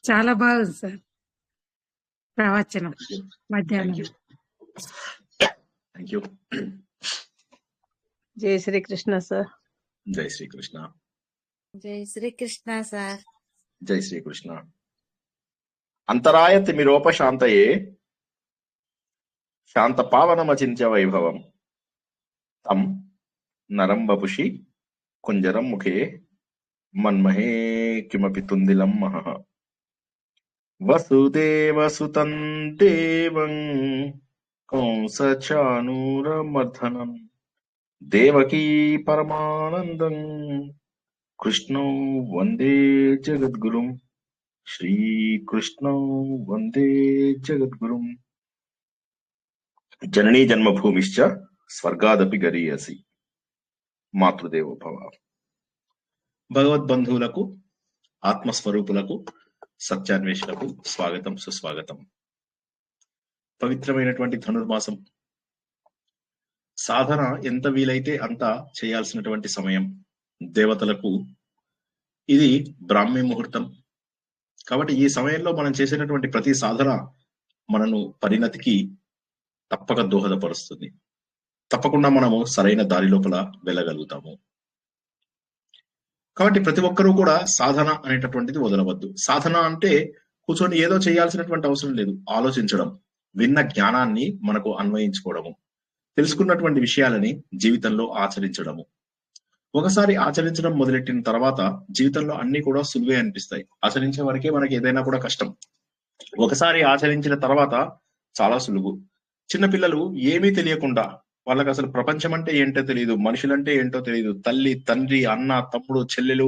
చాలా బాగుంది సార్ ప్రవచనం థ్యాంక్ మధ్యాహ్నం. You thank you. జై శ్రీకృష్ణ సార్. జై శ్రీకృష్ణ. జై శ్రీకృష్ణ సార్. జై శ్రీకృష్ణ. అంతరాయ తిమిరోపశాంతయే శాంత పావనమచింత్య వైభవం తం నరం వపుషి కుంజరం ముఖే మన్మహే కిమపి తుందిలం మహః వసుదేవసుతం దేవం కంసచానూరమర్ధనం దేవకీ పరమానందం కృష్ణం వందే జగద్గురుం శ్రీకృష్ణం వందే జగద్గురుం. జననీ జన్మభూమిశ్చ స్వర్గాదపి గరీయసి మాతృదేవో భవ. భగవద్బంధువులకు, ఆత్మస్వరూపులకు, సత్యాన్వేషులకు స్వాగతం, సుస్వాగతం. పవిత్రమైనటువంటి ధనుర్మాసం సాధన ఎంత వీలైతే అంత చేయాల్సినటువంటి సమయం. దేవతలకు ఇది బ్రాహ్మీ ముహూర్తం. కాబట్టి ఈ సమయంలో మనం చేసేటటువంటి ప్రతి సాధన మనను పరిణతికి తప్పక దోహదపరుస్తుంది. తప్పకుండా మనము సరైన దారి లోపల వెళ్ళగలుగుతాము. కాబట్టి ప్రతి ఒక్కరూ కూడా సాధన అనేటటువంటిది వదలవద్దు. సాధన అంటే కూర్చొని ఏదో చేయాల్సినటువంటి అవసరం లేదు. ఆలోచించడం, విన్న జ్ఞానాన్ని మనకు అన్వయించుకోవడము, తెలుసుకున్నటువంటి విషయాలని జీవితంలో ఆచరించడము. ఒకసారి ఆచరించడం మొదలెట్టిన తర్వాత జీవితంలో అన్ని కూడా సులువే అనిపిస్తాయి. ఆచరించే వరకే మనకి ఏదైనా కూడా కష్టం. ఒకసారి ఆచరించిన తర్వాత చాలా సులువు. చిన్నపిల్లలు ఏమీ తెలియకుండా, వాళ్ళకి అసలు ప్రపంచం అంటే ఏంటో తెలియదు, మనుషులంటే ఏంటో తెలియదు, తల్లి, తండ్రి, అన్న, తమ్ముడు, చెల్లెలు,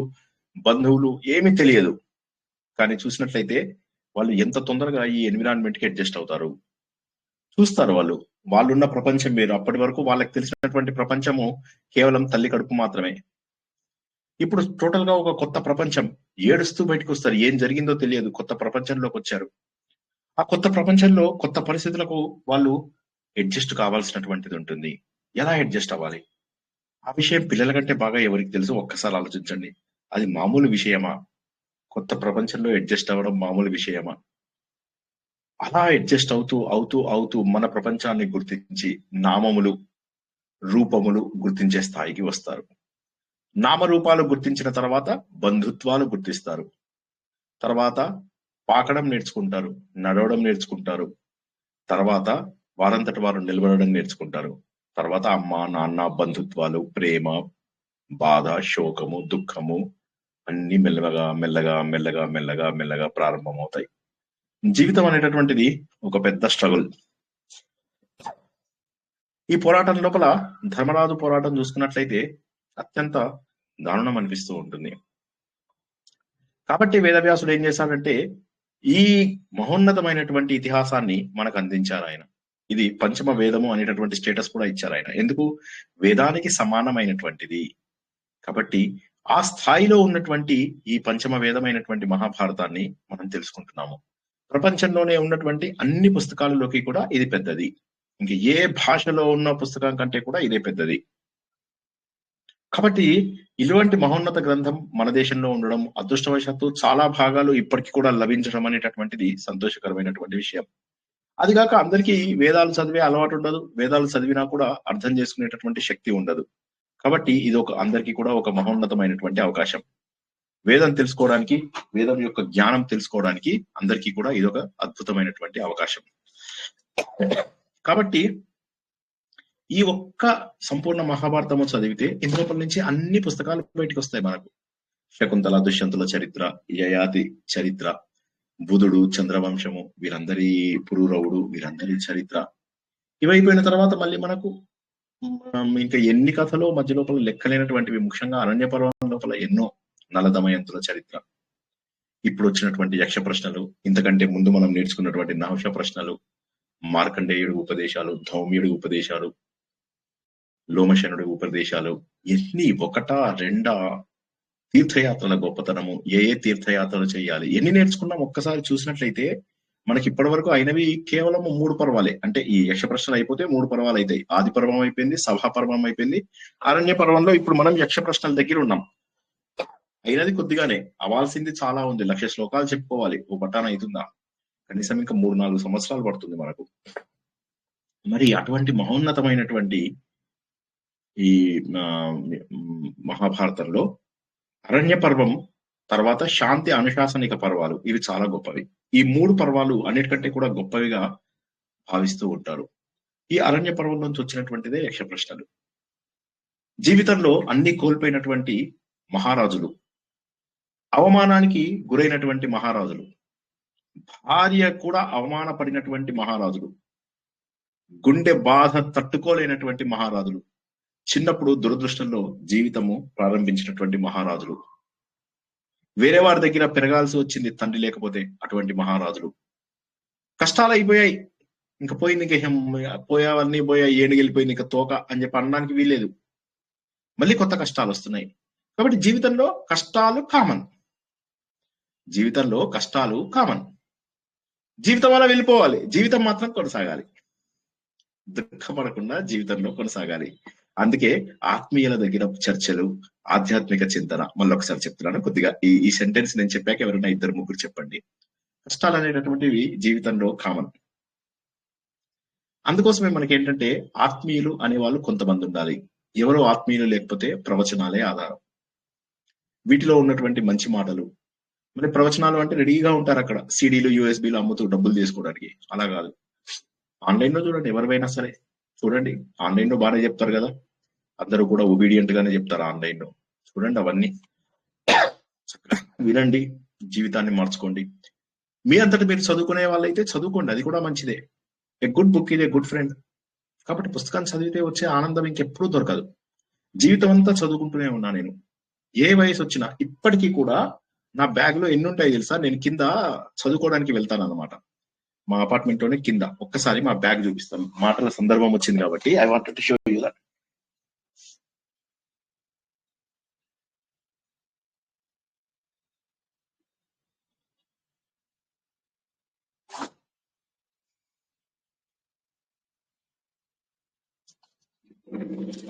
బంధువులు ఏమీ తెలియదు. కానీ చూసినట్లయితే వాళ్ళు ఎంత తొందరగా ఈ ఎన్విరాన్మెంట్ కి అడ్జస్ట్ అవుతారు. చూస్తారు వాళ్ళున్న ప్రపంచం వేరు. అప్పటి వరకు వాళ్ళకి తెలిసినటువంటి ప్రపంచము కేవలం తల్లి కడుపు మాత్రమే. ఇప్పుడు టోటల్ గా ఒక కొత్త ప్రపంచం. ఏడుస్తూ బయటకు వస్తారు. ఏం జరిగిందో తెలియదు. కొత్త ప్రపంచంలోకి వచ్చారు. ఆ కొత్త ప్రపంచంలో కొత్త పరిస్థితులకు వాళ్ళు అడ్జస్ట్ కావాల్సినటువంటిది ఉంటుంది. ఎలా అడ్జస్ట్ అవ్వాలి? ఆ విషయం పిల్లల కంటే బాగా ఎవరికి తెలుసు? ఒక్కసారి ఆలోచించండి. అది మామూలు విషయమా? కొత్త ప్రపంచంలో అడ్జస్ట్ అవ్వడం మామూలు విషయమా? అలా అడ్జస్ట్ అవుతూ అవుతూ అవుతూ మన ప్రపంచాన్ని గుర్తించి నామములు, రూపములు గుర్తించే స్థాయికి వస్తారు. నామరూపాలు గుర్తించిన తర్వాత బంధుత్వాలు గుర్తిస్తారు. తర్వాత పాకడం నేర్చుకుంటారు, నడవడం నేర్చుకుంటారు. తర్వాత వారంతటి వారు నిలబడడం నేర్చుకుంటారు. తర్వాత అమ్మ, నాన్న, బంధుత్వాలు, ప్రేమ, బాధ, శోకము, దుఃఖము అన్ని మెల్లగా మెల్లగా మెల్లగా మెల్లగా మెల్లగా ప్రారంభమవుతాయి. జీవితం అనేటటువంటిది ఒక పెద్ద స్ట్రగుల్. ఈ పోరాటం లోపల ధర్మరాజు పోరాటం చూసుకున్నట్లయితే అత్యంత దారుణం అనిపిస్తూ ఉంటుంది. కాబట్టి వేదవ్యాసుడు ఏం చేశాడంటే ఈ మహోన్నతమైనటువంటి ఇతిహాసాన్ని మనకు అందించారు ఆయన. ఇది పంచమ వేదము అనేటటువంటి స్టేటస్ కూడా ఇచ్చారు ఆయన. ఎందుకు? వేదానికి సమానమైనటువంటిది. కాబట్టి ఆ స్థాయిలో ఉన్నటువంటి ఈ పంచమ వేదమైనటువంటి మహాభారతాన్ని మనం తెలుసుకుంటున్నాము. ప్రపంచంలోనే ఉన్నటువంటి అన్ని పుస్తకాలలోకి కూడా ఇది పెద్దది. ఇంక ఏ భాషలో ఉన్న పుస్తకం కంటే కూడా ఇదే పెద్దది. కాబట్టి ఇటువంటి మహోన్నత గ్రంథం మన దేశంలో ఉండడం, అదృష్టవశాత్తు చాలా భాగాలు ఇప్పటికీ కూడా లభించడం అనేటటువంటిది సంతోషకరమైనటువంటి విషయం. అదిగాక అందరికీ వేదాలు చదివే అలవాటు ఉండదు. వేదాలు చదివినా కూడా అర్థం చేసుకునేటటువంటి శక్తి ఉండదు. కాబట్టి ఇది అందరికీ కూడా ఒక మహోన్నతమైనటువంటి అవకాశం. వేదం తెలుసుకోవడానికి, వేదం యొక్క జ్ఞానం తెలుసుకోవడానికి అందరికీ కూడా ఇదొక అద్భుతమైనటువంటి అవకాశం. కాబట్టి ఈ ఒక్క సంపూర్ణ మహాభారతము చదివితే ఇందులోపల నుంచి అన్ని పుస్తకాలు బయటకు వస్తాయి మనకు. శకుంతల, దుష్యంతుల చరిత్ర, యయాతి చరిత్ర, బుధుడు, చంద్రవంశము, వీరందరి పురూరవుడు, వీరందరి చరిత్ర. ఇవైపోయిన తర్వాత మళ్ళీ మనకు ఇంకా ఎన్ని కథలో మధ్య లోపల లెక్కలేనటువంటివి. ముఖ్యంగా అరణ్య పర్వం లోపల ఎన్నో, నలదమయంతుల చరిత్ర, ఇప్పుడు వచ్చినటువంటి యక్ష ప్రశ్నలు, ఇంతకంటే ముందు మనం నేర్చుకున్నటువంటి నహుష ప్రశ్నలు, మార్కండేయుడు ఉపదేశాలు, ధౌమ్యుడి ఉపదేశాలు, లోమశనుడి ఉపదేశాలు, ఎన్ని ఒకటా రెండా? తీర్థయాత్రల గొప్పతనము, ఏ తీర్థయాత్రలు చేయాలి, ఎన్ని నేర్చుకున్నాం ఒక్కసారి చూసినట్లయితే మనకి ఇప్పటి వరకు అయినవి కేవలం 3 పర్వాలే. అంటే ఈ యక్ష ప్రశ్నలు అయిపోతే 3 పర్వాలు అవుతాయి. ఆది పర్వం అయిపోయింది, సభా పర్వం అయిపోయింది, అరణ్య పర్వంలో ఇప్పుడు మనం యక్ష ప్రశ్నల దగ్గర ఉన్నాం. అయినది కొద్దిగానే, అవ్వాల్సింది చాలా ఉంది. 1,00,000 శ్లోకాలు చెప్పుకోవాలి. ఓ పట్టాన అవుతుందా? కనీసం ఇంకా 3-4 సంవత్సరాలు పడుతుంది మనకు. మరి అటువంటి మహోన్నతమైనటువంటి ఈ మహాభారతంలో అరణ్య పర్వం తర్వాత శాంతి అనుశాసనిక పర్వాలు ఇవి చాలా గొప్పవి. ఈ 3 పర్వాలు అన్నిటికంటే కూడా గొప్పవిగా భావిస్తూ ఉంటారు. ఈ అరణ్య పర్వం నుంచి వచ్చినటువంటిదే యక్ష ప్రశ్నలు. జీవితంలో అన్ని కోల్పోయినటువంటి మహారాజులు, అవమానానికి గురైనటువంటి మహారాజులు, భార్య కూడా అవమానపడినటువంటి మహారాజులు, గుండె బాధ తట్టుకోలేనటువంటి మహారాజులు, చిన్నప్పుడు దురదృష్టంలో జీవితము ప్రారంభించినటువంటి మహారాజులు, వేరే వారి దగ్గర పెరగాల్సి వచ్చింది తండ్రి లేకపోతే అటువంటి మహారాజులు, కష్టాలు అయిపోయాయి ఇంకా పోయింది, ఇంకా పోయావన్నీ పోయా, ఏడుగెళ్ళిపోయింది ఇంకా తోక అని చెప్పి అనడానికి వీల్లేదు. మళ్ళీ కొత్త కష్టాలు వస్తున్నాయి. కాబట్టి జీవితంలో కష్టాలు కామన్. జీవితంలో కష్టాలు కామన్. జీవితం అలా వెళ్ళిపోవాలి, జీవితం మాత్రం కొనసాగాలి. దుఃఖపడకుండా జీవితంలో కొనసాగాలి. అందుకే ఆత్మీయుల దగ్గర చర్చలు, ఆధ్యాత్మిక చింతన. మళ్ళీ ఒకసారి చెప్తున్నాను కొద్దిగా, ఈ సెంటెన్స్ నేను చెప్పాక ఎవరైనా 2-3 చెప్పండి. కష్టాలు అనేటటువంటివి జీవితంలో కామన్. అందుకోసమే మనకి ఏంటంటే ఆత్మీయులు అనేవాళ్ళు కొంతమంది ఉండాలి. ఎవరో ఆత్మీయులు లేకపోతే ప్రవచనాలే ఆధారం. వీటిలో ఉన్నటువంటి మంచి మాటలు, మరి ప్రవచనాలు అంటే రెడీగా ఉంటారు అక్కడ, సిడీలు యూఎస్బీలు అమ్ముతూ డబ్బులు తీసుకోవడానికి. అలా కాదు, ఆన్లైన్ లో చూడండి, ఎవరివైనా సరే చూడండి, ఆన్లైన్ లో బాగానే చెప్తారు కదా, అందరూ కూడా ఒబీడియంట్ గానే చెప్తారు ఆన్లైన్ లో. చూడండి, అవన్నీ వినండి, జీవితాన్ని మార్చుకోండి. మీ అంతటి మీరు చదువుకునే వాళ్ళైతే చదువుకోండి, అది కూడా మంచిదే. ఏ గుడ్ బుక్ ఇది, ఏ గుడ్ ఫ్రెండ్. కాబట్టి పుస్తకాన్ని చదివితే వచ్చే ఆనందం ఇంకెప్పుడూ దొరకదు. జీవితం అంతా చదువుకుంటూనే ఉన్నా నేను. ఏ వయసు వచ్చినా ఇప్పటికీ కూడా నా బ్యాగ్ లో ఎన్ని ఉంటాయి తెలుసా? నేను కింద చదువుకోవడానికి వెళ్తాను అనమాట, మా అపార్ట్మెంట్ లోనే కింద. ఒక్కసారి మా బ్యాగ్ చూపిస్తాను, మాటల సందర్భం వచ్చింది కాబట్టి I wanted to show you that.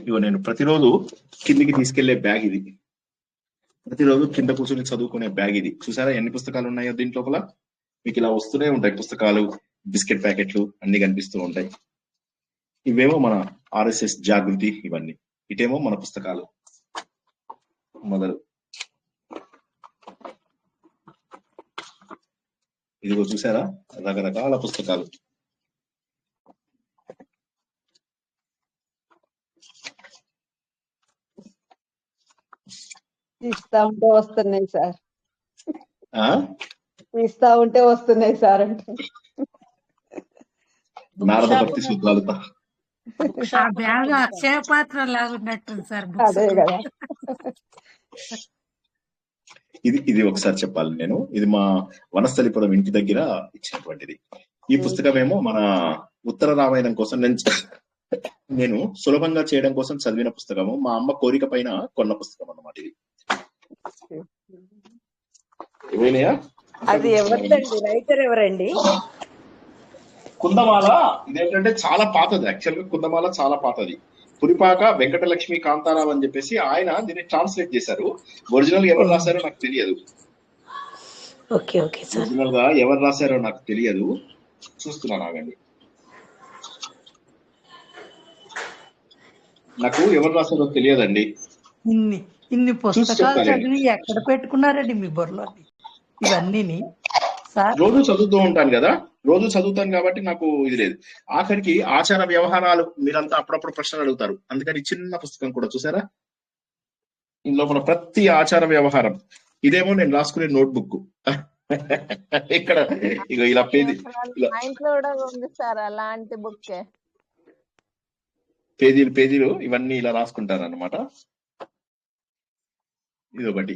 ఇగో నేను ప్రతిరోజు కిందికి తీసుకెళ్లే బ్యాగ్ ఇది, ప్రతిరోజు కింద కూర్చొని చదువుకునే బ్యాగ్ ఇది. చూసారా ఎన్ని పుస్తకాలు ఉన్నాయో దీంట్ లోపల? మీకు ఇలా వస్తూనే ఉంటాయి పుస్తకాలు, బిస్కెట్ ప్యాకెట్లు అన్ని కనిపిస్తూ ఉంటాయి. ఇవేమో మన ఆర్ఎస్ఎస్ జాగృతి, ఇవన్నీ. ఇటేమో మన పుస్తకాలు మొదలు. ఇదిగో చూసారా రకరకాల పుస్తకాలు. తీస్తా ఉంటే వస్తున్నాయి సార్, ఆ తీస్తా ఉంటే వస్తున్నాయి సార్ అంటే నారద భక్తి సూత్రాలు. ఆ బ్యాగ్ అక్షయ పాత్ర లాగా ఉన్నట్టుంది సార్. అదే కదా. ఇది ఒకసారి చెప్పాలి నేను. ఇది మా వనస్థలిపురం ఇంటి దగ్గర ఇచ్చినటువంటిది. ఈ పుస్తకం ఏమో మన ఉత్తర రామాయణం కోసం నేను సులభంగా చేయడం కోసం చదివిన పుస్తకము. మా అమ్మ కోరిక పైన కొన్న పుస్తకం అన్నమాట ఇది. ఏమైనాయా? అది ఎవరిదండి? రైటర్ ఎవరండి? కుందమాల. ఇదేంటంటే చాలా పాతది, యాక్చువల్ గా కుందమాల చాలా పాతది. పురిపాక వెంకటలక్ష్మి కాంతారావు అని చెప్పేసి ఆయన దీన్ని ట్రాన్స్లేట్ చేశారు. ఒరిజినల్ ఎవరు రాశారో నాకు తెలియదు. ఒరిజినల్ గా ఎవరు రాశారో నాకు తెలియదు. చూస్తున్నాను, ఆగండి. నాకు ఎవరు రాశారో తెలియదండి. ఇన్ని పుస్తకాలు చదివి ఎక్కడ పెట్టుకున్నారండి మీ బుర్రలో ఇవన్నీ? రోజు చదువుతూ ఉంటాను కదా, రోజు చదువుతాను కాబట్టి నాకు ఇది లేదు. ఆఖరికి ఆచార వ్యవహారాలు మీరంతా అప్పుడప్పుడు ప్రశ్నలు అడుగుతారు, అందుకని చిన్న పుస్తకం కూడా చూసారా, ఇందులో మన ప్రతి ఆచార వ్యవహారం. ఇదేమో నేను రాసుకునే నోట్బుక్. ఇక్కడ ఇక ఇలా పేజీలు ఇవన్నీ ఇలా రాసుకుంటారు అన్నమాట. ఇది ఒకటి.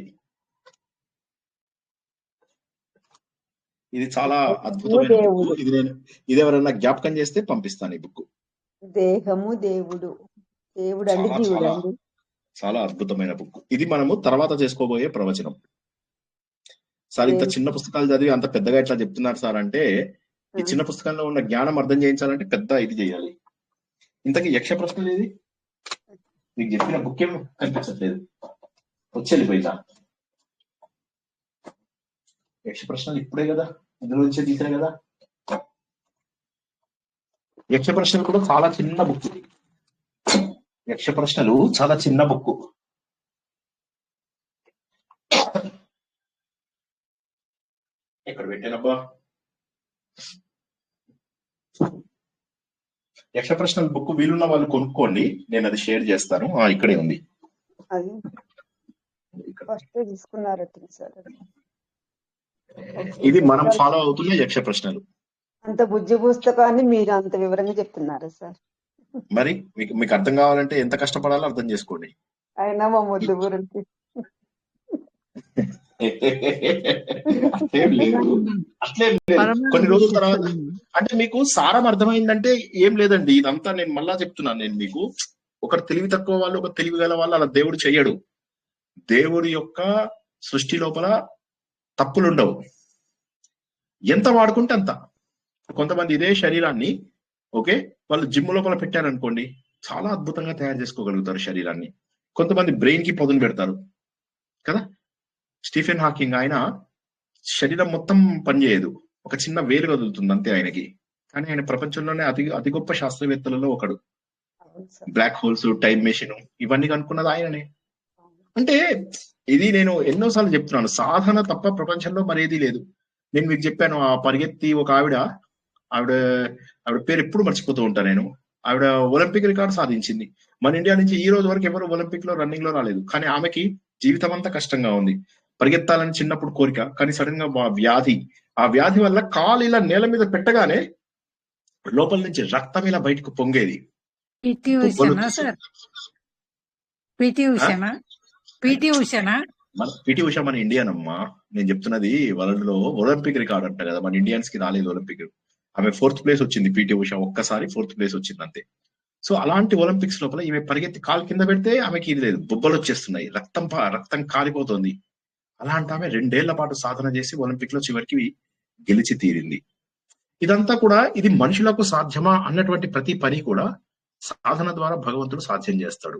ఇది చాలా అద్భుతమైన బుక్. ఇది ఎవరైనా జ్ఞాపకం చేస్తే పంపిస్తాను ఈ బుక్. దేహము దేవుడు, దేవుడు అండి జీవుడు అండి. చాలా అద్భుతమైన బుక్ ఇది. మనము తర్వాత చేసుకోబోయే ప్రవచనం. సార్ ఇంత చిన్న పుస్తకాలు చదివి అంత పెద్దగా ఎట్లా చెప్తున్నారు సార్ అంటే, ఈ చిన్న పుస్తకంలో ఉన్న జ్ఞానం అర్థం చేయించాలంటే పెద్ద ఇది చేయాలి. ఇంతకీ యక్ష ప్రశ్నలు ఏది? మీకు చెప్పిన బుక్ ఏం కనిపించట్లేదు, వచ్చి వెళ్ళిపోయిందా? యక్ష ప్రశ్నలు ఇప్పుడే కదా, ఇందులో నుంచే తీసాను కదా. యక్ష ప్రశ్నలు కూడా చాలా చిన్న బుక్. యక్ష ప్రశ్నలు చాలా చిన్న బుక్. ఎక్కడ పెట్టానబ్బా? యక్ష ప్రశ్నల బుక్ వీలున్న వాళ్ళు కొనుక్కోండి, నేను అది షేర్ చేస్తాను. ఇక్కడే ఉంది. అది ఫస్ట్ తీసుకున్నారట సార్. ఇది మనం ఫాలో అవుతున్న యక్ష ప్రశ్నలు. అంత బుజ్జి పుస్తకాన్ని మీరు అంత వివరంగా చెప్తున్నారా సార్? మరి మీకు అర్థం కావాలంటే ఎంత కష్టపడాలో అర్థం చేసుకోండి. అయినా మా ముద్దు గురించి అట్లేం లేదు. కొన్ని రోజుల తర్వాత అంటే మీకు సారం అర్థమైందంటే ఏం లేదండి. ఇదంతా నేను మళ్ళా చెప్తున్నాను. నేను మీకు ఒకరు తెలివి తక్కువ వాళ్ళు, ఒక తెలివి గల వాళ్ళు అలా దేవుడు చెయ్యడు. దేవుడి యొక్క సృష్టి లోపల తప్పులుండవు, ఎంత వాడుకుంటే అంత. కొంతమంది ఇదే శరీరాన్ని ఓకే వాళ్ళు జిమ్ లోపల పెట్టారనుకోండి, చాలా అద్భుతంగా తయారు చేసుకోగలుగుతారు శరీరాన్ని. కొంతమంది బ్రెయిన్ కి పదును పెడతారు కదా. స్టీఫెన్ హాకింగ్ ఆయన శరీరం మొత్తం పనిచేయదు, ఒక చిన్న వేలు కదులుతుంది అంతే ఆయనకి. కానీ ఆయన ప్రపంచంలోనే అతి గొప్ప శాస్త్రవేత్తలలో ఒకడు. బ్లాక్ హోల్స్, టైం మెషిన్ ఇవన్నీ కనుక్కున్నది ఆయననే. అంటే ఇది నేను ఎన్నోసార్లు చెప్తున్నాను, సాధన తప్ప ప్రపంచంలో మరేది లేదు. నేను మీకు చెప్పాను, ఆ పరిగెత్తి ఒక ఆవిడ పేరు ఎప్పుడు మర్చిపోతూ ఉంటాను నేను. ఆవిడ ఒలింపిక్ రికార్డు సాధించింది. మన ఇండియా నుంచి ఈ రోజు వరకు ఎవరు ఒలింపిక్ లో రన్నింగ్ లో రాలేదు. కానీ ఆమెకి జీవితం అంతా కష్టంగా ఉంది. పరిగెత్తాలని చిన్నప్పుడు కోరిక, కానీ సడన్ గా ఆ వ్యాధి వల్ల కాలు ఇలా నేల మీద పెట్టగానే లోపల నుంచి రక్తం ఇలా బయటకు పొంగేది. పిటి ఉష మన ఇండియన్ అమ్మా. నేను చెప్తున్నది వరల్డ్ లో ఒలింపిక్ రికార్డ్ అంట కదా, మన ఇండియన్స్ కి రాలేదు ఒలింపిక్. ఆమె 4th ప్లేస్ వచ్చింది. పిటి ఉష ఒక్కసారి 4th ప్లేస్ వచ్చింది అంతే. సో అలాంటి ఒలింపిక్స్ లోపల ఈమె పరిగెత్తి కాలు కింద పెడితే ఆమెకి ఇది లేదు, బొబ్బలు వచ్చేస్తున్నాయి, రక్తం కాలిపోతుంది. అలాంటి ఆమె 2 ఏళ్ల పాటు సాధన చేసి ఒలింపిక్ లో చివరికి గెలిచి తీరింది. ఇదంతా కూడా ఇది మనుషులకు సాధ్యమా అన్నటువంటి ప్రతి పని కూడా సాధన ద్వారా భగవంతుడు సాధ్యం చేస్తాడు.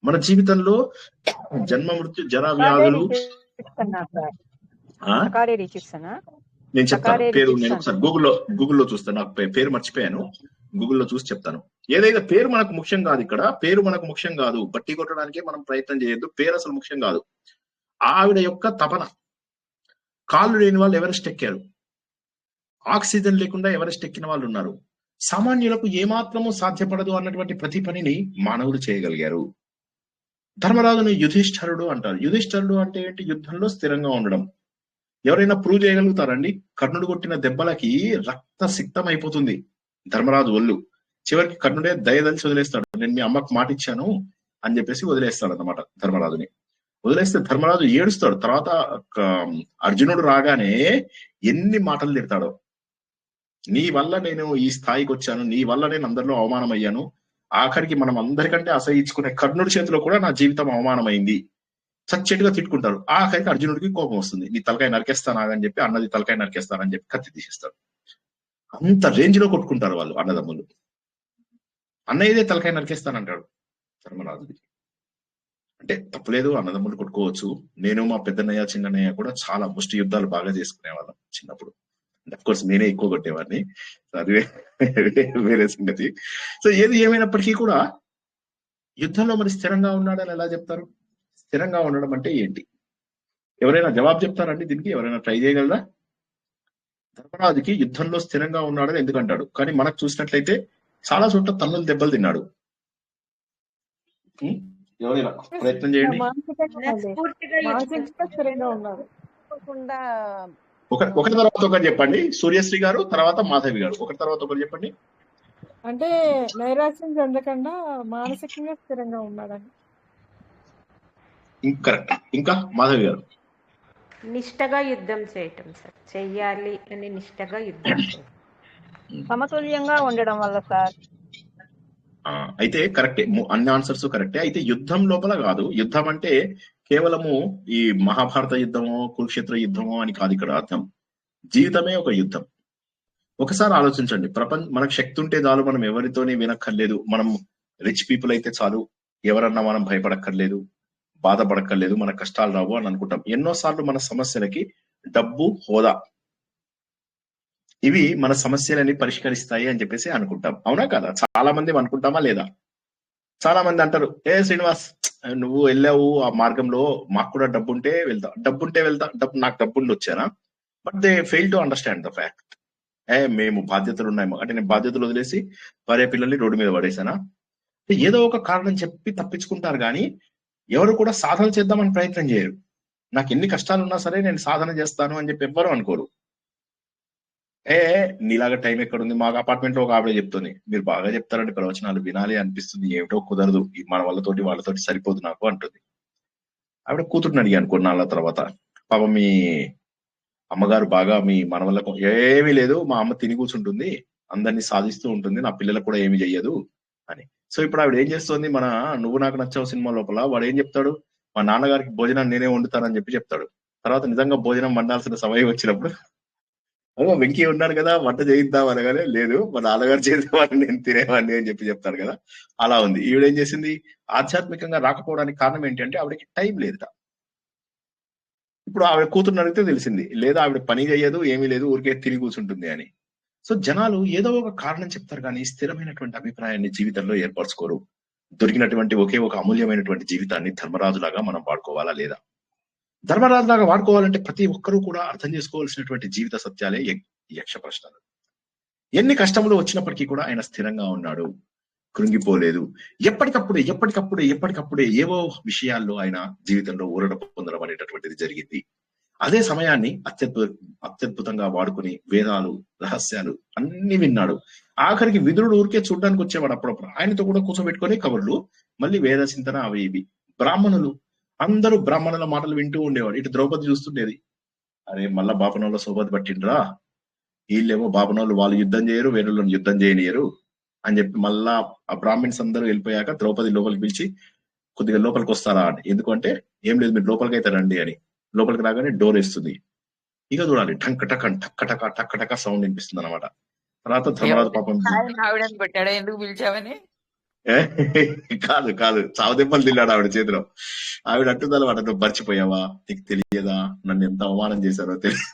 మన జీవితంలో జన్మ, మృత్యు, జరా, వ్యాధులు. నేను చెప్తాను పేరు, నేను ఒకసారి గూగుల్లో చూస్తాను. నాకు పేరు మర్చిపోయాను, గూగుల్లో చూసి చెప్తాను. ఏదైతే పేరు మనకు ముఖ్యం కాదు, ఇక్కడ పేరు మనకు ముఖ్యం కాదు. బట్టి కొట్టడానికే మనం ప్రయత్నం చేయొద్దు, పేరు అసలు ముఖ్యం కాదు. ఆవిడ యొక్క తపన. కాళ్ళు లేని వాళ్ళు ఎవరెస్ట్ ఎక్కారు, ఆక్సిజన్ లేకుండా ఎవరెస్ట్ ఎక్కిన వాళ్ళు ఉన్నారు. సామాన్యులకు ఏమాత్రము సాధ్యపడదు అన్నటువంటి ప్రతి పనిని మానవులు చేయగలిగారు. ధర్మరాజును యుధిష్ఠరుడు అంటారు. యుధిష్ఠరుడు అంటే ఏంటి? యుద్ధంలో స్థిరంగా ఉండడం. ఎవరైనా ప్రూవ్ చేయగలుగుతారండి? కర్ణుడు కొట్టిన దెబ్బలకి రక్తసిక్తం అయిపోతుంది ధర్మరాజు ఒళ్ళు. చివరికి కర్ణుడే దయదలిచి వదిలేస్తాడు. నేను మీ అమ్మకు మాట ఇచ్చాను అని చెప్పేసి వదిలేస్తాడు అన్నమాట ధర్మరాజుని. వదిలేస్తే ధర్మరాజు ఏడుస్తాడు. తర్వాత అర్జునుడు రాగానే ఎన్ని మాటలు తిడతాడో, నీ వల్ల నేను ఈ స్థాయికి వచ్చాను, నీ వల్ల నేను అందరిలో అవమానం అయ్యాను, ఆఖరికి మనం అందరికంటే అసహించుకునే కర్ణుడి చేతిలో కూడా నా జీవితం అవమానమైంది, చచ్చెట్టుగా తిట్టుకుంటారు. ఆఖరికి అర్జునుడికి కోపం వస్తుంది. నీ తలకాయ నరికేస్తానాగని చెప్పి అన్నది తలకాయ నరికేస్తానని చెప్పి కత్తి తీసేస్తాడు. అంత రేంజ్ లో కొట్టుకుంటారు వాళ్ళు అన్నదమ్ములు. అన్నయ్యదే తలకాయ నరికేస్తానంటాడు ధర్మరాజుది. అంటే తప్పులేదు, అన్నదమ్ములు కొట్టుకోవచ్చు. నేను మా పెద్దన్నయ్య చిన్నయ్య కూడా చాలా ముష్టి యుద్ధాలు బాగా చేసుకునే వాళ్ళం చిన్నప్పుడు. అఫ్ కోర్స్ నేనే ఎక్కువ కొట్టేవాడిని, అది వేరే సంగతి. సో ఏది ఏమైనప్పటికీ కూడా యుద్ధంలో మరి స్థిరంగా ఉన్నాడని ఎలా చెప్తారు? స్థిరంగా ఉండడం అంటే ఏంటి? ఎవరైనా జవాబు చెప్తారండి దీనికి? ఎవరైనా ట్రై చేయగలరా? ధర్మరాజుకి యుద్ధంలో స్థిరంగా ఉన్నాడని ఎందుకంటాడు? కానీ మనకు చూసినట్లయితే చాలా చోట్ల తన్నులు దెబ్బలు తిన్నాడు. ఎవరైనా ప్రయత్నం చేయండి. ఒకరి తర్వాత ఒకరు చెప్పండి. సూర్యశ్రీ గారు, తర్వాత మాధవి గారు, ఒకరి తర్వాత ఒకరు చెప్పండి. అంటే నైరాశ్యం చెందకుండా మానసికంగా స్థిరంగా ఉన్నాడని. కరెక్ట్. ఇంకా మాధవి గారు? నిష్టగా యుద్ధం చేయటం సార్, చెయ్యాలి అని నిష్టగా యుద్ధం చేయటం. సమతుల్యంగా ఉండడం వల్ల సార్. అయితే కరెక్టే, అన్ని ఆన్సర్స్ కరెక్టే. అయితే యుద్ధం లోపల కాదు. యుద్ధం అంటే కేవలము ఈ మహాభారత యుద్ధమో కురుక్షేత్ర యుద్ధమో అని కాదు ఇక్కడ అర్థం. జీవితమే ఒక యుద్ధం. ఒకసారి ఆలోచించండి. మనకు శక్తి ఉంటే చాలు, మనం ఎవరితోనే వినక్కర్లేదు, మనం రిచ్ పీపుల్ అయితే చాలు, ఎవరన్నా మనం భయపడక్కర్లేదు, బాధపడక్కర్లేదు, మన కష్టాలు రావు అని అనుకుంటాం. ఎన్నోసార్లు మన సమస్యలకి డబ్బు, హోదా ఇవి మన సమస్యలని పరిష్కరిస్తాయి అని చెప్పేసి అనుకుంటాం. అవునా కదా? చాలా మంది అనుకుంటామా లేదా? చాలా మంది అంటారు, ఏ శ్రీనివాస్ నువ్వు వెళ్ళావు ఆ మార్గంలో, మాకు కూడా డబ్బుంటే వెళ్తా, నాకు డబ్బుండి వచ్చానా? But they fail to understand the fact. మేము బాధ్యతలు ఉన్నాయి అంటే నేను బాధ్యతలు వదిలేసి భార్య పిల్లల్ని రోడ్డు మీద పడేసానా? ఏదో ఒక కారణం చెప్పి తప్పించుకుంటారు కానీ ఎవరు కూడా సాధన చేద్దామని ప్రయత్నం చేయరు. నాకు ఎన్ని కష్టాలు ఉన్నా సరే నేను సాధన చేస్తాను అని చెప్పి ఎవ్వరు అనుకోరు. నీలాగా టైం ఎక్కడుంది? మాకు అపార్ట్మెంట్ లో ఒక ఆవిడ చెప్తుంది, మీరు బాగా చెప్తారండి ప్రవచనాలు, వినాలి అనిపిస్తుంది, ఏమిటో కుదరదు, మన వాళ్ళతోటి సరిపోదు నాకు అంటుంది. ఆవిడ కూతురుని అడిగాను కొన్నాళ్ళ తర్వాత, పాపం మీ అమ్మగారు బాగా మీ మనవళ్ళకు ఏమీ లేదు, మా అమ్మ తిని కూర్చుంటుంది, అందరినీ సాధిస్తూ ఉంటుంది, నా పిల్లలకు కూడా ఏమి చెయ్యదు అని. సో ఇప్పుడు ఆవిడ ఏం చేస్తుంది, మన నువ్వు నాకు నచ్చావు సినిమా లోపల వాడు ఏం చెప్తాడు, మా నాన్నగారికి భోజనం నేనే వండుతానని చెప్పి చెప్తాడు. తర్వాత నిజంగా భోజనం వండాల్సిన సమయం వచ్చినప్పుడు వెంకీ ఉన్నాడు కదా వంట చేయిద్దాం అనగానే, లేదు మా నాన్నగారు చేసేవాడిని నేను తినేవాడిని అని చెప్పి చెప్తాడు కదా. అలా ఉంది. ఈవిడేం చేసింది, ఆధ్యాత్మికంగా రాకపోవడానికి కారణం ఏంటి అంటే ఆవిడకి టైం లేదుట. ఇప్పుడు ఆవిడ కూతురుని అడిగితే తెలిసింది, లేదా ఆవిడ పని చేయదు, ఏమీ లేదు, ఊరికే తిరిగి కూర్చుంటుంది అని. సో జనాలు ఏదో ఒక కారణం చెప్తారు కానీ స్థిరమైనటువంటి అభిప్రాయాన్ని జీవితంలో ఏర్పరచుకోరు. దొరికినటువంటి ఒకే ఒక అమూల్యమైనటువంటి జీవితాన్ని ధర్మరాజులాగా మనం వాడుకోవాలా లేదా? ధర్మరాజులాగా వాడుకోవాలంటే ప్రతి ఒక్కరూ కూడా అర్థం చేసుకోవాల్సినటువంటి జీవిత సత్యాలే యక్ష ప్రశ్నలు. ఎన్ని కష్టములు వచ్చినప్పటికీ కూడా ఆయన స్థిరంగా ఉన్నాడు, కృంగిపోలేదు. ఎప్పటికప్పుడే ఏవో విషయాల్లో ఆయన జీవితంలో ఊరట పొందడం అనేటటువంటిది జరిగింది. అదే సమయాన్ని అత్యద్భుతంగా వాడుకుని వేదాలు, రహస్యాలు అన్ని విన్నాడు. ఆఖరికి విదురుడు ఊరికే చూడడానికి వచ్చేవాడు అప్పుడప్పుడు, ఆయనతో కూడా కూర్చోబెట్టుకొని కబుర్లు, మళ్ళీ వేద చింతన అవి ఇవి. బ్రాహ్మణులు అందరూ బ్రాహ్మణుల మాటలు వింటూ ఉండేవాడు. ఇటు ద్రౌపది చూస్తుండేది, అరే మళ్ళా బాపనోళ్ళ సోబతి పట్టిండ్రా, వీళ్ళేమో బాపనోళ్ళు వాళ్ళు యుద్ధం చేయరు, వేరేళ్ళని యుద్ధం చేయనియరు అని చెప్పి మళ్ళా ఆ బ్రాహ్మణ్స్ అందరూ వెళ్ళిపోయాక ద్రౌపది లోపలికి పిలిచి, కొద్దిగా లోపలికి వస్తారా అని. ఎందుకంటే ఏం లేదు మీరు లోపలికి అయితే రండి అని. లోపలికి రాగానే డోర్ వేస్తుంది. ఇక చూడాలి, టక్ టక సౌండ్ వినిపిస్తుంది అనమాట. తర్వాత ధర్మరాజు పాపం పెట్టాడా ఎందుకు పిలిచావని కాదు చావు దెబ్బలు తిన్నాడు ఆవిడ చేతిలో. ఆవిడ అంటుందన్నమాట, నువ్వు మర్చిపోయావా, నీకు తెలియదా నన్ను ఎంత అవమానం చేశారో తెలియదు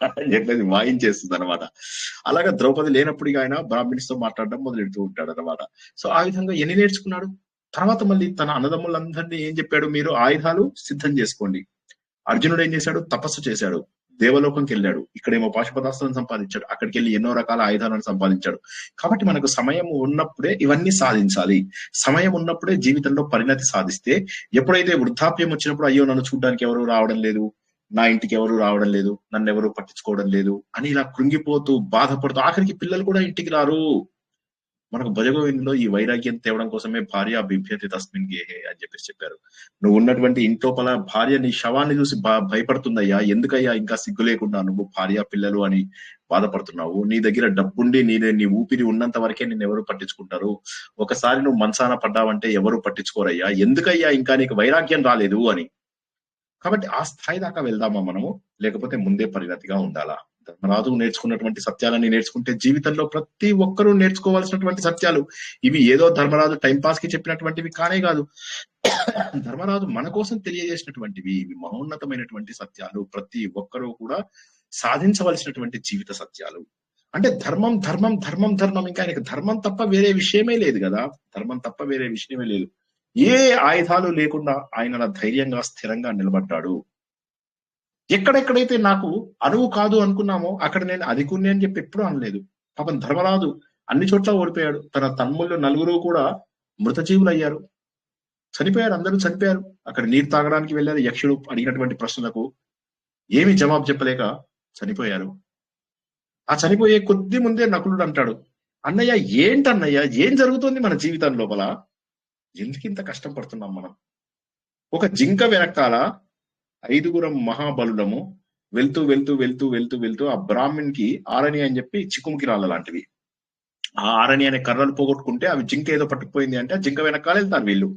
అని చెప్పేసి వాయించేస్తుంది అనమాట. అలాగా ద్రౌపది లేనప్పుడు ఆయన బ్రాహ్మణ్స్ తో మాట్లాడడం మొదలెడుతూ ఉంటాడు అనమాట. సో ఆ విధంగా ఎన్ని నేర్చుకున్నాడు. తర్వాత మళ్ళీ తన అన్నదమ్ములందరినీ ఏం చెప్పాడు, మీరు ఆయుధాలు సిద్ధం చేసుకోండి. అర్జునుడు ఏం చేశాడు, తపస్సు చేశాడు, దేవలోకంకి వెళ్ళాడు, ఇక్కడేమో పాశుపతాస్త్రం సంపాదించాడు, అక్కడికి వెళ్ళి ఎన్నో రకాల ఆయుధాలను సంపాదించాడు. కాబట్టి మనకు సమయం ఉన్నప్పుడే ఇవన్నీ సాధించాలి. సమయం ఉన్నప్పుడే జీవితంలో పరిణతి సాధిస్తే, ఎప్పుడైతే వృద్ధాప్యం వచ్చినప్పుడు అయ్యో నన్ను చూడడానికి ఎవరు రావడం లేదు, నా ఇంటికి ఎవరు రావడం లేదు, నన్ను ఎవరు పట్టించుకోవడం లేదు అని ఇలా కృంగిపోతూ బాధపడుతూ ఆఖరికి పిల్లలు కూడా ఇంటికి రారు. మనకు భజగోవిందులో ఈ వైరాగ్యం తేవడం కోసమే భార్య బిభ్యతి తస్మిన్ గేహే అని చెప్పేసి చెప్పారు. నువ్వు ఉన్నటువంటి ఇంట్లోపల భార్య నీ శవాన్ని చూసి భయపడుతుందయ్యా, ఎందుకయ్యా ఇంకా సిగ్గు లేకుండా నువ్వు భార్య పిల్లలు అని బాధపడుతున్నావు, నీ దగ్గర డబ్బుండి నీ ఊపిరి ఉన్నంత వరకే నిన్ను ఎవరు పట్టించుకుంటారు, ఒకసారి నువ్వు మంచాన పడ్డావంటే ఎవరు పట్టించుకోరయ్యా, ఎందుకయ్యా ఇంకా నీకు వైరాగ్యం రాలేదు అని. కాబట్టి ఆ స్థాయి దాకా వెళ్దామా మనము, లేకపోతే ముందే పరిణతిగా ఉండాలా? ధర్మరాజు నేర్చుకున్నటువంటి సత్యాలని నేర్చుకుంటే జీవితంలో ప్రతి ఒక్కరూ నేర్చుకోవాల్సినటువంటి సత్యాలు ఇవి. ఏదో ధర్మరాజు టైంపాస్ కి చెప్పినటువంటివి కానే కాదు, ధర్మరాజు మన కోసం తెలియజేసినటువంటివి. ఇవి మహోన్నతమైనటువంటి సత్యాలు, ప్రతి ఒక్కరూ కూడా సాధించవలసినటువంటి జీవిత సత్యాలు. అంటే ధర్మం ధర్మం ధర్మం ధర్మం, ఇంకా ఆయనకు ధర్మం తప్ప వేరే విషయమే లేదు కదా, ధర్మం తప్ప వేరే విషయమే లేదు. ఏ ఆయుధాలు లేకుండా ఆయన ధైర్యంగా స్థిరంగా నిలబడ్డాడు. ఎక్కడెక్కడైతే నాకు అనువు కాదు అనుకున్నామో అక్కడ నేను అధికుణ్ణి అని చెప్పి ఎప్పుడూ అనలేదు. పాపం ధర్మరాజు అన్ని చోట్ల ఓడిపోయాడు. తన తమ్ముళ్ళు 4 కూడా మృతజీవులు అయ్యారు, చనిపోయారు, అందరూ చనిపోయారు. అక్కడ నీరు తాగడానికి వెళ్ళారు, యక్షుడు అడిగినటువంటి ప్రశ్నలకు ఏమి జవాబు చెప్పలేక చనిపోయారు. ఆ చనిపోయే కొద్ది ముందే నకులుడు అంటాడు, అన్నయ్య ఏంటన్నయ్య ఏం జరుగుతుంది మన జీవితం లోపల, ఎందుకు ఇంత కష్టం పడుతున్నాం మనం? ఒక జింక వెనకాల 5 మహాబలులము వెళ్తూ వెళ్తూ వెళ్తూ వెళ్తూ వెళ్తూ ఆ బ్రాహ్మణ్కి ఆరణి అని చెప్పి చిక్కుముకి రాళ్ళ లాంటివి, ఆ ఆరణి అనే కర్రలు పోగొట్టుకుంటే అవి జింక ఏదో పట్టుకుపోయింది అంటే ఆ జింక వెనకాల వెళ్తారు వీళ్ళు.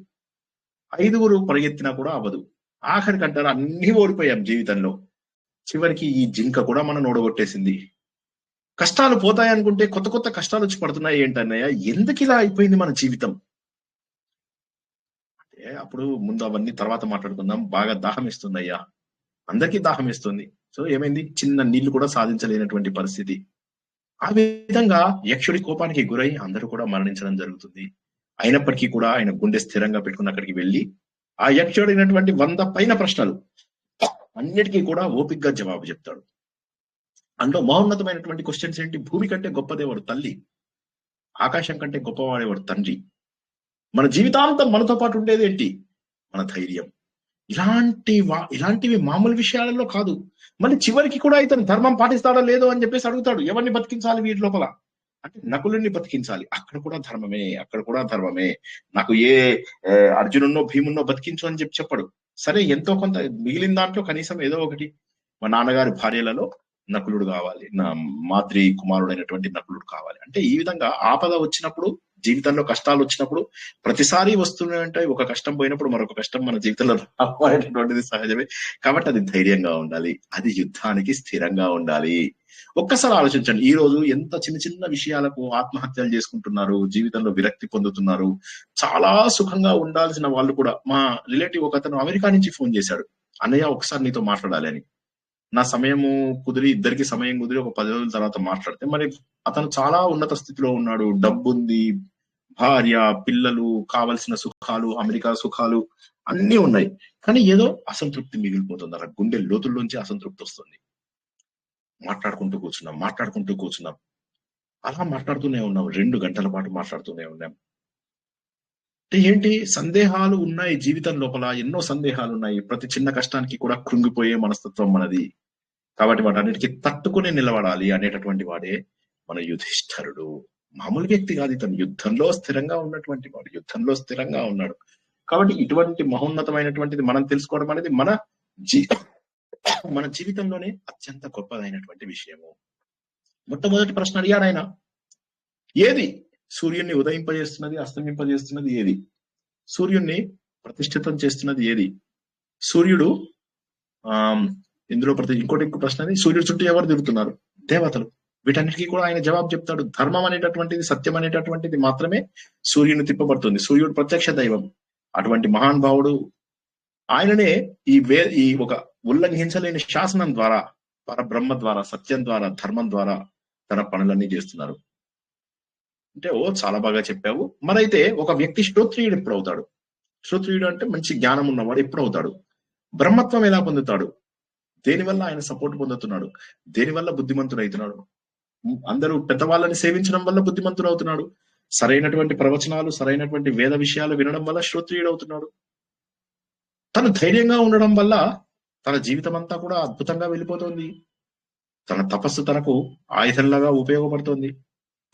5 పరిగెత్తినా కూడా అవ్వదు. ఆఖరికి అంటారు అన్ని ఓడిపోయాం జీవితంలో, చివరికి ఈ జింక కూడా మనం ఓడగొట్టేసింది. కష్టాలు పోతాయనుకుంటే కొత్త కొత్త కష్టాలు వచ్చి పడుతున్నాయి ఏంటన్నయ్య, ఎందుకు ఇలా అయిపోయింది మన జీవితం అంటే, అప్పుడు ముందు అవన్నీ తర్వాత మాట్లాడుకుందాం. బాగా దాహం ఇస్తుంది అయ్యా, అందరికీ దాహం ఇస్తుంది. సో ఏమైంది, చిన్న నీళ్లు కూడా సాధించలేనటువంటి పరిస్థితి. ఆ విధంగా యక్షుడి కోపానికి గురై అందరూ కూడా మరణించడం జరుగుతుంది. అయినప్పటికీ కూడా ఆయన గుండె స్థిరంగా పెట్టుకుని అక్కడికి వెళ్ళి ఆ యక్షుడైనటువంటి 100 పైన ప్రశ్నలు అన్నిటికీ కూడా ఓపికగా జవాబు చెప్తాడు. అందులో మహోన్నతమైనటువంటి క్వశ్చన్స్ ఏంటి? భూమి కంటే గొప్పదేవాడు తల్లి, ఆకాశం కంటే గొప్పవాడేవాడు తండ్రి, మన జీవితాంతం మనతో పాటు ఉండేది ఏంటి? మన ధైర్యం. ఇలాంటివి మామూలు విషయాలలో కాదు. మళ్ళీ చివరికి కూడా ఇతను ధర్మం పాటిస్తాడో లేదో అని చెప్పేసి అడుగుతాడు. ఎవరిని బతికించాలి వీటి లోపల అంటే నకులుని బతికించాలి. అక్కడ కూడా ధర్మమే. నాకు ఏ అర్జునున్నో భీమున్నో బతికించు అని చెప్పాడు. సరే, ఎంతో కొంత మిగిలిన దాంట్లో కనీసం ఏదో ఒకటి మా నాన్నగారి భార్యలలో నకులుడు కావాలి, నా మాద్రి కుమారుడైనటువంటి నకులుడు కావాలి. అంటే ఈ విధంగా ఆపద వచ్చినప్పుడు, జీవితంలో కష్టాలు వచ్చినప్పుడు ప్రతిసారి వస్తూనే ఉంటాయి. ఒక కష్టం పోయినప్పుడు మరొక కష్టం మన జీవితంలో రావాలనేటువంటిది సహజమే. కాబట్టి అది ధైర్యంగా ఉండాలి, అది యుద్ధానికి స్థిరంగా ఉండాలి. ఒక్కసారి ఆలోచించండి, ఈ రోజు ఎంత చిన్న చిన్న విషయాలకు ఆత్మహత్యలు చేసుకుంటున్నారు, జీవితంలో విరక్తి పొందుతున్నారు. చాలా సుఖంగా ఉండాల్సిన వాళ్ళు కూడా. మా రిలేటివ్ ఒక అతను అమెరికా నుంచి ఫోన్ చేశాడు, అన్నయ్య ఒకసారి నీతో మాట్లాడాలి అని. నా సమయము కుదిరి, ఇద్దరికి సమయం కుదిరి ఒక 10 రోజుల తర్వాత మాట్లాడితే, మరి అతను చాలా ఉన్నత స్థితిలో ఉన్నాడు, డబ్బు ఉంది, భార్య, పిల్లలు, కావలసిన సుఖాలు, అమెరికా సుఖాలు అన్ని ఉన్నాయి. కానీ ఏదో అసంతృప్తి మిగిలిపోతుంది. అలా గుండె లోతుల్లోంచి అసంతృప్తి వస్తుంది. మాట్లాడుకుంటూ కూర్చున్నాం. అలా మాట్లాడుతూనే ఉన్నాం, 2 గంటల పాటు మాట్లాడుతూనే ఉన్నాం. అంటే ఏంటి, సందేహాలు ఉన్నాయి జీవితం లోపల, ఎన్నో సందేహాలు ఉన్నాయి. ప్రతి చిన్న కష్టానికి కూడా కృంగిపోయే మనస్తత్వం మనది. కాబట్టి వాటన్నిటికీ తట్టుకుని నిలబడాలి అనేటటువంటి వాడే మన యుధిష్ఠరుడు. మామూలు వ్యక్తి కాదు ఇతను, యుద్ధంలో స్థిరంగా ఉన్నటువంటి వాడు, యుద్ధంలో స్థిరంగా ఉన్నాడు. కాబట్టి ఇటువంటి మహోన్నతమైనటువంటిది మనం తెలుసుకోవడం అనేది మన జీవితంలోనే అత్యంత గొప్పదైనటువంటి విషయము. మొట్టమొదటి ప్రశ్న అడిగాడు ఆయన, ఏది సూర్యుడిని ఉదయింపజేస్తున్నది, అస్తమింపజేస్తున్నది ఏది? సూర్యుడిని ప్రతిష్ఠితం చేస్తున్నది ఏది? సూర్యుడు ఇందులో ఇంకో ప్రశ్న, సూర్యుడు చుట్టూ ఎవరు తిరుగుతున్నారు? దేవతలు. వీటన్నిటికీ కూడా ఆయన జవాబు చెప్తాడు. ధర్మం అనేటటువంటిది, సత్యం అనేటటువంటిది మాత్రమే సూర్యుని తిప్పబడుతుంది. సూర్యుడు ప్రత్యక్ష దైవం. అటువంటి మహానుభావుడు ఆయననే ఈ ఒక ఉల్లంఘించలేని శాసనం ద్వారా, పరబ్రహ్మ ద్వారా, సత్యం ద్వారా, ధర్మం ద్వారా తన పనులన్నీ చేస్తున్నారు. అంటే చాలా బాగా చెప్పావు. మరైతే ఒక వ్యక్తి శ్రోత్రియుడు ఎప్పుడు అవుతాడు? శ్రోత్రియుడు అంటే మంచి జ్ఞానం ఉన్నవాడు ఎప్పుడు అవుతాడు? బ్రహ్మత్వం ఎలా పొందుతాడు? దేనివల్ల ఆయన సపోర్ట్ పొందుతున్నాడు? దేనివల్ల బుద్ధిమంతుడు అవుతున్నాడు? అందరూ పెద్దవాళ్ళని సేవించడం వల్ల బుద్ధిమంతుడు అవుతున్నాడు. సరైనటువంటి ప్రవచనాలు, సరైనటువంటి వేద విషయాలు వినడం వల్ల శ్రోత్రియుడు అవుతున్నాడు. తను ధైర్యంగా ఉండడం వల్ల తన జీవితం అంతా కూడా అద్భుతంగా వెళ్ళిపోతుంది. తన తపస్సు తనకు ఆయుధంలాగా ఉపయోగపడుతుంది.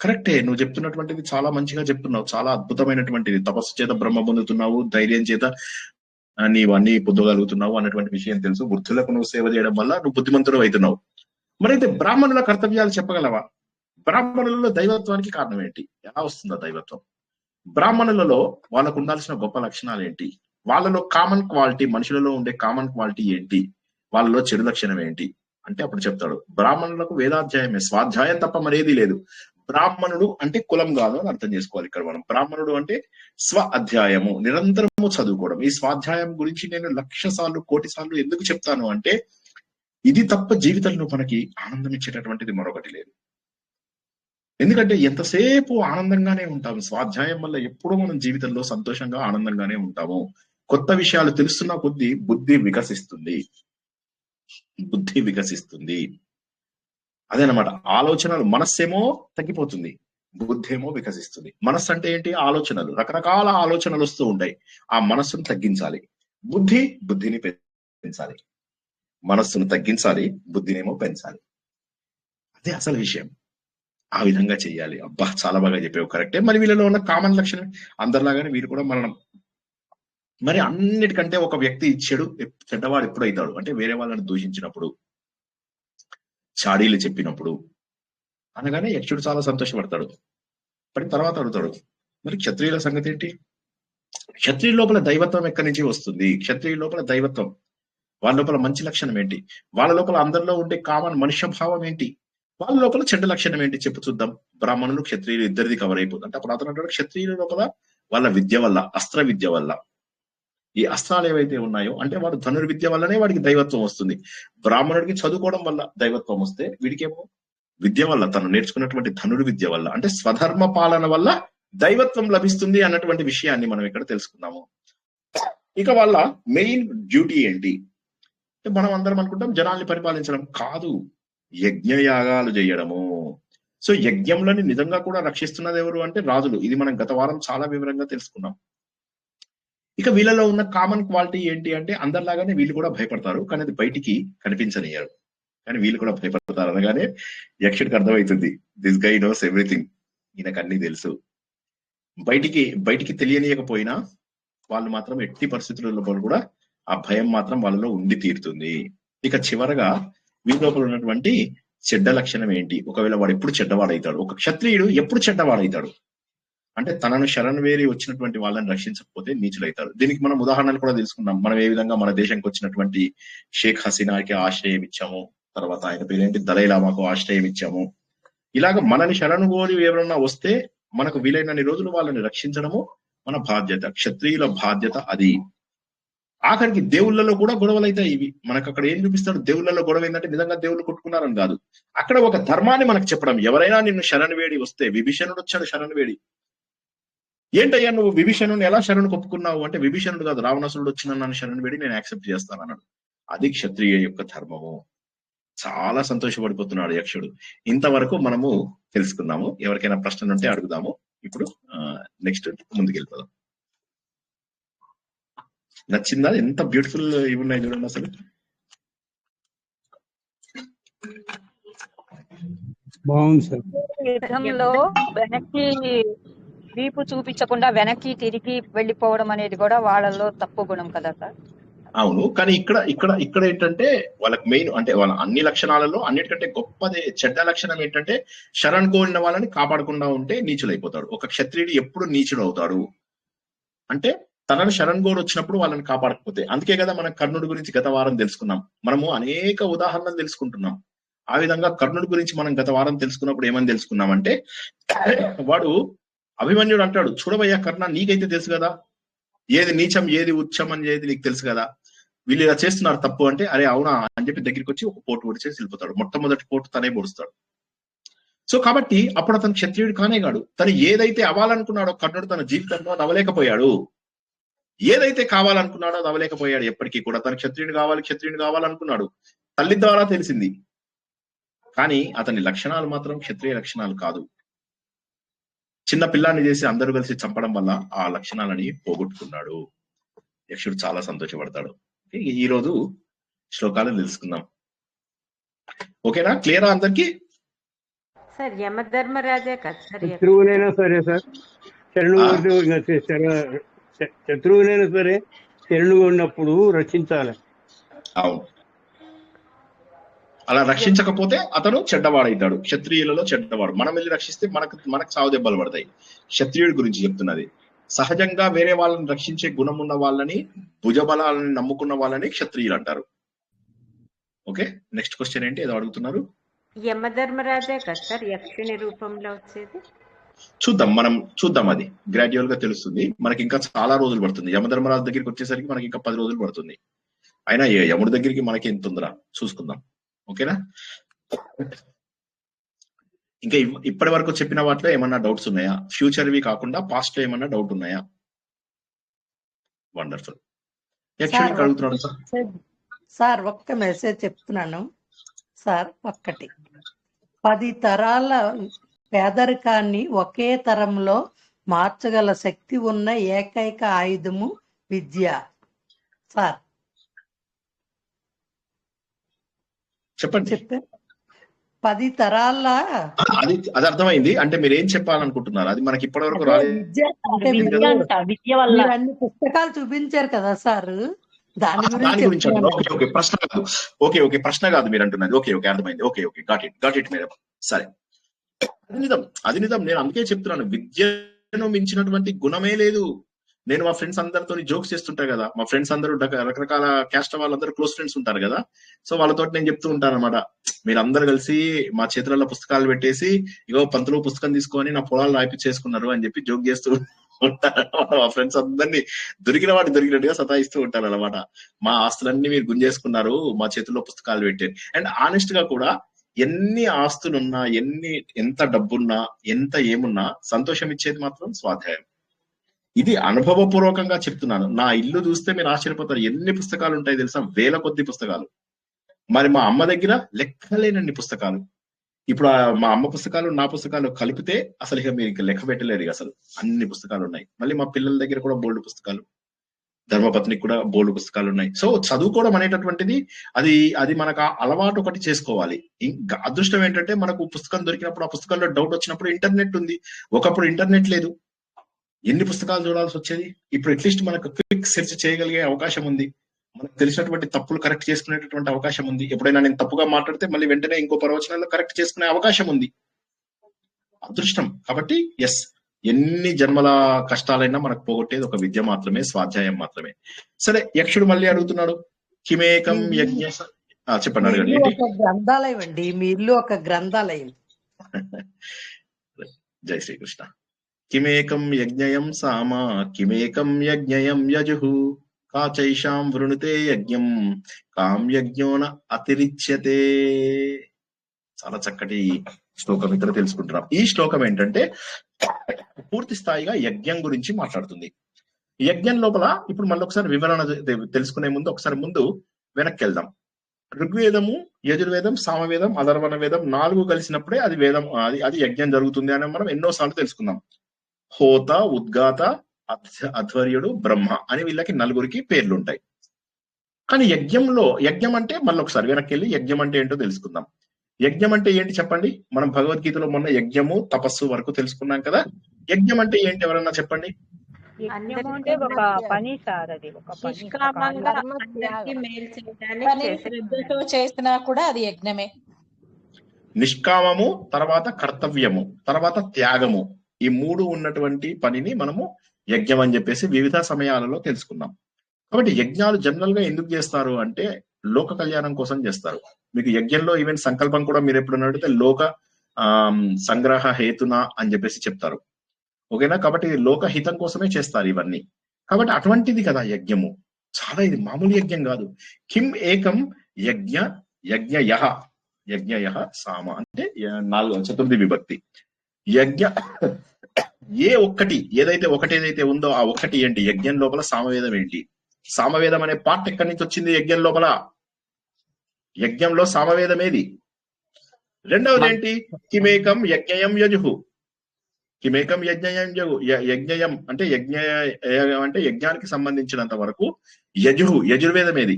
కరెక్టే, నువ్వు చెప్తున్నటువంటిది చాలా మంచిగా చెప్తున్నావు, చాలా అద్భుతమైనటువంటిది. తపస్సు చేత బ్రహ్మ పొందుతున్నావు, ధైర్యం చేత నీవు అన్ని పొందగలుగుతున్నావు అన్నటువంటి విషయం తెలుసు. వృద్ధులకు నువ్వు సేవ చేయడం వల్ల నువ్వు బుద్ధిమంతుడు అవుతున్నావు. మరైతే బ్రాహ్మణుల కర్తవ్యాలు చెప్పగలవా? బ్రాహ్మణులలో దైవత్వానికి కారణం ఏంటి? ఎలా వస్తుందా దైవత్వం? బ్రాహ్మణులలో వాళ్ళకు ఉండాల్సిన గొప్ప లక్షణాలు ఏంటి? వాళ్ళలో కామన్ క్వాలిటీ, మనుషులలో ఉండే కామన్ క్వాలిటీ ఏంటి? వాళ్ళలో చెడు లక్షణం ఏంటి అంటే అప్పుడు చెప్తాడు, బ్రాహ్మణులకు వేదాధ్యాయమే, స్వాధ్యాయం తప్ప మరేది లేదు. బ్రాహ్మణుడు అంటే కులం కాదు అని అర్థం చేసుకోవాలి ఇక్కడ మనం. బ్రాహ్మణుడు అంటే స్వ అధ్యాయము, నిరంతరము చదువుకోవడం. ఈ స్వాధ్యాయం గురించి నేను 1,00,000 సార్లు, 1,000,000 సార్లు ఎందుకు చెప్తాను అంటే, ఇది తప్ప జీవితంలో మనకి ఆనందం ఇచ్చేటటువంటిది మరొకటి లేదు. ఎందుకంటే ఎంతసేపు ఆనందంగానే ఉంటాం. స్వాధ్యాయం వల్ల ఎప్పుడూ మనం జీవితంలో సంతోషంగా, ఆనందంగానే ఉంటాము. కొత్త విషయాలు తెలుస్తున్న కొద్దీ బుద్ధి వికసిస్తుంది. అదేనమాట, ఆలోచనలు, మనస్సేమో తగ్గిపోతుంది, బుద్ధి ఏమో వికసిస్తుంది. మనస్సు అంటే ఏంటి? ఆలోచనలు, రకరకాల ఆలోచనలు వస్తూ ఉంటాయి. ఆ మనస్సును తగ్గించాలి, బుద్ధిని పెంచాలి. మనస్సును తగ్గించాలి, బుద్ధినేమో పెంచాలి. అదే అసలు విషయం. ఆ విధంగా చెయ్యాలి. అబ్బా, చాలా బాగా చెప్పావు, కరెక్టే. మరి వీళ్ళలో ఉన్న కామన్ లక్షణం అందరిలాగానే వీరు కూడా మరణం. మరి అన్నిటికంటే ఒక వ్యక్తి చెడ్డవాడు ఎప్పుడు అవుతాడు అంటే, వేరే వాళ్ళని దూషించినప్పుడు, చాడీలు చెప్పినప్పుడు. అనగానే యక్షుడు చాలా సంతోషపడతాడు. పడిన తర్వాత అడుగుతాడు, మరి క్షత్రియుల సంగతి ఏంటి? క్షత్రియుల లోపల దైవత్వం ఎక్కడి నుంచి వస్తుంది? క్షత్రియుల లోపల దైవత్వం, వాళ్ళ లోపల మంచి లక్షణం ఏంటి? వాళ్ళ లోపల అందరిలో ఉండే కామన్ మనుష్య భావం ఏంటి? వాళ్ళ లోపల చెడ్డ లక్షణం ఏంటి చెప్పు చూద్దాం. బ్రాహ్మణులు, క్షత్రియులు ఇద్దరిది కవర్ అయిపోతుంది. అంటే అప్పుడు అతను అంటాడు, క్షత్రియుల లోపల వాళ్ళ విద్య వల్ల, అస్త్ర విద్య వల్ల, ఈ అస్త్రాలు ఏవైతే ఉన్నాయో అంటే వాడు ధనుర్విద్య వల్లనే వాడికి దైవత్వం వస్తుంది. బ్రాహ్మణుడికి చదువుకోవడం వల్ల దైవత్వం వస్తే వీడికేమో విద్య వల్ల, తను నేర్చుకున్నటువంటి ధనుర్విద్య వల్ల అంటే స్వధర్మ పాలన వల్ల దైవత్వం లభిస్తుంది అన్నటువంటి విషయాన్ని మనం ఇక్కడ తెలుసుకున్నాము. ఇక వాళ్ళ మెయిన్ డ్యూటీ ఏంటి? మనం అందరం అనుకుంటాం జనాల్ని పరిపాలించడం కాదు, యజ్ఞయాగాలు చేయడము. సో యజ్ఞంలని నిజంగా కూడా రక్షిస్తున్నది ఎవరు అంటే రాజులు. ఇది మనం గత వారం చాలా వివరంగా తెలుసుకున్నాం. ఇక వీళ్ళలో ఉన్న కామన్ క్వాలిటీ ఏంటి అంటే అందరిలాగానే వీళ్ళు కూడా భయపడతారు, కానీ అది బయటికి కనిపించనియ్యారు. కానీ వీళ్ళు కూడా భయపడతారు అనగానే యక్షుడికి అర్థమవుతుంది, దిస్ గై నోస్ ఎవ్రీథింగ్, ఈయనకు అన్ని తెలుసు. బయటికి తెలియనియకపోయినా వాళ్ళు మాత్రం ఎట్టి పరిస్థితులలో కూడా ఆ భయం మాత్రం వాళ్ళలో ఉండి తీరుతుంది. ఇక చివరగా వీరి లోపల ఉన్నటువంటి చెడ్డ లక్షణం ఏంటి? ఒకవేళ వాడు ఎప్పుడు చెడ్డవాడైతాడు? ఒక క్షత్రియుడు ఎప్పుడు చెడ్డవాడైతాడు అంటే తనను శరణ్ వేరి వచ్చినటువంటి వాళ్ళని రక్షించకపోతే నీచులైతాడు. దీనికి మనం ఉదాహరణలు కూడా తెలుసుకున్నాం. మనం ఏ విధంగా మన దేశంకి వచ్చినటువంటి షేక్ హసీనాకి ఆశ్రయం ఇచ్చాము, తర్వాత ఆయన పేరేంటి దలైలామాకు ఆశ్రయం ఇచ్చాము. ఇలాగ మనని శరణు కోరి ఎవరన్నా వస్తే మనకు వీలైనన్ని రోజులు వాళ్ళని రక్షించడము మన బాధ్యత, క్షత్రియుల బాధ్యత అది. ఆఖరికి దేవుళ్ళలో కూడా గొడవలు అవుతాయి. ఇవి మనకు అక్కడ ఏం చూపిస్తాడు? దేవుళ్ళలో గొడవ ఏంటంటే నిజంగా దేవుళ్ళు కొట్టుకున్నారని కాదు, అక్కడ ఒక ధర్మాన్ని మనకు చెప్పడం. ఎవరైనా నిన్ను శరణ్ వేడి వస్తే, విభీషణుడు వచ్చాడు శరణ్ వేడి, ఏంటయ్యా నువ్వు విభీషణుని ఎలా శరణు ఒప్పుకున్నావు అంటే, విభీషణుడు కాదు రావణాసురుడు వచ్చిన నన్ను శరణ్ వేడి నేను యాక్సెప్ట్ చేస్తాను అన్నాడు. అది క్షత్రియ యొక్క ధర్మము. చాలా సంతోషపడిపోతున్నాడు యక్షుడు. ఇంతవరకు మనము తెలుసుకున్నాము. ఎవరికైనా ప్రశ్నలు ఉంటే అడుగుదాము. ఇప్పుడు నెక్స్ట్ ముందుకెళ్ళిపోదాం. నచ్చిందా? ఎంత బ్యూటిఫుల్ ఇవి ఉన్నాయి చూడండి అసలు. బాగుంది సార్. యుద్ధంలో వెనక్కి వీపు చూపించకుండా వెనక్కి తిరిగి వెళ్ళిపోవడం అనేది కూడా వాళ్ళలో తప్పు గుణం కదా సార్? అవును, కానీ ఇక్కడ ఏంటంటే వాళ్ళకి మెయిన్ అంటే వాళ్ళ అన్ని లక్షణాలలో అన్నిటికంటే గొప్పది చెడ్డ లక్షణం ఏంటంటే శరణ్ కోరిన వాళ్ళని కాపాడకుండా ఉంటే నీచులైపోతాడు. ఒక క్షత్రియుడు ఎప్పుడు నీచుడు అవుతాడు అంటే తనను శరణ్ కోరి వచ్చినప్పుడు వాళ్ళని కాపాడకపోతే. అందుకే కదా మనం కర్ణుడి గురించి గత వారం తెలుసుకున్నాం. మనము అనేక ఉదాహరణలు తెలుసుకుంటున్నాం. ఆ విధంగా కర్ణుడి గురించి మనం గత వారం తెలుసుకున్నప్పుడు ఏమని తెలుసుకున్నామంటే, వాడు అభిమన్యుడు అంటాడు, చూడవయ్యా కర్ణ, నీకైతే తెలుసు కదా ఏది నీచం ఏది ఉచ్చం అనేది నీకు తెలుసు కదా, వీళ్ళు ఇలా చేస్తున్నారు తప్పు అంటే, అరే అవునా అని చెప్పి దగ్గరికి వచ్చి ఒక పోటు పొడిచేసి వెళ్ళిపోతాడు. మొట్టమొదటి పోటు తనే పొడుస్తాడు. సో కాబట్టి అప్పుడు అతను క్షత్రియుడు కానేగాడు. తను ఏదైతే అవ్వాలనుకున్నాడో కర్ణుడు తన జీవితంలో అది అవ్వలేకపోయాడు. ఏదైతే కావాలనుకున్నాడో అది అవ్వలేకపోయాడు. ఎప్పటికీ కూడా తన క్షత్రియుడు కావాలనుకున్నాడు. తల్లి ద్వారా తెలిసింది, కానీ అతని లక్షణాలు మాత్రం క్షత్రియ లక్షణాలు కాదు. చిన్న పిల్లాన్ని చేసి అందరూ కలిసి చంపడం వల్ల ఆ లక్షణాలని పోగొట్టుకున్నాడు. యక్షుడు చాలా సంతోషపడతాడు. ఈ రోజు శ్లోకాలు తెలుసుకుందాం. ఓకేనా? క్లియరా అందరికి? సార్ యమధర్మరాజే కదా సార్ శత్రువులైనా సరే సార్, శత్రువులైనా సరే శరణు ఉన్నప్పుడు రక్షించాలి. అవును, అలా రక్షించకపోతే అతను చెడ్డవాడైతాడు. క్షత్రియులలో చెడ్డవాడు. మనం వెళ్ళి రక్షిస్తే మనకు సావు దెబ్బలు పడతాయి. క్షత్రియుడి గురించి చెప్తున్నది. సహజంగా వేరే వాళ్ళని రక్షించే గుణం ఉన్న వాళ్ళని, భుజబలాలని నమ్ముకున్న వాళ్ళని క్షత్రియులు అంటారు. ఓకే, నెక్స్ట్ క్వశ్చన్ ఏంటి? ఏదో అడుగుతున్నారు. యమధర్మరాజే కదా సార్ యక్షుని రూపంలో వచ్చేది? చూద్దాం అది గ్రాడ్యువల్ గా తెలుస్తుంది. మనకి ఇంకా చాలా రోజులు పడుతుంది. యమధర్మరాజు దగ్గరికి వచ్చేసరికి మనకి ఇంకా 10 రోజులు పడుతుంది. అయినా యముడి దగ్గరికి మనకి ఎంత ఉందిరా చూసుకుందాం. ఓకేనా? ఇంకా ఇప్పటి వరకు చెప్పిన వాటిలో ఏమన్నా డౌట్స్ ఉన్నాయా? ఫ్యూచర్వి కాకుండా పాస్ట్ లో ఏమన్నా డౌట్ ఉన్నాయా? వండర్ఫుల్. అడుగుతున్నాడు సార్ ఒక్క మెసేజ్ చెప్తున్నాను సార్. ఒక్కటి, 10 తరాల పేదరికాన్ని ఒకే తరంలో మార్చగల శక్తి ఉన్న ఏకైక ఆయుధము విద్య సార్. చెప్పండి. 10 తరాల అది అర్థమైంది. అంటే మీరు ఏం చెప్పాలనుకుంటున్నారు? అది మనకి ఇప్పటి వరకు అన్ని పుస్తకాలు చూపించారు కదా సార్, దాని గురించి ప్రశ్న కాదు. ఓకే ప్రశ్న కాదు మీరు అంటున్నది. ఓకే అర్థమైంది. Okay got it madam. సరే, అది నిజం. నేను అందుకే చెప్తున్నాను, విద్యను మించినటువంటి గుణమే లేదు. నేను మా ఫ్రెండ్స్ అందరితో జోక్స్ చేస్తుంటా కదా. మా ఫ్రెండ్స్ అందరూ రకరకాల క్యాస్ట్ వాళ్ళందరూ క్లోజ్ ఫ్రెండ్స్ ఉంటారు కదా. సో వాళ్ళతో నేను చెప్తూ ఉంటాను అనమాట, మీరు అందరు కలిసి మా చేతులలో పుస్తకాలు పెట్టేసి ఇగో పంతులు పుస్తకం తీసుకొని నా పొలాలు రాయిపించేసుకున్నారు అని చెప్పి జోక్ చేస్తూ మా ఫ్రెండ్స్ అందరినీ దొరికిన వాడిని దొరికినట్టుగా సతాయిస్తూ ఉంటారు అనమాట. మా ఆస్తులన్నీ మీరు గుంజేసుకున్నారు, మా చేతుల్లో పుస్తకాలు పెట్టారు. అండ్ ఆనెస్ట్ గా కూడా ఎన్ని ఆస్తులున్నా, ఎంత డబ్బున్నా, ఎంత ఏమున్నా సంతోషం ఇచ్చేది మాత్రం స్వాధ్యాయం. ఇది అనుభవపూర్వకంగా చెప్తున్నాను. నా ఇల్లు చూస్తే మీరు ఆశ్చర్యపోతారు. ఎన్ని పుస్తకాలు ఉంటాయి తెలుసా? వేల కొద్ది పుస్తకాలు. మరి మా అమ్మ దగ్గర లెక్కలేనన్ని పుస్తకాలు. ఇప్పుడు మా అమ్మ పుస్తకాలు నా పుస్తకాలు కలిపితే అసలు ఇక మీరు లెక్క పెట్టలేరు. అసలు అన్ని పుస్తకాలు ఉన్నాయి. మళ్ళీ మా పిల్లల దగ్గర కూడా బోల్డ్ పుస్తకాలు, ధర్మపత్నికి కూడా బోల్డ్ పుస్తకాలు ఉన్నాయి. సో చదువుకోవడం అనేటటువంటిది అది మనకు అలవాటు ఒకటి చేసుకోవాలి. ఇంకా అదృష్టం ఏంటంటే మనకు పుస్తకం దొరికినప్పుడు, ఆ పుస్తకంలో డౌట్ వచ్చినప్పుడు ఇంటర్నెట్ ఉంది. ఒకప్పుడు ఇంటర్నెట్ లేదు, ఎన్ని పుస్తకాలు చూడాల్సి వచ్చేది. ఇప్పుడు అట్లీస్ట్ మనకు క్విక్ సెర్చ్ చేయగలిగే అవకాశం ఉంది. మనకు తెలిసినటువంటి తప్పులు కరెక్ట్ చేసుకునేటటువంటి అవకాశం ఉంది. ఎప్పుడైనా నేను తప్పుగా మాట్లాడితే మళ్ళీ వెంటనే ఇంకో ప్రవచనంలో కరెక్ట్ చేసుకునే అవకాశం ఉంది. అదృష్టం. కాబట్టి ఎస్, ఎన్ని జన్మల కష్టాలైనా మనకు పోగొట్టేది ఒక విద్య మాత్రమే, స్వాధ్యాయం మాత్రమే. సరే, యక్షుడు మళ్ళీ అడుగుతున్నాడు, కిమేకం యజ్ఞ. చెప్పండి, అడగండి. ఒక గ్రంథాలయం అండి, మీ ఇల్లు ఒక గ్రంథాలయం. జై శ్రీకృష్ణ. కిమేకం యజ్ఞయం సామ కిమేకం యజ్ఞయం యజుః కాచైషాం వృణుతే యజ్ఞం కాం యజ్ఞోన అతిరిచ్యతే. చాలా చక్కటి శ్లోకం ఇక్కడ తెలుసుకుంటున్నాం. ఈ శ్లోకం ఏంటంటే పూర్తి స్థాయిగా యజ్ఞం గురించి మాట్లాడుతుంది. యజ్ఞం లోపల ఇప్పుడు మళ్ళీ ఒకసారి వివరణ తెలుసుకునే ముందు ఒకసారి వెనక్కి వెళ్దాం. ఋగ్వేదము, యజుర్వేదం, సామవేదం, అధర్వణ వేదం 4 కలిసినప్పుడే అది వేదం, అది యజ్ఞం జరుగుతుంది అని మనం ఎన్నోసార్లు తెలుసుకుందాం. హోత, ఉద్గాత, అధ్వర్యుడు, బ్రహ్మ అని వీళ్ళకి 4 పేర్లుంటాయి. కానీ యజ్ఞం అంటే మళ్ళీ ఒకసారి వెనక్కి వెళ్ళి యజ్ఞం అంటే ఏంటో తెలుసుకుందాం. యజ్ఞం అంటే ఏంటి చెప్పండి? మనం భగవద్గీతలో మొన్న యజ్ఞము, తపస్సు వరకు తెలుసుకున్నాం కదా. యజ్ఞం అంటే ఏంటి? ఎవరన్నా చెప్పండి. అంటే ఒక పని సార్, అది ఒక శ్రద్ధతో చేసినా కూడా అది యజ్ఞమే. నిష్కామము, తర్వాత కర్తవ్యము, తర్వాత త్యాగము, ఈ 3 ఉన్నటువంటి పనిని మనము యజ్ఞం అని చెప్పేసి వివిధ సమయాలలో తెలుసుకున్నాం. కాబట్టి యజ్ఞాలు జనరల్ గా ఎందుకు చేస్తారు అంటే లోక కళ్యాణం కోసం చేస్తారు. మీకు యజ్ఞంలో ఈవెన్ సంకల్పం కూడా మీరు ఎప్పుడు అడిగితే లోక సంగ్రహ హేతున అని చెప్పేసి చెప్తారు. ఓకేనా? కాబట్టి లోక హితం కోసమే చేస్తారు ఇవన్నీ. కాబట్టి అటువంటిది కదా యజ్ఞము. చాలా, ఇది మామూలు యజ్ఞం కాదు. కిం ఏకం యజ్ఞయః సామ అంటే 4 చతుర్థి విభక్తి. యజ్ఞ ఏదైతే ఉందో ఆ ఒక్కటి ఏంటి? యజ్ఞం లోపల సామవేదం ఏంటి? సామవేదం అనే పార్ట్ ఎక్కడి నుంచి వచ్చింది? యజ్ఞం లోపల. యజ్ఞంలో సామవేదం ఏది? రెండవది ఏంటి? కిమేకం యజ్ఞయం యజుః. కిమేకం యజ్ఞయం యజ్ఞయం అంటే యజ్ఞానికి సంబంధించినంత వరకు యజుర్వేదం ఏది?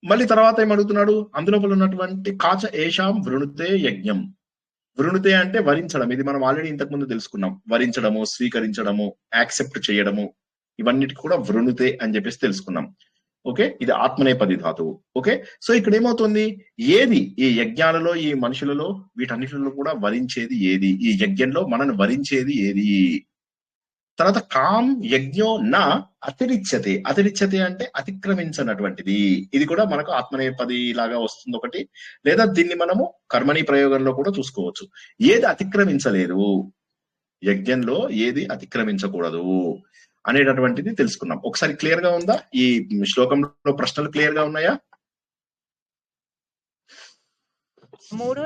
మళ్ళీ తర్వాత ఏమడుగుతున్నాడు? అందులోపల ఉన్నటువంటి కాచ ఏషాం వృణుతే యజ్ఞం. వృణుతే అంటే వరించడం. ఇది మనం ఆల్రెడీ ఇంతకు ముందు తెలుసుకున్నాం. వరించడము, స్వీకరించడము, యాక్సెప్ట్ చేయడము, ఇవన్నిటికి కూడా వృణుతే అని చెప్పేసి తెలుసుకున్నాం. ఓకే, ఇది ఆత్మనేపది ధాతువు. ఓకే, సో ఇక్కడ ఏమవుతుంది? ఏది ఈ యజ్ఞాలలో, ఈ మనుషులలో, వీటన్నిటిలో కూడా వరించేది ఏది? ఈ యజ్ఞంలో మనను వరించేది ఏది? తర్వాత కాం యజ్ఞో నా అతిరిచ్యతే. అతిరిచ్యతే అంటే అతిక్రమించనటువంటిది. ఇది కూడా మనకు ఆత్మనేపది లాగా వస్తుంది ఒకటి, లేదా దీన్ని మనము కర్మణి ప్రయోగంలో కూడా చూసుకోవచ్చు. ఏది అతిక్రమించలేదు, యజ్ఞంలో ఏది అతిక్రమించకూడదు అనేటటువంటిది తెలుసుకున్నాం. ఒకసారి క్లియర్ గా ఉందా? ఈ శ్లోకంలో ప్రశ్నలు క్లియర్ గా ఉన్నాయా?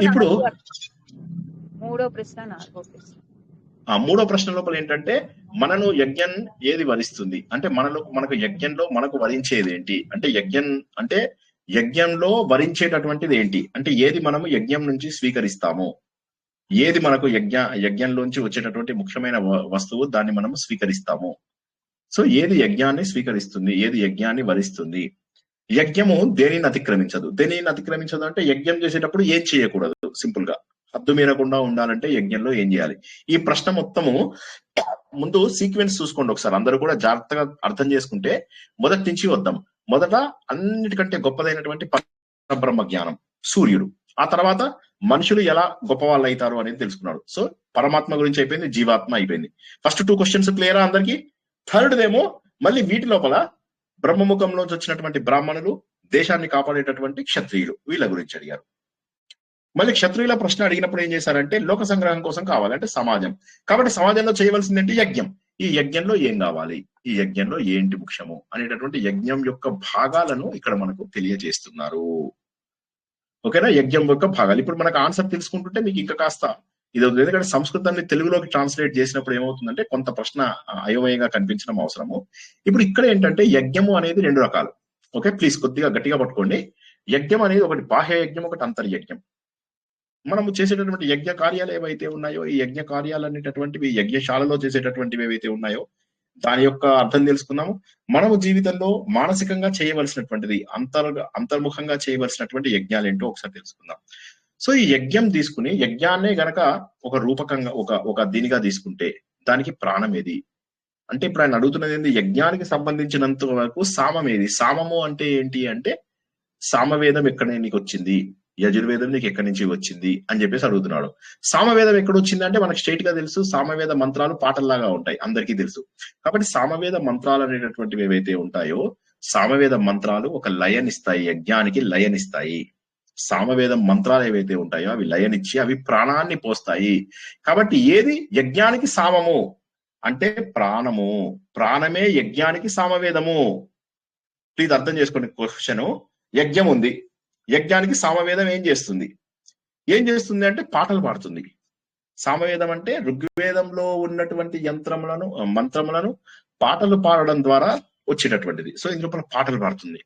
ఇప్పుడు మూడో ప్రశ్న, 4వ ప్రశ్న. మూడో ప్రశ్న లోపల ఏంటంటే మనను యజ్ఞం ఏది వరిస్తుంది అంటే మనకు యజ్ఞంలో మనకు వరించేది ఏంటి అంటే యజ్ఞంలో వరించేటటువంటిది ఏంటి అంటే ఏది మనము యజ్ఞం నుంచి స్వీకరిస్తాము, ఏది మనకు యజ్ఞంలోంచి వచ్చేటటువంటి ముఖ్యమైన వస్తువు, దాన్ని మనము స్వీకరిస్తాము. సో ఏది యజ్ఞాన్ని స్వీకరిస్తుంది, ఏది యజ్ఞాన్ని వరిస్తుంది? యజ్ఞము దేనిని అతిక్రమించదు అంటే యజ్ఞం చేసేటప్పుడు ఏం చేయకూడదు. సింపుల్ గా హద్దు మీరకుండా ఉండాలంటే యజ్ఞంలో ఏం చేయాలి? ఈ ప్రశ్న మొత్తము ముందు సీక్వెన్స్ చూసుకోండి ఒకసారి, అందరూ కూడా జాగ్రత్తగా అర్థం చేసుకుంటే మొదటి నుంచి వద్దాం. మొదట అన్నిటికంటే గొప్పదైనటువంటి పరబ్రహ్మ జ్ఞానం, సూర్యుడు. ఆ తర్వాత మనుషులు ఎలా గొప్ప వాళ్ళు అవుతారు అనేది తెలుసుకున్నాడు. సో పరమాత్మ గురించి అయిపోయింది, జీవాత్మ అయిపోయింది. ఫస్ట్ 2 క్వశ్చన్స్ క్లియరా అందరికి? థర్డ్దేమో మళ్ళీ వీటి లోపల బ్రహ్మముఖంలోంచి వచ్చినటువంటి బ్రాహ్మణులు, దేశాన్ని కాపాడేటటువంటి క్షత్రియులు, వీళ్ళ గురించి అడిగారు. మళ్ళీ క్షత్రియుల ప్రశ్న అడిగినప్పుడు ఏం చేశారంటే లోక సంగ్రహం కోసం కావాలంటే సమాజం. కాబట్టి సమాజంలో చేయవలసింది ఏంటి? యజ్ఞం. ఈ యజ్ఞంలో ఏం కావాలి, ఈ యజ్ఞంలో ఏంటి ముఖ్యము అనేటటువంటి యజ్ఞం యొక్క భాగాలను ఇక్కడ మనకు తెలియజేస్తున్నారు. ఓకేనా? యజ్ఞం యొక్క భాగాలు. ఇప్పుడు మనకు ఆన్సర్ తెలుసుకుంటుంటే మీకు ఇంకా కాస్త ఇది అవుతుంది. ఎందుకంటే సంస్కృతాన్ని తెలుగులోకి ట్రాన్స్లేట్ చేసినప్పుడు ఏమవుతుందంటే కొంత ప్రశ్న అయోమయంగా కనిపించడం అవసరము. ఇప్పుడు ఇక్కడ ఏంటంటే యజ్ఞము అనేది 2 రకాలు. ఓకే, ప్లీజ్ కొద్దిగా గట్టిగా పట్టుకోండి. యజ్ఞం అనేది ఒకటి బాహ్య యజ్ఞం, ఒకటి అంతర్యజ్ఞం. మనము చేసేటటువంటి యజ్ఞ కార్యాలు ఏవైతే ఉన్నాయో, ఈ యజ్ఞ కార్యాలు అనేటటువంటివి యజ్ఞశాలలో చేసేటటువంటివి ఏవైతే ఉన్నాయో దాని యొక్క అర్థం తెలుసుకుందాము. మనము జీవితంలో మానసికంగా చేయవలసినటువంటిది, అంతర్ముఖంగా చేయవలసినటువంటి యజ్ఞాలు ఏంటో ఒకసారి తెలుసుకుందాం. సో ఈ యజ్ఞం తీసుకుని యజ్ఞాన్నే గనక ఒక రూపకంగా ఒక దీనిగా తీసుకుంటే దానికి ప్రాణం ఏది అంటే, ఇప్పుడు ఆయన అడుగుతున్నది ఏంటి? యజ్ఞానికి సంబంధించినంత వరకు సామం ఏది? సామము అంటే ఏంటి అంటే, సామవేదం ఎక్కడ నీకు వచ్చింది, యజుర్వేదం నీకు ఎక్కడి నుంచి వచ్చింది అని చెప్పేసి అడుగుతున్నాడు. సామవేదం ఎక్కడ వచ్చింది అంటే మనకు స్ట్రైట్ గా తెలుసు, సామవేద మంత్రాలు పాటల్లాగా ఉంటాయి, అందరికీ తెలుసు. కాబట్టి సామవేద మంత్రాలు అనేటటువంటివి ఏవైతే ఉంటాయో, సామవేద మంత్రాలు ఒక లయనిస్తాయి, యజ్ఞానికి లయనిస్తాయి. సామవేద మంత్రాలు ఏవైతే ఉంటాయో అవి లయనిచ్చి అవి ప్రాణాన్ని పోస్తాయి. కాబట్టి ఏది యజ్ఞానికి సామము అంటే ప్రాణము. ప్రాణమే యజ్ఞానికి సామవేదము. ప్లీజ్ అర్థం చేసుకోండి క్వశ్చన్. యజ్ఞం ఉంది, యజ్ఞానికి సామవేదం ఏం చేస్తుంది? ఏం చేస్తుంది అంటే పాటలు పాడుతుంది. సామవేదం అంటే ఋగ్వేదంలో ఉన్నటువంటి మంత్రములను పాటలు పాడడం ద్వారా వచ్చేటటువంటిది. సో ఇందులో పాటలు పాడుతుంది.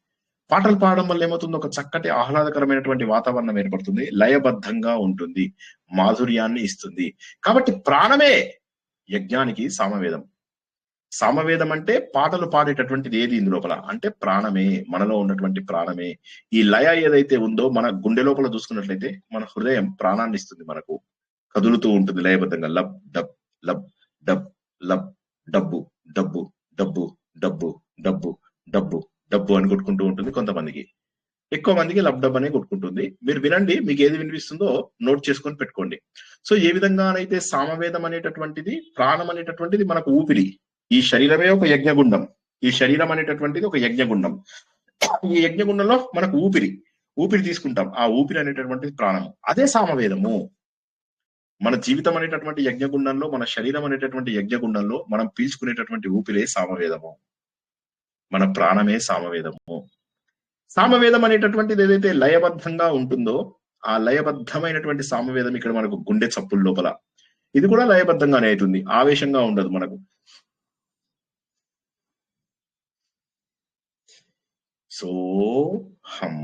పాటలు పాడడం వల్ల ఏమవుతుంది? ఒక చక్కటి ఆహ్లాదకరమైనటువంటి వాతావరణం ఏర్పడుతుంది, లయబద్ధంగా ఉంటుంది, మాధుర్యాన్ని ఇస్తుంది. కాబట్టి ప్రాణమే యజ్ఞానికి సామవేదం. సామవేదం అంటే పాటలు పాడేటటువంటిది ఏది ఇందు లోపల అంటే ప్రాణమే, మనలో ఉన్నటువంటి ప్రాణమే. ఈ లయ ఏదైతే ఉందో మన గుండె లోపల చూసుకున్నట్లయితే మన హృదయం ప్రాణాన్ని ఇస్తుంది, మనకు కదులుతూ ఉంటుంది లయబద్ధంగా. Lub dub lub dub lub డబ్బు డబ్బు డబ్బు డబ్బు డబ్బు డబ్బు డబ్బు అని కొట్టుకుంటూ ఉంటుంది. కొంతమందికి, ఎక్కువ మందికి లబ్ డబ్ అనే కొట్టుకుంటుంది. మీరు వినండి, మీకు ఏది వినిపిస్తుందో నోట్ చేసుకొని పెట్టుకోండి. సో ఏ విధంగానైతే సామవేదం అనేటటువంటిది, ప్రాణం అనేటటువంటిది మనకు ఊపిరి. ఈ శరీరమే ఒక యజ్ఞగుండం. ఈ శరీరం అనేటటువంటిది ఒక యజ్ఞగుండం. ఈ యజ్ఞగుండంలో మనకు ఊపిరి తీసుకుంటాం. ఆ ఊపిరి అనేటటువంటిది ప్రాణము. అదే సామవేదము. మన జీవితం అనేటటువంటి యజ్ఞగుండంలో, మన శరీరం అనేటటువంటి యజ్ఞగుండంలో మనం పీల్చుకునేటటువంటి ఊపిరే సామవేదము. మన ప్రాణమే సామవేదము. సామవేదం అనేటటువంటిది ఏదైతే లయబద్ధంగా ఉంటుందో ఆ లయబద్ధమైనటువంటి సామవేదం ఇక్కడ మనకు గుండె చప్పుల లోపల ఇది కూడా లయబద్ధంగానే అవుతుంది, ఆవేశంగా ఉండదు. మనకు సోహం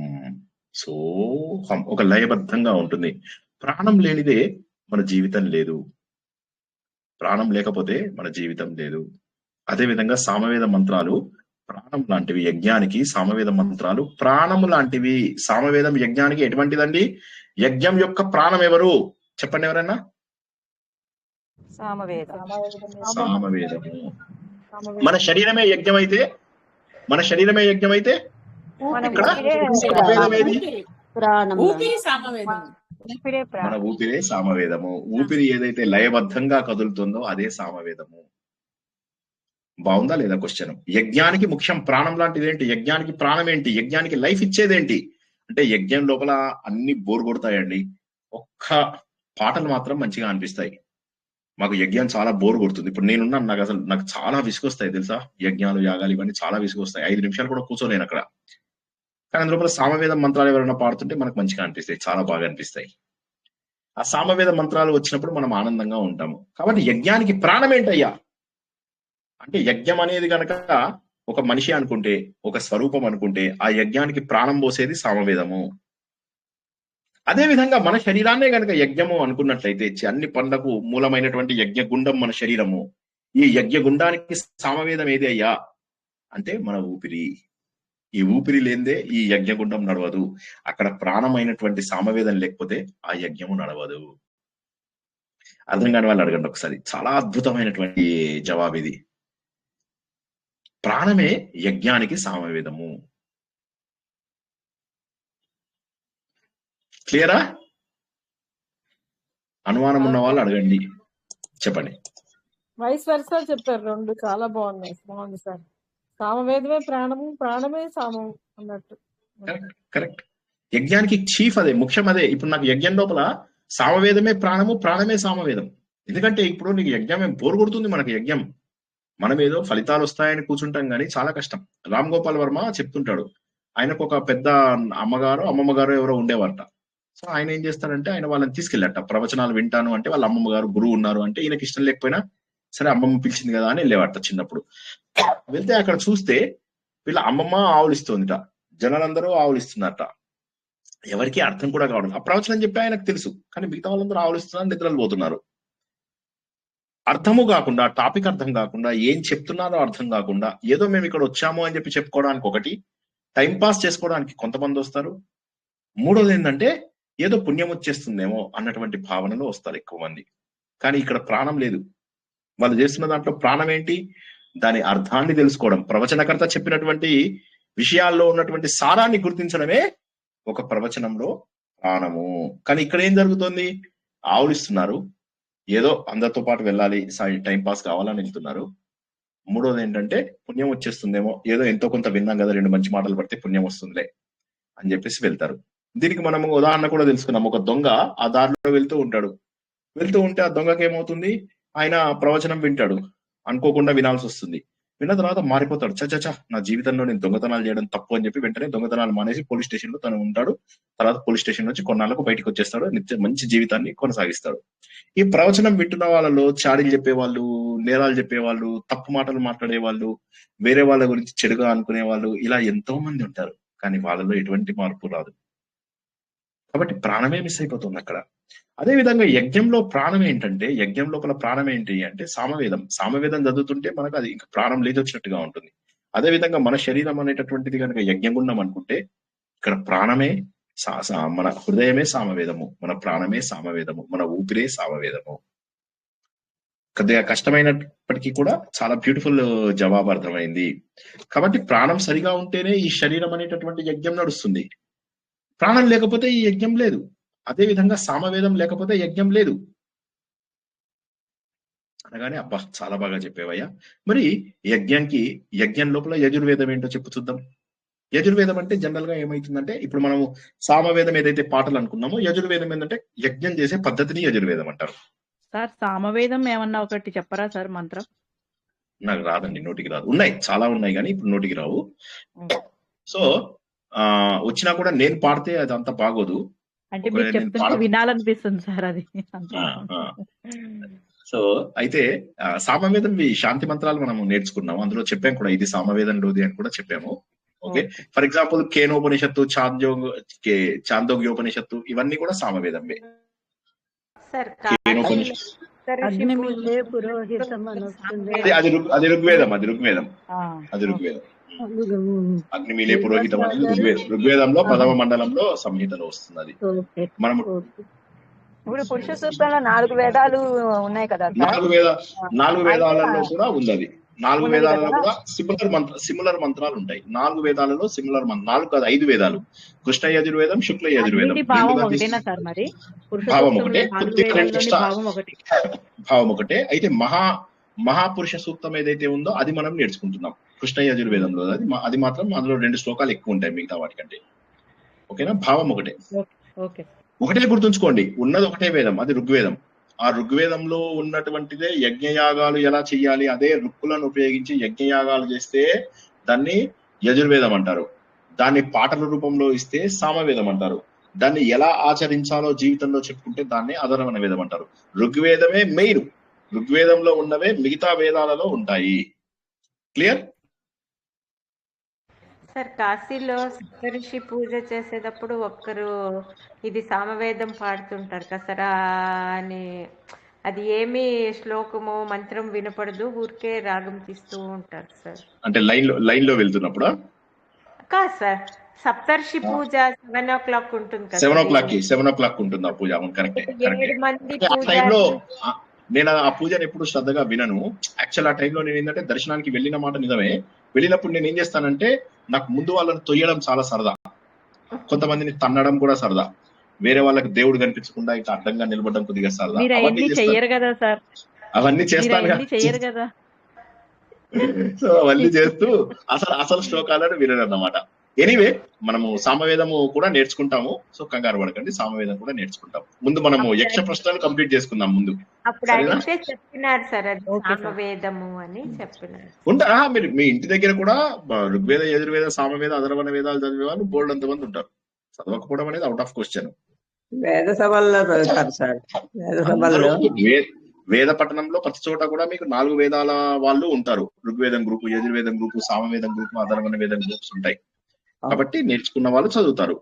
సోహం ఒక లయబద్ధంగా ఉంటుంది. ప్రాణం లేనిదే మన జీవితం లేదు, ప్రాణం లేకపోతే మన జీవితం లేదు. అదే విధంగా సామవేద మంత్రాలు ప్రాణం లాంటివి. యజ్ఞానికి సామవేద మంత్రాలు ప్రాణము లాంటివి. సామవేదం యజ్ఞానికి ఎటువంటిదండి? యజ్ఞం యొక్క ప్రాణం ఎవరు చెప్పండి ఎవరైనా? సామవేదము. మన శరీరమే యజ్ఞం అయితే ఇక్కడ సామవేదం ఏది? మన ఊపిరే సామవేదము. ఊపిరి ఏదైతే లయబద్ధంగా కదులుతుందో అదే సామవేదము. బాగుందా లేదా క్వశ్చన్? యజ్ఞానికి ముఖ్యం ప్రాణం లాంటిది ఏంటి? యజ్ఞానికి ప్రాణం ఏంటి? యజ్ఞానికి లైఫ్ ఇచ్చేదేంటి అంటే యజ్ఞం లోపల అన్ని బోర్ కొడతాయండి, ఒక్క పాటలు మాత్రం మంచిగా అనిపిస్తాయి. మాకు యజ్ఞం చాలా బోర్ కొడుతుంది. ఇప్పుడు నేనున్నాను, నాకు చాలా విసుగొస్తాయి తెలుసా. యజ్ఞాలు యాగాలు ఇవన్నీ చాలా విసుగొస్తాయి. 5 నిమిషాలు కూడా కూర్చోలేను అక్కడ. కానీ అందులోపల సామవేద మంత్రాలు ఎవరైనా పాడుతుంటే మనకు మంచిగా అనిపిస్తాయి, చాలా బాగా అనిపిస్తాయి. ఆ సామవేద మంత్రాలు వచ్చినప్పుడు మనం ఆనందంగా ఉంటాము. కాబట్టి యజ్ఞానికి ప్రాణం ఏంటయ్యా అంటే, యజ్ఞం అనేది కనుక ఒక మనిషి అనుకుంటే, ఒక స్వరూపం అనుకుంటే, ఆ యజ్ఞానికి ప్రాణం పోసేది సామవేదము. అదే విధంగా మన శరీరాన్నే గనక యజ్ఞము అనుకున్నట్లయితే, అన్ని పనులకు మూలమైనటువంటి యజ్ఞగుండం మన శరీరము. ఈ యజ్ఞగుండానికి సామవేదం ఏది అయ్యా అంటే మన ఊపిరి. ఈ ఊపిరి లేనిదే ఈ యజ్ఞగుండం నడవదు. అక్కడ ప్రాణమైనటువంటి సామవేదం లేకపోతే ఆ యజ్ఞము నడవదు. అర్థం కాని వాళ్ళు అడగండి ఒకసారి. చాలా అద్భుతమైనటువంటి జవాబు ఇది. ప్రాణమే యజ్ఞానికి సామవేదము. క్లియరా? అనుమానం ఉన్న వాళ్ళు అడగండి, చెప్పండి. వైస్ వర్సా చెప్పారు, 2 చాలా బాగున్నాయి. బాగుంది సార్. సామవేదమే ప్రాణము, ప్రాణమే సామం అన్నట్టు. కరెక్ట్. యజ్ఞానికి చీఫ్ అదే, ముఖ్యం అదే. ఇప్పుడు నాకు యజ్ఞం లోపల సామవేదమే ప్రాణము, ప్రాణమే సామవేదం. ఎందుకంటే ఇప్పుడు నీకు యజ్ఞం ఏం బోర్ కొడుతుంది మనకి యజ్ఞం. మనం ఏదో ఫలితాలు వస్తాయని కూర్చుంటాం కానీ చాలా కష్టం. రామ్ గోపాల్ వర్మ చెప్తుంటాడు, ఆయనకు ఒక పెద్ద అమ్మగారు అమ్మమ్మగారు ఎవరో ఉండేవారట. సో ఆయన ఏం చేస్తారంటే ఆయన వాళ్ళని తీసుకెళ్ళట, ప్రవచనాలు వింటాను అంటే వాళ్ళ అమ్మమ్మ గారు గురువు ఉన్నారు అంటే ఈయనకి ఇష్టం లేకపోయినా సరే అమ్మమ్మ పిలిచింది కదా అని వెళ్ళేవారట చిన్నప్పుడు. వెళ్తే అక్కడ చూస్తే వీళ్ళ అమ్మమ్మ ఆవులిస్తుందిట, జనాలందరూ ఆవులిస్తున్నారట. ఎవరికి అర్థం కూడా కావడం. ఆ ప్రవచనం చెప్పి ఆయనకు తెలుసు, కానీ మిగతా వాళ్ళందరూ ఆవులిస్తున్నారు, నిద్రలు పోతున్నారు. అర్థము కాకుండా, టాపిక్ అర్థం కాకుండా, ఏం చెప్తున్నారో అర్థం కాకుండా, ఏదో మేము ఇక్కడ వచ్చాము అని చెప్పి చెప్పుకోవడానికి ఒకటి, టైం పాస్ చేసుకోవడానికి కొంతమంది వస్తారు. మూడోది ఏంటంటే ఏదో పుణ్యం వచ్చేస్తుందేమో అన్నటువంటి భావనలో వస్తారు ఎక్కువ మంది. కానీ ఇక్కడ ప్రాణం లేదు. వాళ్ళు చేస్తున్న దాంట్లో ప్రాణం ఏంటి, దాని అర్థాన్ని తెలుసుకోవడం, ప్రవచనకర్త చెప్పినటువంటి విషయాల్లో ఉన్నటువంటి సారాన్ని గుర్తించడమే ఒక ప్రవచనంలో ప్రాణము. కానీ ఇక్కడ ఏం జరుగుతుంది, ఆవులిస్తున్నారు, ఏదో అందరితో పాటు వెళ్ళాలి, టైం పాస్ కావాలని వెళ్తున్నారు. మూడోది ఏంటంటే పుణ్యం వచ్చేస్తుందేమో, ఏదో ఎంతో కొంత విన్నాం కదా, 2 మంచి మాటలు పడితే పుణ్యం వస్తుందిలే అని చెప్పేసి వెళ్తారు. దీనికి మనం ఉదాహరణ కూడా తెలుసుకున్నాం. ఒక దొంగ ఆ దారిలో వెళ్తూ ఉంటాడు. వెళ్తూ ఉంటే ఆ దొంగకి ఏమవుతుంది, ఆయన ప్రవచనం వింటాడు, అనుకోకుండా వినాల్సి వస్తుంది. విన్న తర్వాత మారిపోతాడు. చచ్చా నా జీవితంలో నేను దొంగతనాలు చేయడం తప్పు అని చెప్పి వెంటనే దొంగతనాలు మానేసి పోలీస్ స్టేషన్ లో తను ఉంటాడు. తర్వాత పోలీస్ స్టేషన్ నుంచి కొన్నాళ్ళకు బయటకు వచ్చేస్తాడు, మంచి జీవితాన్ని కొనసాగిస్తాడు. ఈ ప్రవచనం వింటున్న వాళ్ళలో చాడీలు చెప్పేవాళ్ళు, నేరాలు చెప్పేవాళ్ళు, తప్పు మాటలు మాట్లాడే వాళ్ళు, వేరే వాళ్ళ గురించి చెడుగా అనుకునే వాళ్ళు, ఇలా ఎంతో మంది ఉంటారు. కానీ వాళ్ళలో ఎటువంటి మార్పు రాదు. కాబట్టి ప్రాణమే మిస్ అయిపోతుంది అక్కడ. అదే విధంగా యజ్ఞంలో ప్రాణం ఏంటంటే, యజ్ఞం లోపల ప్రాణం ఏంటి అంటే సామవేదం. సామవేదం చదువుతుంటే మనకు అది ఇంకా ప్రాణం లేదొచ్చినట్టుగా ఉంటుంది. అదే విధంగా మన శరీరం అనేటటువంటిది కనుక యజ్ఞగుండం అనుకుంటే ఇక్కడ ప్రాణమే మన హృదయమే సామవేదము, మన ప్రాణమే సామవేదము, మన ఊపిరే సామవేదము. కొద్దిగా కష్టమైనప్పటికీ కూడా చాలా బ్యూటిఫుల్ జవాబు అర్థమైంది. కాబట్టి ప్రాణం సరిగా ఉంటేనే ఈ శరీరం అనేటటువంటి యజ్ఞం నడుస్తుంది. ప్రాణం లేకపోతే ఈ యజ్ఞం లేదు. అదే విధంగా సామవేదం లేకపోతే యజ్ఞం లేదు అనగానే అబ్బా చాలా బాగా చెప్పేవయ్యా. మరి యజ్ఞం లోపల యజుర్వేదం ఏంటో చెప్పు చూద్దాం. యజుర్వేదం అంటే జనరల్ గా ఏమైతుందంటే, ఇప్పుడు మనము సామవేదం ఏదైతే పాటలు అనుకున్నామో, యజుర్వేదం ఏంటంటే యజ్ఞం చేసే పద్ధతిని యజుర్వేదం అంటారు. సార్ సామవేదం ఏమన్నా ఒకటి చెప్పరా సార్ మంత్రం? నాకు రాదండి, నోటికి రాదు. ఉన్నాయి, చాలా ఉన్నాయి కానీ ఇప్పుడు నోటికి రావు. సో వచ్చినా కూడా నేను పాడితే అది అంత బాగోదు. అంటే మీరు చెప్తుంటే వినాలనిపిస్తుంది సార్ అది. సో అయితే సామవేదం శాంతి మంత్రాలు మనం నేర్చుకున్నాము, అందులో చెప్పాము కూడా ఇది సామవేదంలోది అని కూడా చెప్పాము. ఓకే, ఫర్ ఎగ్జాంపుల్ కేనోపనిషత్తు, చాందోగ్యోపనిషత్తు ఇవన్నీ కూడా సామవేదమే. అది ఋగ్వేదం. అగ్నిమీలే పురోహితం అనేది ఋగ్వేదంలో 10వ మండలంలో సంహితలో వస్తుంది. అది మనం ఇప్పుడు పురుష సూక్తంలో 4 వేదాలు ఉన్నాయి కదా, 4 వేదాలలో కూడా ఉంది. అది 4 వేదాలలో కూడా సిమిలర్ మంత్రాలు ఉంటాయి. 4 వేదాలలో సిమిలర్ 4 కాదు 5 వేదాలు. కృష్ణ యజుర్వేదం, శుక్ల యజుర్వేదం, భావం ఒకటే, భావం ఒకటే. అయితే మహాపురుష సూక్తం ఏదైతే ఉందో అది మనం నేర్చుకుంటున్నాం కృష్ణ యజుర్వేదంలో. అది మాత్రం అందులో 2 శ్లోకాలు ఎక్కువ ఉంటాయి మిగతా వాటికంటే. ఓకేనా, భావం ఒకటే. ఒకటే గుర్తుంచుకోండి, ఉన్నది ఒకటే వేదం, అది ఋగ్వేదం. ఆ ఋగ్వేదంలో ఉన్నటువంటిదే యజ్ఞయాగాలు ఎలా చెయ్యాలి, అదే రుక్కులను ఉపయోగించి యజ్ఞయాగాలు చేస్తే దాన్ని యజుర్వేదం అంటారు. దాన్ని పాటల రూపంలో ఇస్తే సామవేదం అంటారు. దాన్ని ఎలా ఆచరించాలో జీవితంలో చెప్పుకుంటే దాన్ని అధర్వణ వేదం అంటారు. ఋగ్వేదమే మెయిన్. ఋగ్వేదంలో ఉన్నవే మిగతా వేదాలలో ఉంటాయి. Clear sir? కాశీలో సప్తఋషి పూజ చేసేటప్పుడు ఒక్కరు ఇది సామవేదం పాడుతుంటారు కదా సార్, అని అది ఏమి శ్లోకము మంత్రం వినపడదు, ఊరికే రాగం తీస్తూ ఉంటారు సార్. అంటే లైన్ లో వెళ్తున్నప్పుడు కాదు సార్, సప్తర్షి పూజ 7 o'clock ఉంటుంది కదా. 7 o'clock ఉంటుంది ఆ పూజ. కరెక్ట్. 7 మంది నేను ఆ పూజను ఎప్పుడు శ్రద్ధగా వినను. యాక్చువల్ ఆ టైంలో నేను ఏంటంటే దర్శనానికి వెళ్ళిన మాట నిజమే. వెళ్ళినప్పుడు నేను ఏం చేస్తానంటే, నాకు ముందు వాళ్ళని తొయ్యడం చాలా సరదా, కొంతమందిని తన్నడం కూడా సరదా, వేరే వాళ్ళకి దేవుడు కనిపించకుండా ఇట్లా అడ్డంగా నిలబడడం కొద్దిగా సరదా. అవన్నీ చేస్తాను కదా. సో అవన్నీ చేస్తూ అసలు శ్లోకాలను వినను అన్నమాట. ఎనీవే మనము సామవేదము కూడా నేర్చుకుంటాము. సో కంగారు పడకండి, సామవేదం కూడా నేర్చుకుంటాం. ముందు మనము యక్ష ప్రశ్నలు కంప్లీట్ చేసుకుందాం ముందు. అప్పుడు సరేనా? అడిగితే చెప్పినారు సార్, అది ఓకే సార్. సామవేదము అని చెప్పినారు. ఉంటారా మీరు మీ ఇంటి దగ్గర కూడా ఋగ్వేద, యజుర్వేద, సామవేద, అధర్వణ వేదాలు చదివే వాళ్ళు బోల్డ్ అంతమంది ఉంటారు. చదవకపోవడం అనేది అవుట్ ఆఫ్ క్వశ్చన్. వేద సభల్లో చదువుతారు సార్. వేద సభల్లో వేద పట్టణంలో ప్రతి చోట కూడా మీకు 4 వేదాల వాళ్ళు ఉంటారు. ఋగ్వేదం గ్రూపు, యజుర్వేదం గ్రూపు, సామవేదం గ్రూపు, అధర్వణ వేదం గ్రూప్స్ ఉంటాయి. కాబట్టి నేర్చుకున్న వాళ్ళు చదువుతారు.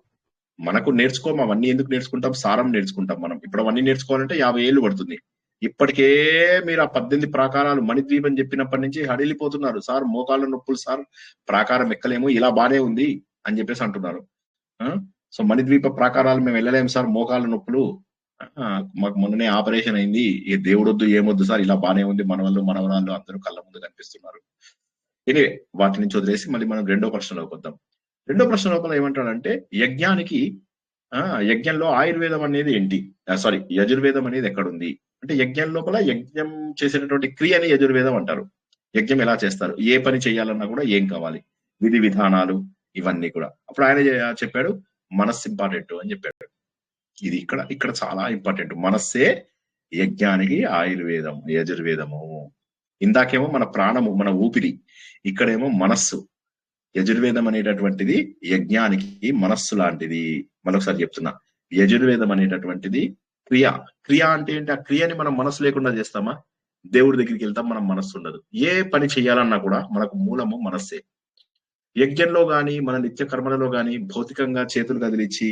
మనకు నేర్చుకోము, అవన్నీ ఎందుకు నేర్చుకుంటాం? సారం నేర్చుకుంటాం మనం. ఇప్పుడు అవన్నీ నేర్చుకోవాలంటే 50 ఏళ్ళు పడుతుంది. ఇప్పటికే మీరు ఆ 18 ప్రాకారాలు మణిద్వీపం చెప్పినప్పటి నుంచి హడిలిపోతున్నారు. సార్ మోకాళ్ళ నొప్పులు సార్, ప్రాకారం ఎక్కలేము, ఇలా బానే ఉంది అని చెప్పేసి అంటున్నారు. సో మణిద్వీప ప్రాకారాలు మేము వెళ్ళలేము సార్, మోకాళ్ళ నొప్పులు, మాకు మొన్ననే ఆపరేషన్ అయింది, ఏ దేవుడొద్దు ఏమొద్దు సార్, ఇలా బానే ఉంది, మనవాళ్ళు మనవరాళ్ళు అందరూ కళ్ళ ముందు కనిపిస్తున్నారు. ఎనివే వాటి నుంచి వదిలేసి మళ్ళీ మనం రెండో ప్రశ్నలోకి వద్దాం. రెండో ప్రశ్న లోపల ఏమంటాడంటే యజ్ఞానికి యజ్ఞంలో ఆయుర్వేదం అనేది ఏంటి, సారీ యజుర్వేదం అనేది ఎక్కడుంది అంటే, యజ్ఞం లోపల యజ్ఞం చేసేటటువంటి క్రియని యజుర్వేదం అంటారు. యజ్ఞం ఎలా చేస్తారు, ఏ పని చేయాలన్నా కూడా ఏం కావాలి, విధి విధానాలు ఇవన్నీ కూడా. అప్పుడు ఆయన చెప్పాడు మనస్సు ఇంపార్టెంట్ అని చెప్పాడు. ఇది ఇక్కడ చాలా ఇంపార్టెంట్. మనస్సే యజ్ఞానికి ఆయుర్వేదం, యజుర్వేదము. ఇందాకేమో మన ప్రాణము, మన ఊపిరి, ఇక్కడేమో మనస్సు. యజుర్వేదం అనేటటువంటిది యజ్ఞానికి మనస్సు లాంటిది. మరొకసారి చెప్తున్నా, యజుర్వేదం అనేటటువంటిది క్రియ. క్రియ అంటే ఏంటి? ఆ క్రియని మనం మనసు లేకుండా చేస్తామా? దేవుడి దగ్గరికి వెళ్తాం, మనం మనస్సు ఉండదు. ఏ పని చేయాలన్నా కూడా మనకు మూలము మనస్సే. యజ్ఞంలో గాని మన నిత్య కర్మలలో గాని భౌతికంగా చేతులు కదిలిచ్చి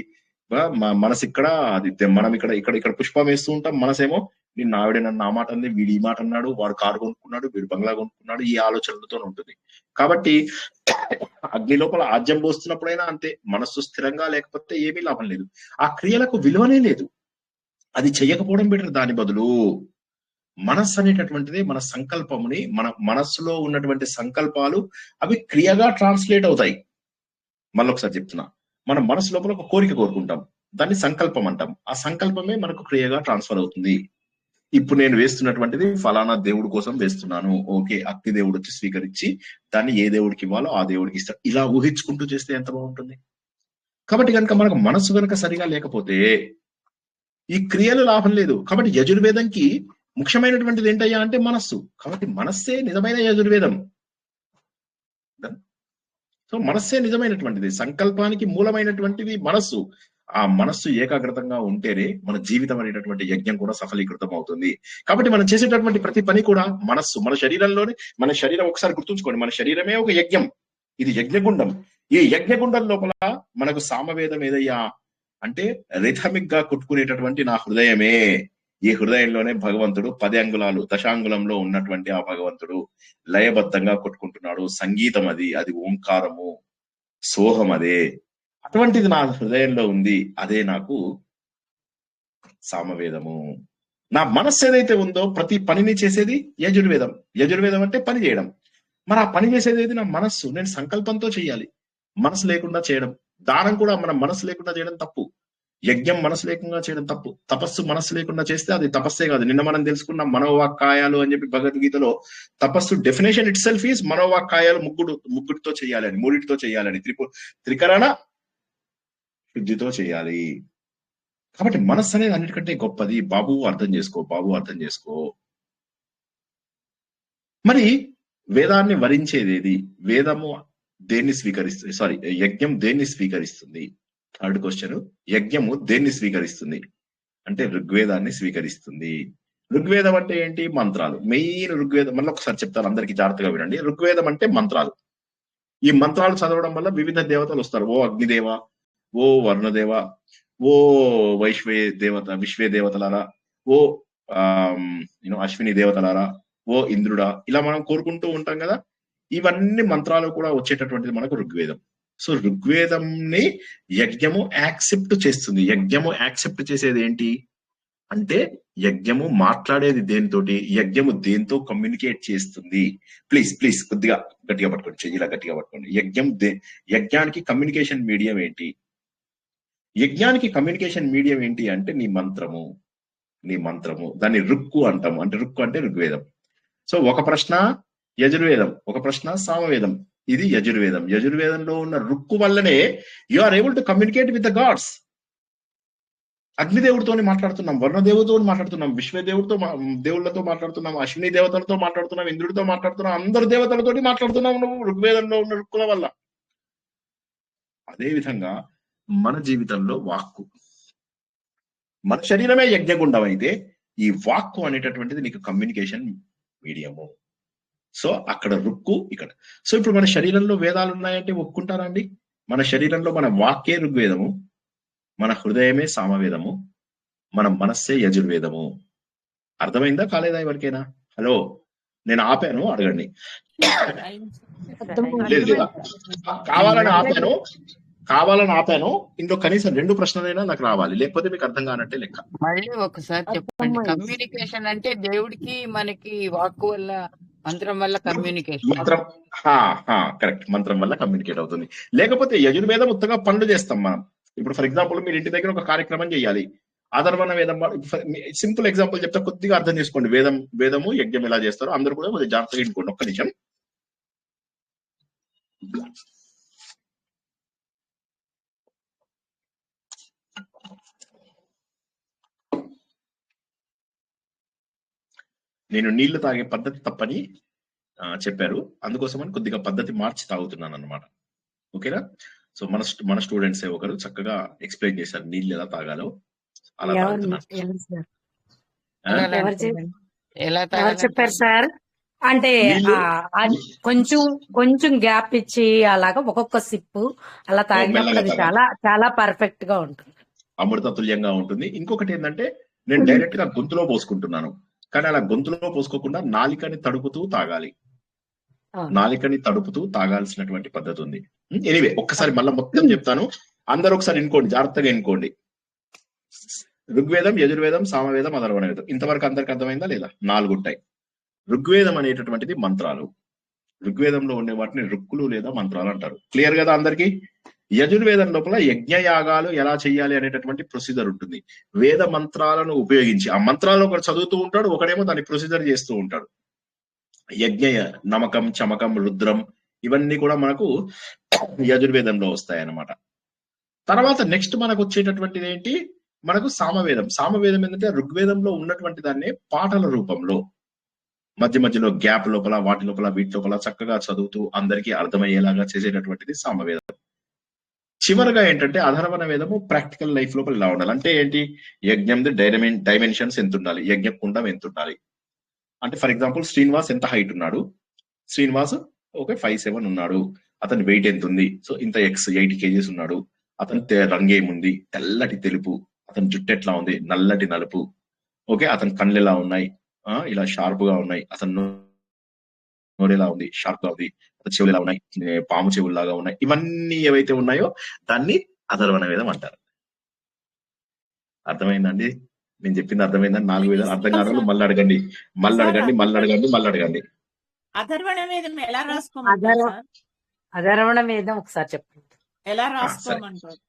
మనసు ఇక్కడ, అది మనం ఇక్కడ పుష్పం వేస్తూ ఉంటాం. మనసేమో నిన్న ఆవిడ నన్ను ఆ మాట అంది, వీడు ఈ మాట అన్నాడు, వాడు కారు కొనుక్కున్నాడు, వీడు బంగ్లా కొనుక్కున్నాడు, ఈ ఆలోచనలతో ఉంటుంది. కాబట్టి అగ్ని లోపల ఆజ్యం పోస్తున్నప్పుడైనా అంతే, మనస్సు స్థిరంగా లేకపోతే ఏమీ లాభం లేదు. ఆ క్రియలకు విలువనే లేదు. అది చెయ్యకపోవడం బెటర్. దాని బదులు మనస్సు అనేటటువంటిది మన సంకల్పముని, మన మనస్సులో ఉన్నటువంటి సంకల్పాలు అవి క్రియగా ట్రాన్స్లేట్ అవుతాయి. మళ్ళొకసారి చెప్తున్నా, మన మనసు లోపల ఒక కోరిక కోరుకుంటాం, దాన్ని సంకల్పం అంటాం. ఆ సంకల్పమే మనకు క్రియగా ట్రాన్స్ఫర్ అవుతుంది. ఇప్పుడు నేను వేస్తున్నటువంటిది ఫలానా దేవుడి కోసం వేస్తున్నాను, ఓకే, అగ్ని దేవుడు వచ్చి స్వీకరించి దాన్ని ఏ దేవుడికి ఇవ్వాలో ఆ దేవుడికి ఇస్తాడు. ఇలా ఊహించుకుంటూ చేస్తే ఎంత బాగుంటుంది. కాబట్టి కనుక మనకు మనస్సు కనుక సరిగా లేకపోతే ఈ క్రియలు లాభం లేదు. కాబట్టి యజుర్వేదంకి ముఖ్యమైనటువంటిది ఏంటయ్యా అంటే మనస్సు. కాబట్టి మనస్సే నిజమైన యజుర్వేదం. సో మనస్సే నిజమైనటువంటిది, సంకల్పానికి మూలమైనటువంటిది మనస్సు. ఆ మనస్సు ఏకాగ్రతంగా ఉంటేనే మన జీవితం అనేటటువంటి యజ్ఞం కూడా సఫలీకృతం అవుతుంది. కాబట్టి మనం చేసేటటువంటి ప్రతి పని కూడా మనస్సు, మన శరీరంలోనే, మన శరీరం ఒకసారి గుర్తుంచుకోండి, మన శరీరమే ఒక యజ్ఞం. ఇది యజ్ఞగుండం. ఈ యజ్ఞగుండం లోపల మనకు సామవేదం ఏదయ్యా అంటే రిథమిక్ గా కొట్టుకునేటటువంటి నా హృదయమే. ఈ హృదయంలోనే భగవంతుడు 10 అంగుళాలు దశాంగులంలో ఉన్నటువంటి ఆ భగవంతుడు లయబద్ధంగా కొట్టుకుంటున్నాడు. సంగీతం అది ఓంకారము, సోహం అదే. అటువంటిది నా హృదయంలో ఉంది, అదే నాకు సామవేదము. నా మనస్సు ఏదైతే ఉందో ప్రతి పనిని చేసేది యజుర్వేదం. యజుర్వేదం అంటే పని చేయడం. మరి ఆ పని చేసేది ఏది? నా మనస్సు. నేను సంకల్పంతో చేయాలి, మనసు లేకుండా చేయడం. దానం కూడా మన మనసు లేకుండా చేయడం తప్పు. యజ్ఞం మనసు లేకుండా చేయడం తప్పు. తపస్సు మనసు లేకుండా చేస్తే అది తపస్సే కాదు. నిన్న మనం తెలుసుకున్న మనోవాక్కాయాలు అని చెప్పి భగవద్గీతలో తపస్సు డెఫినేషన్ ఇట్ సెల్ఫ్ ఈజ్ మనోవాక్కాయాలు ముగ్గురితో చేయాలని, మూడిటితో చేయాలని, త్రికరణ శుద్ధితో చేయాలి. కాబట్టి మనస్సు అనేది అన్నిటికంటే గొప్పది. బాబు అర్థం చేసుకో. మరి వేదాన్ని వరించేది వేదము దేన్ని స్వీకరిస్తుంది? సారీ, యజ్ఞం దేన్ని స్వీకరిస్తుంది? థర్డ్ క్వశ్చన్, యజ్ఞము దేన్ని స్వీకరిస్తుంది అంటే ఋగ్వేదాన్ని స్వీకరిస్తుంది. ఋగ్వేదం అంటే ఏంటి? మంత్రాలు. మెయిన్ ఋగ్వేదం, మళ్ళీ ఒకసారి చెప్తాను, అందరికి జాగ్రత్తగా వినండి. ఋగ్వేదం అంటే మంత్రాలు. ఈ మంత్రాలు చదవడం వల్ల వివిధ దేవతలు వస్తారు. ఓ అగ్నిదేవ, ఓ వరుణదేవ, ఓ విశ్వే దేవతలారా, ఓ అశ్విని దేవతలారా, ఓ ఇంద్రుడా, ఇలా మనం కోరుకుంటూ ఉంటాం కదా. ఇవన్నీ మంత్రాలు కూడా వచ్చేటటువంటిది మనకు ఋగ్వేదం. సో ఋగ్వేదంని యజ్ఞము యాక్సెప్ట్ చేస్తుంది. యజ్ఞము యాక్సెప్ట్ చేసేది ఏంటి అంటే, యజ్ఞము మాట్లాడేది దేనితోటి, యజ్ఞము దేంతో కమ్యూనికేట్ చేస్తుంది. ప్లీజ్ కొద్దిగా గట్టిగా పట్టుకోండి, ఇలా గట్టిగా పట్టుకోండి. యజ్ఞానికి కమ్యూనికేషన్ మీడియం ఏంటి? యజ్ఞానికి కమ్యూనికేషన్ మీడియం ఏంటి అంటే నీ మంత్రము. దాన్ని రుక్కు అంటాము. అంటే రుక్కు అంటే ఋగ్వేదం. సో ఒక ప్రశ్న యజుర్వేదం, ఒక ప్రశ్న సామవేదం. ఇది యజుర్వేదం. యజుర్వేదంలో ఉన్న రుక్కు వల్లనే you are able to communicate with the gods. అగ్నిదేవుడితో మాట్లాడుతున్నాం, వర్ణదేవుడితో మాట్లాడుతున్నాం, విశ్వదేవుడితో దేవుళ్ళతో మాట్లాడుతున్నాం, అశ్విని దేవతలతో మాట్లాడుతున్నాం, ఇంద్రుడితో మాట్లాడుతున్నాం, అందరు దేవతలతో మాట్లాడుతున్నాం నువ్వు ఋగ్వేదంలో ఉన్న రుక్కుల వల్ల. అదే విధంగా మన జీవితంలో వాక్కు, మన శరీరమే యజ్ఞగుండం అయితే ఈ వాక్కు అనేటటువంటిది నీకు కమ్యూనికేషన్ మీడియము. సో అక్కడ రుక్కు ఇక్కడ. సో ఇప్పుడు మన శరీరంలో వేదాలు ఉన్నాయంటే ఒప్పుకుంటారా అండి? మన శరీరంలో మన వాక్కే ఋగ్వేదము, మన హృదయమే సామవేదము, మన మనస్సే యజుర్వేదము. అర్థమైందా కాలేదా ఎవరికైనా? హలో, నేను ఆపాను, అడగండి. లేదు లేదా? కావాలని ఆపాను. ఇందులో కనీసం 2 ప్రశ్నలైనా నాకు రావాలి, లేకపోతే మీకు అర్థం కానట్టే లెక్క. మళ్ళీ ఒకసారి చెప్పండి. కమ్యూనికేషన్ అంటే దేవుడికి మనకి వాక్కు వల్ల, మంత్రం వల్ల కమ్యూనికేషన్. మంత్రం కరెక్ట్, మంత్రం వల్ల కమ్యూనికేట్ అవుతుంది. లేకపోతే యజుర్వేదం ఉత్తగా పనులు చేస్తాం మనం. ఇప్పుడు ఫర్ ఎగ్జాంపుల్ మీరు ఇంటి దగ్గర ఒక కార్యక్రమం చేయాలి, అధర్వణ వేదం. సింపుల్ ఎగ్జాంపుల్ చెప్తా, కొద్దిగా అర్థం చేసుకోండి. వేదము యజ్ఞం ఎలా చేస్తారో అందరూ కూడా కొద్దిగా జాగ్రత్తగా ఇంకోండి. ఒక్క నిమిషం. నేను నీళ్లు తాగే పద్ధతి తప్పని చెప్పారు, అందుకోసమని కొద్దిగా పద్ధతి మార్చి తాగుతున్నాను అన్నమాట. ఓకేనా? సో మన స్టూడెంట్స్ ఒకరు చక్కగా ఎక్స్ప్లెయిన్ చేశారు నీళ్ళు ఎలా తాగాలో, అలా తాగుతున్నారు. ఎవరు చెప్పారు సార్? అంటే కొంచెం గ్యాప్ ఇచ్చి అలాగా ఒక్కొక్క సిప్పు అలా తాగినప్పుడు అది చాలా చాలా పర్ఫెక్ట్ గా ఉంటుంది, అమృత తుల్యంగా ఉంటుంది. ఇంకొకటి ఏంటంటే, నేను డైరెక్ట్ గా గొంతులో పోసుకుంటున్నాను, కానీ అలా గొంతులో పోసుకోకుండా నాలికని తడుపుతూ తాగాలి. నాలికని తడుపుతూ తాగాల్సినటువంటి పద్ధతి ఉంది. ఎనీవే, ఒక్కసారి మళ్ళీ మొత్తం చెప్తాను, అందరూ ఒకసారి వినుకోండి, జాగ్రత్తగా వినుకోండి. ఋగ్వేదం, యజుర్వేదం, సామవేదం, అధర్వణ వేదం. ఇంతవరకు అందరికి అర్థమైందా లేదా? 4 ఉంటాయి. ఋగ్వేదం అనేటటువంటిది మంత్రాలు. ఋగ్వేదంలో ఉండే వాటిని రుక్కులు లేదా మంత్రాలు అంటారు. క్లియర్ కదా అందరికి? యజుర్వేదం లోపల యజ్ఞయాగాలు ఎలా చేయాలి అనేటటువంటి ప్రొసీజర్ ఉంటుంది. వేద మంత్రాలను ఉపయోగించి, ఆ మంత్రాలు ఒకటి చదువుతూ ఉంటాడు, ఒకడేమో దాన్ని ప్రొసీజర్ చేస్తూ ఉంటాడు. యజ్ఞ నమకం, చమకం, రుద్రం ఇవన్నీ కూడా మనకు యజుర్వేదంలో వస్తాయి అన్నమాట. తర్వాత నెక్స్ట్ మనకు వచ్చేటటువంటిది ఏంటి? మనకు సామవేదం. సామవేదం ఏంటంటే ఋగ్వేదంలో ఉన్నటువంటి దాన్ని పాటల రూపంలో మధ్య మధ్యలో గ్యాప్ లోపల, వాటి లోపల, వీటి లోపల చక్కగా చదువుతూ అందరికీ అర్థమయ్యేలాగా చేసేటటువంటిది సామవేదం. చివరిగా ఏంటంటే అధర్వణ వేదము ప్రాక్టికల్ లైఫ్ లోపల ఇలా ఉండాలి. అంటే ఏంటి? యజ్ఞంది డైమెన్షన్స్ ఎంత ఉండాలి, యజ్ఞ కుండం ఎంత ఉండాలి. అంటే ఫర్ ఎగ్జాంపుల్ శ్రీనివాస్ ఎంత హైట్ ఉన్నాడు? శ్రీనివాస్ 5'7" ఉన్నాడు. అతని వెయిట్ ఎంత ఉంది? సో ఇంత 80 kgs ఉన్నాడు. అతని రంగు ఏముంది? తెల్లటి తెలుపు. అతని జుట్టు ఎట్లా ఉంది? నల్లటి నలుపు. ఓకే, అతని కళ్ళు ఎలా ఉన్నాయి? ఇలా షార్ప్ గా ఉన్నాయి. అతను నోరు ఎలా ఉంది? షార్ప్ గా ఉంది. అతని చెవులు ఎలా ఉన్నాయి? పాము చెవుల్లాగా ఉన్నాయి. ఇవన్నీ ఏవైతే ఉన్నాయో దాన్ని అధర్వణ వేదం అంటారు. అర్థమైందండి? నేను చెప్పింది అర్థమైందని 4 వేదాలు అర్థం కాదు. మళ్ళీ అడగండి. అధర్వణ వేదం ఎలా రాసుకోమంటారు? అధర్వణ వేదం ఒకసారి చెప్పండి, ఎలా రాసుకోమంటారు?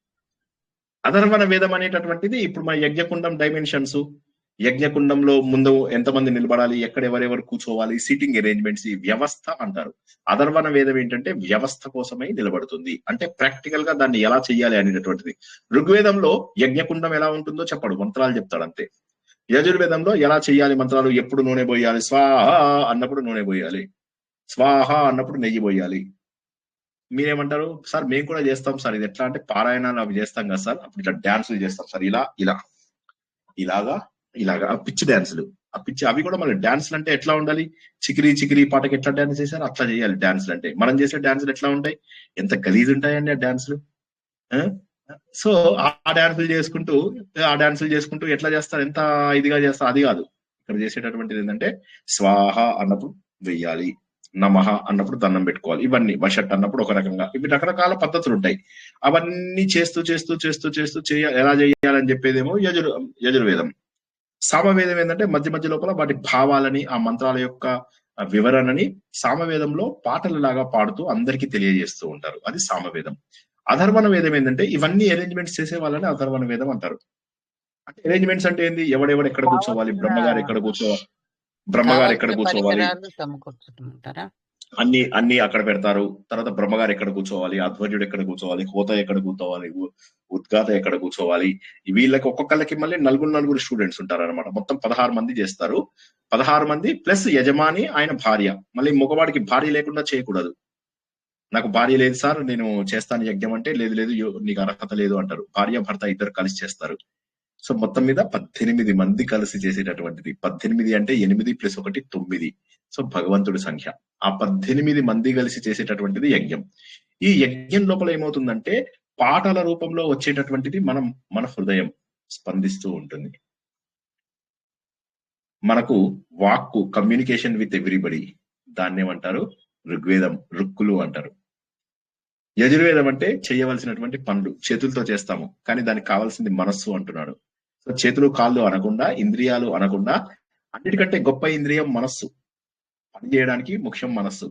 అధర్వణ వేదం అనేటటువంటిది ఇప్పుడు మన యజ్ఞకుండం డైమెన్షన్స్, యజ్ఞకుండంలో ముందు ఎంతమంది నిలబడాలి, ఎక్కడ ఎవరెవరు కూర్చోవాలి, సీటింగ్ అరేంజ్మెంట్స్, ఈ వ్యవస్థ అంటారు. అధర్వణ వేదం ఏంటంటే వ్యవస్థ కోసమై నిలబడుతుంది. అంటే ప్రాక్టికల్ గా దాన్ని ఎలా చేయాలి అనేటటువంటిది. ఋగ్వేదంలో యజ్ఞకుండం ఎలా ఉంటుందో చెప్పడు, మంత్రాలు చెప్తాడు అంతే. యజుర్వేదంలో ఎలా చేయాలి మంత్రాలు, ఎప్పుడు నూనె పోయాలి, స్వాహ అన్నప్పుడు నూనె పోయాలి, స్వాహ అన్నప్పుడు నెయ్యి పోయాలి. మీరేమంటారు? సార్ మేము కూడా చేస్తాం సార్, ఇది ఎట్లా అంటే పారాయణాలు అవి చేస్తాం కదా సార్, అప్పుడు ఇట్లా డాన్సులు చేస్తాం సార్, ఇలాగా ఆ పిచ్చి డాన్సులు, అవి కూడా మళ్ళీ డాన్సులు అంటే ఎట్లా ఉండాలి? చికిరి పాటకి ఎట్లా డాన్స్ చేశారు అట్లా చేయాలి డాన్సులు అంటే. మనం చేసే డాన్సులు ఎట్లా ఉంటాయి? ఎంత గలీజ్ ఉంటాయండి ఆ డాన్సులు. సో ఆ డాన్సులు చేసుకుంటూ ఎట్లా చేస్తారు? ఎంత ఇదిగా చేస్తారు? అది కాదు. ఇక్కడ చేసేటటువంటిది ఏంటంటే స్వాహ అన్నప్పుడు వెయ్యాలి, నమః అన్నప్పుడు దండం పెట్టుకోవాలి. ఇవన్నీ వషట్ అన్నప్పుడు ఒక రకంగా, ఇవి రకరకాల పద్ధతులు ఉంటాయి. అవన్నీ చేస్తూ ఎలా చేయాలని చెప్పేదేమో యజుర్వేదం. సామవేదం ఏంటంటే మధ్య మధ్య లోపల వాటి భావాలని, ఆ మంత్రాల యొక్క వివరణని సామవేదంలో పాటలలాగా పాడుతూ అందరికీ తెలియజేస్తూ ఉంటారు. అది సామవేదం. అధర్వణ వేదం ఏంటంటే ఇవన్నీ అరేంజ్మెంట్స్ చేసే వాళ్ళని అధర్వణ వేదం అంటారు. అంటే అరేంజ్మెంట్స్ అంటే ఏంది? ఎవడెవడు ఎక్కడ కూర్చోవాలి, బ్రహ్మగారు ఎక్కడ కూర్చోవాలి, అన్ని అక్కడ పెడతారు. తర్వాత బ్రహ్మగారు ఎక్కడ కూర్చోవాలి, అధ్వర్యుడు ఎక్కడ కూర్చోవాలి, హోత ఎక్కడ కూర్చోవాలి, ఉద్గాత ఎక్కడ కూర్చోవాలి. వీళ్ళకి ఒక్కొక్కళ్ళకి మళ్ళీ నలుగురు స్టూడెంట్స్ ఉంటారు అనమాట. మొత్తం 16 మంది చేస్తారు. 16 మంది ప్లస్ యజమాని, ఆయన భార్య. మళ్ళీ మగవాడికి భార్య లేకుండా చేయకూడదు. నాకు భార్య లేదు సార్, నేను చేస్తాను యజ్ఞం అంటే, లేదు లేదు నీకు అర్హత లేదు అంటారు. భార్య భర్త ఇద్దరు కలిసి చేస్తారు. సో మొత్తం మీద 18 మంది కలిసి చేసేటటువంటిది. 18 అంటే 8 + 1 9. సో భగవంతుడి సంఖ్య. ఆ 18 మంది కలిసి చేసేటటువంటిది యజ్ఞం. ఈ యజ్ఞం లోపల ఏమవుతుందంటే పాటల రూపంలో వచ్చేటటువంటిది మన హృదయం స్పందిస్తూ ఉంటుంది. మనకు వాక్కు కమ్యూనికేషన్ విత్ ఎవ్రీబడి, దాన్ని ఏమంటారు? ఋగ్వేదం, రుక్కులు అంటారు. యజుర్వేదం అంటే చేయవలసినటువంటి పనులు, చేతులతో చేస్తాము, కానీ దానికి కావాల్సింది మనస్సు అంటున్నాడు. సో చేతులు కాళ్ళు అనకుండా, ఇంద్రియాలు అనకుండా, అన్నిటికంటే గొప్ప ఇంద్రియం మనస్సు. పని చేయడానికి ముఖ్యం మనస్సు.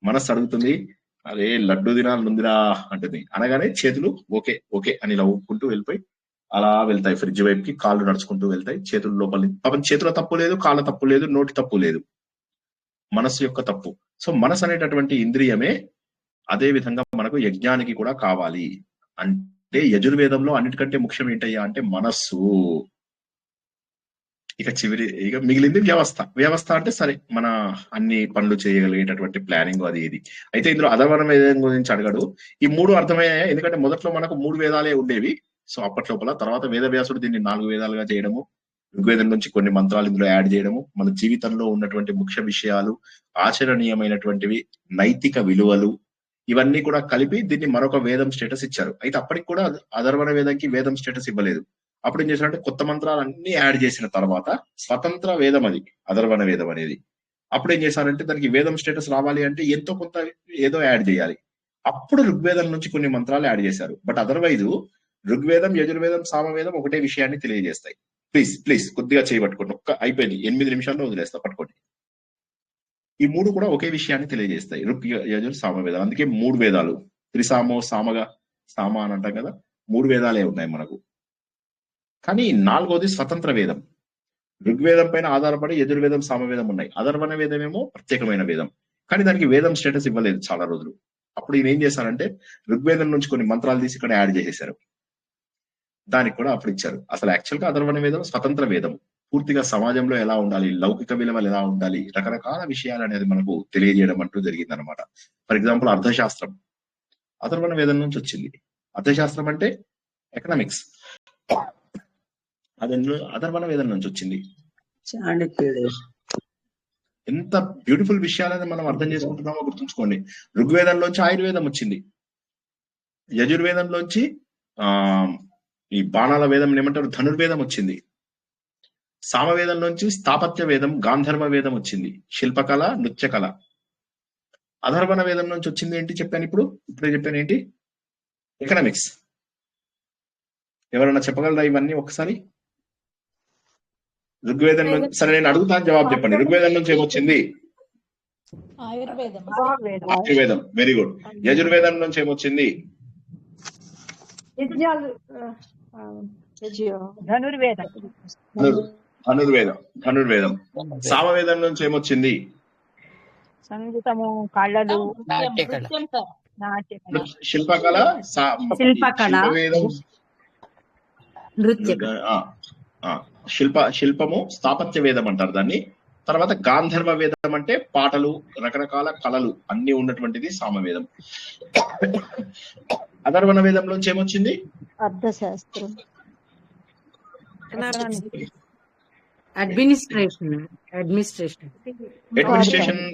మనస్సు అడుగుతుంది, అరే లడ్డు దినాలు నుందిరా అంటుంది. అనగానే చేతులు ఓకే ఓకే అని ఇలా ఊపుకుంటూ వెళ్ళిపోయి అలా వెళ్తాయి ఫ్రిడ్జ్ వైపుకి. కాళ్ళు నడుచుకుంటూ వెళ్తాయి. చేతులు లోపలి, పాపం చేతుల తప్పు లేదు, కాళ్ళ తప్పు లేదు, నోటి తప్పు లేదు, మనస్సు యొక్క తప్పు. సో మనసు అనేటటువంటి ఇంద్రియమే అదే విధంగా మనకు యజ్ఞానికి కూడా కావాలి. అంటే యజుర్వేదంలో అన్నిటికంటే ముఖ్యం ఏంటయ్యా అంటే మనస్సు. ఇక మిగిలింది వ్యవస్థ. వ్యవస్థ అంటే సరే మన అన్ని పనులు చేయగలిగేటటువంటి ప్లానింగ్ అది ఇది. అయితే ఇందులో అధర్వణ వేదం గురించి అడగడు. ఈ 3 అర్థమయ్యాయి. ఎందుకంటే మొదట్లో మనకు 3 వేదాలే ఉండేవి. సో అప్పట్లోపల తర్వాత వేదవ్యాసుడు దీన్ని 4 వేదాలుగా చేయడము, ఋగ్వేదం నుంచి కొన్ని మంత్రాలు ఇందులో యాడ్ చేయడము, మన జీవితంలో ఉన్నటువంటి ముఖ్య విషయాలు, ఆచరణీయమైనటువంటివి, నైతిక విలువలు, ఇవన్నీ కూడా కలిపి దీన్ని మరొక వేదం స్టేటస్ ఇచ్చారు. అయితే అప్పటికి కూడా అధర్వణ వేదంకి వేదం స్టేటస్ ఇవ్వలేదు. అప్పుడు ఏం చేశారంటే కొత్త మంత్రాలు అన్ని యాడ్ చేసిన తర్వాత స్వతంత్ర వేదం అది అధర్వణ వేదం అనేది. అప్పుడు ఏం చేశారంటే దానికి వేదం స్టేటస్ రావాలి అంటే ఎంతో కొంత ఏదో యాడ్ చేయాలి. అప్పుడు ఋగ్వేదం నుంచి కొన్ని మంత్రాలు యాడ్ చేశారు. బట్ అదర్వైజ్ ఋగ్వేదం, యజుర్వేదం, సామవేదం ఒకటే విషయాన్ని తెలియజేస్తాయి. ప్లీజ్ కొద్దిగా చేయబట్టుకోండి. అయిపోయింది, 8 నిమిషాల్లో వదిలేస్తా, పట్టుకోండి. ఈ 3 కూడా ఒకే విషయాన్ని తెలియజేస్తాయి, ఋగ్, యజుర్, సామవేదాలు. అందుకే 3 వేదాలు, త్రిసామో సామగా సామ అని అంటాం కదా. 3 వేదాలే ఉన్నాయి మనకు. కానీ 4వది స్వతంత్ర వేదం. ఋగ్వేదం పైన ఆధారపడి యజుర్వేదం, సామవేదం ఉన్నాయి. అధర్వణ వేదం ఏమో ప్రత్యేకమైన వేదం, కానీ దానికి వేదం స్టేటస్ ఇవ్వలేదు చాలా రోజులు. అప్పుడు ఈయన ఏం చేశారంటే ఋగ్వేదం నుంచి కొన్ని మంత్రాలు తీసి ఇక్కడ యాడ్ చేసేశారు. దానికి కూడా అప్పుడు ఇచ్చారు. అసలు యాక్చువల్ గా అధర్వణ వేదం స్వతంత్ర వేదం. పూర్తిగా సమాజంలో ఎలా ఉండాలి, లౌకిక విలువలు ఎలా ఉండాలి, రకరకాల విషయాలు అనేది మనకు తెలియజేయడం అంటూ జరిగింది అనమాట. ఫర్ ఎగ్జాంపుల్ అర్థశాస్త్రం అధర్వణ వేదం నుంచి వచ్చింది. అర్థశాస్త్రం అంటే ఎకనామిక్స్, అది అధర్వణ వేదం నుంచి వచ్చింది. ఎంత బ్యూటిఫుల్ విషయాలని మనం అర్థం చేసుకుంటున్నామో గుర్తుంచుకోండి. ఋగ్వేదంలోంచి ఆయుర్వేదం వచ్చింది. యజుర్వేదంలోంచి ఈ బాణాల వేదం ఏమంటారు, ధనుర్వేదం వచ్చింది. సామవేదం నుంచి స్థాపత్య వేదం, గాంధర్వ వేదం వచ్చింది, శిల్పకళ, నృత్యకళ. అధర్వణ వేదం నుంచి వచ్చింది ఏంటి చెప్పాను, ఇప్పుడే చెప్పాను ఏంటి, ఎకనామిక్స్. ఎవరన్నా చెప్పగలరా ఇవన్నీ ఒకసారి? ఋగ్వేదం నుంచి, సరే నేను అడుగుతాను, జవాబు చెప్పండి. ఋగ్వేదం నుంచి ఏమొచ్చింది? ఆయుర్వేదం. Very good. యజుర్వేదం నుంచి ఏమొచ్చింది? ధనుర్వేదం. సామవేదం నుంచి ఏమొచ్చింది? సంగీతము, కళలు, శిల్పకళ, శిల్పము, స్థాపత్య వేదం అంటారు దాన్ని. తర్వాత గాంధర్వ వేదం అంటే పాటలు, రకరకాల కళలు అన్ని ఉన్నటువంటిది సామవేదం. అధర్వణ వేదంలోంచి ఏమొచ్చింది? అర్థశాస్త్రం, అడ్మినిస్ట్రేషన్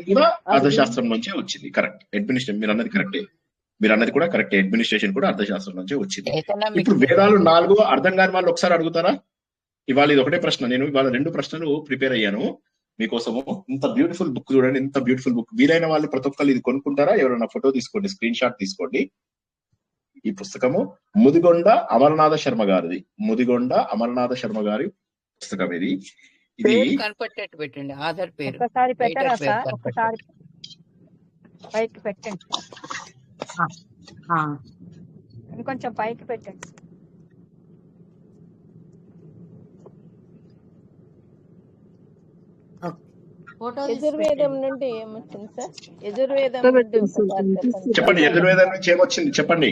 కూడా అర్థశాస్త్రం నుంచే వచ్చింది. కరెక్ట్. అడ్మినిస్ట్రేషన్ మీరు అన్నది కరెక్టే, కూడా కరెక్టే. అడ్మినిస్ట్రేషన్ కూడా అర్థశాస్త్రం నుంచే వచ్చింది. ఇప్పుడు వేదాలు 4 అర్థం కాని వాళ్ళు ఒకసారి అడుగుతారా? ఇవాళ ఇది ఒకటే ప్రశ్న. నేను ఇవాళ 2 ప్రశ్నలు ప్రిపేర్ అయ్యాను మీకోసము. ఇంత బ్యూటిఫుల్ బుక్ చూడండి, ఇంత బ్యూటిఫుల్ బుక్. వీలైన వాళ్ళు ప్రతి ఒక్కరు ఇది కొనుక్కుంటారా? ఎవరైనా ఫోటో తీసుకోండి, స్క్రీన్ షాట్ తీసుకోండి. ఈ పుస్తకము ముదిగొండ అమరనాథ శర్మ గారిది. ముదిగొండ అమరనాథ శర్మ గారి పుస్తకం ఇది. కనపట్టేట్టు పెట్టండి, ఆధార్ పేరు. ఒకసారి పెట్టరా సార్? ఒకసారి పైకి పెట్టండి, ఇంకొంచెం పైకి పెట్టండి. యజుర్వేదం నుండి ఏమొచ్చింది సార్? యజుర్వేదం నుండి ఒకసారి చెప్పండి. చెప్పండి, యజుర్వేదం నుంచి ఏమొచ్చింది చెప్పండి.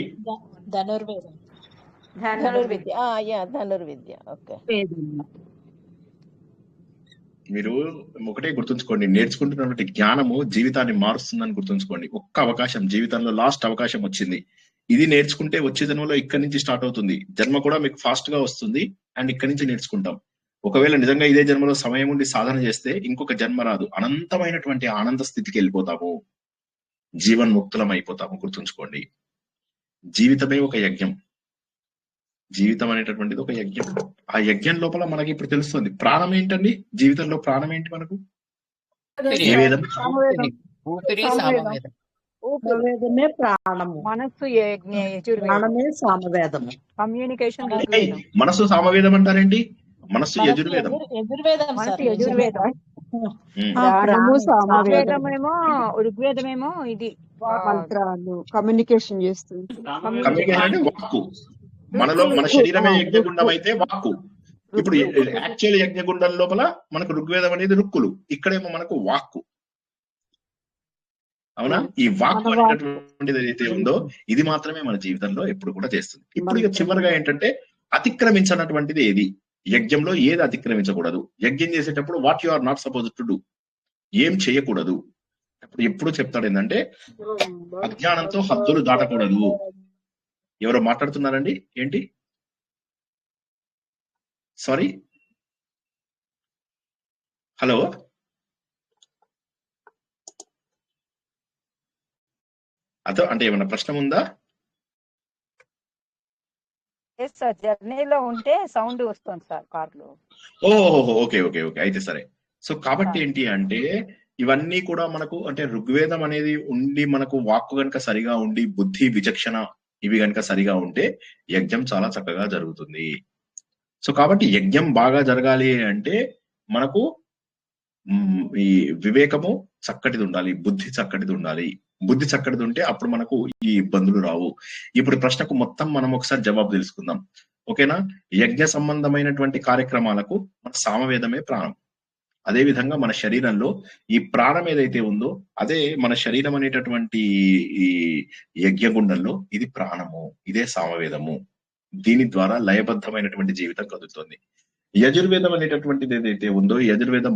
ధనుర్వేదం. ధనుర్విద్య. ధనుర్విద్య. ఓకే. మీరు ఒకటే గుర్తుంచుకోండి, నేర్చుకుంటున్నటువంటి జ్ఞానము జీవితాన్ని మారుస్తుందని గుర్తుంచుకోండి. ఒక్క అవకాశం జీవితంలో, లాస్ట్ అవకాశం వచ్చింది. ఇది నేర్చుకుంటే వచ్చే జన్మలో ఇక్కడి నుంచి స్టార్ట్ అవుతుంది. జన్మ కూడా మీకు ఫాస్ట్ గా వస్తుంది అండ్ ఇక్కడి నుంచి నేర్చుకుంటాం. ఒకవేళ నిజంగా ఇదే జన్మలో సమయం ఉండి సాధన చేస్తే ఇంకొక జన్మ రాదు, అనంతమైనటువంటి ఆనంద స్థితికి వెళ్ళిపోతాము, జీవన్ముక్తులం అయిపోతాము. గుర్తుంచుకోండి, జీవితమే ఒక యజ్ఞం. జీవితం అనేటటువంటిది ఒక యజ్ఞం. ఆ యజ్ఞం లోపల మనకి ఇప్పుడు తెలుస్తుంది ప్రాణం ఏంటండి. జీవితంలో ప్రాణం ఏంటి మనకు? ఏ వేదం? ఊపిరి, సామవేదం. సామవేదమే ప్రాణము, మనస్సు ప్రాణమే సామవేదము. కమ్యూనికేషన్ మనస్సు సామవేదం అంటారేంటి? మనస్సు యజుర్వేదం. యజుర్వేదం. ప్రాణము సామవేదం. ఋగ్వేదమేమో ఋగ్వేదమేమో ఇది మంత్రాలు కమ్యూనికేషన్ చేస్తుంది. కమ్యూనికేషన్ అంటే వాక్కు. మనలో మన శరీరమే యజ్ఞగుండం అయితే వాక్కు. ఇప్పుడు యాక్చువల్ యజ్ఞగుండం లోపల మనకు ఋగ్వేదం అనేది రుక్కులు, ఇక్కడేమో మనకు వాక్కు. అవునా? ఈ వాక్కు అనేటటువంటిది ఏదైతే ఉందో ఇది మాత్రమే మన జీవితంలో ఎప్పుడు కూడా చేస్తుంది. ఇప్పుడు ఇక చివరిగా ఏంటంటే అతిక్రమించినటువంటిది ఏది? యజ్ఞంలో ఏది అతిక్రమించకూడదు? యజ్ఞం చేసేటప్పుడు what you are not suppose to do, ఏం చేయకూడదు. అప్పుడు ఎప్పుడు చెప్తాడు ఏంటంటే అజ్ఞానంతో హద్దులు దాటకూడదు. ఎవరో మాట్లాడుతున్నారండి? ఏంటి? సారీ, హలో, అదో అంటే ఏమన్నా ప్రశ్న ఉందా? సార్ జర్నీలో ఉంటే సౌండ్ వస్తుంది సార్ కార్లో. ఓహో, ఓకే ఓకే ఓకే, అయితే సరే. సో కాబట్టి ఏంటి అంటే ఇవన్నీ కూడా మనకు అంటే ఋగ్వేదం అనేది ఉండి మనకు వాక్కు గనుక సరిగా ఉండి బుద్ధి విచక్షణ ఇవి గనుక సరిగా ఉంటే యజ్ఞం చాలా చక్కగా జరుగుతుంది. సో కాబట్టి యజ్ఞం బాగా జరగాలి అంటే మనకు ఈ వివేకము చక్కటిది ఉండాలి, బుద్ధి చక్కటిది ఉండాలి. బుద్ధి చక్కటిది ఉంటే అప్పుడు మనకు ఈ ఇబ్బందులు రావు. ఇప్పుడు ప్రశ్నకు మొత్తం మనం ఒకసారి జవాబు తెలుసుకుందాం, ఓకేనా? యజ్ఞ సంబంధమైనటువంటి కార్యక్రమాలకు మన సామవేదమే ప్రాణం. అదే విధంగా మన శరీరంలో ఈ ప్రాణం ఏదైతే ఉందో అదే మన శరీరం అనేటటువంటి ఈ యజ్ఞగుండంలో ఇది ప్రాణము, ఇదే సామవేదము. దీని ద్వారా లయబద్ధమైనటువంటి జీవితం కదులుతుంది. యజుర్వేదం అనేటటువంటిది ఏదైతే ఉందో యజుర్వేదం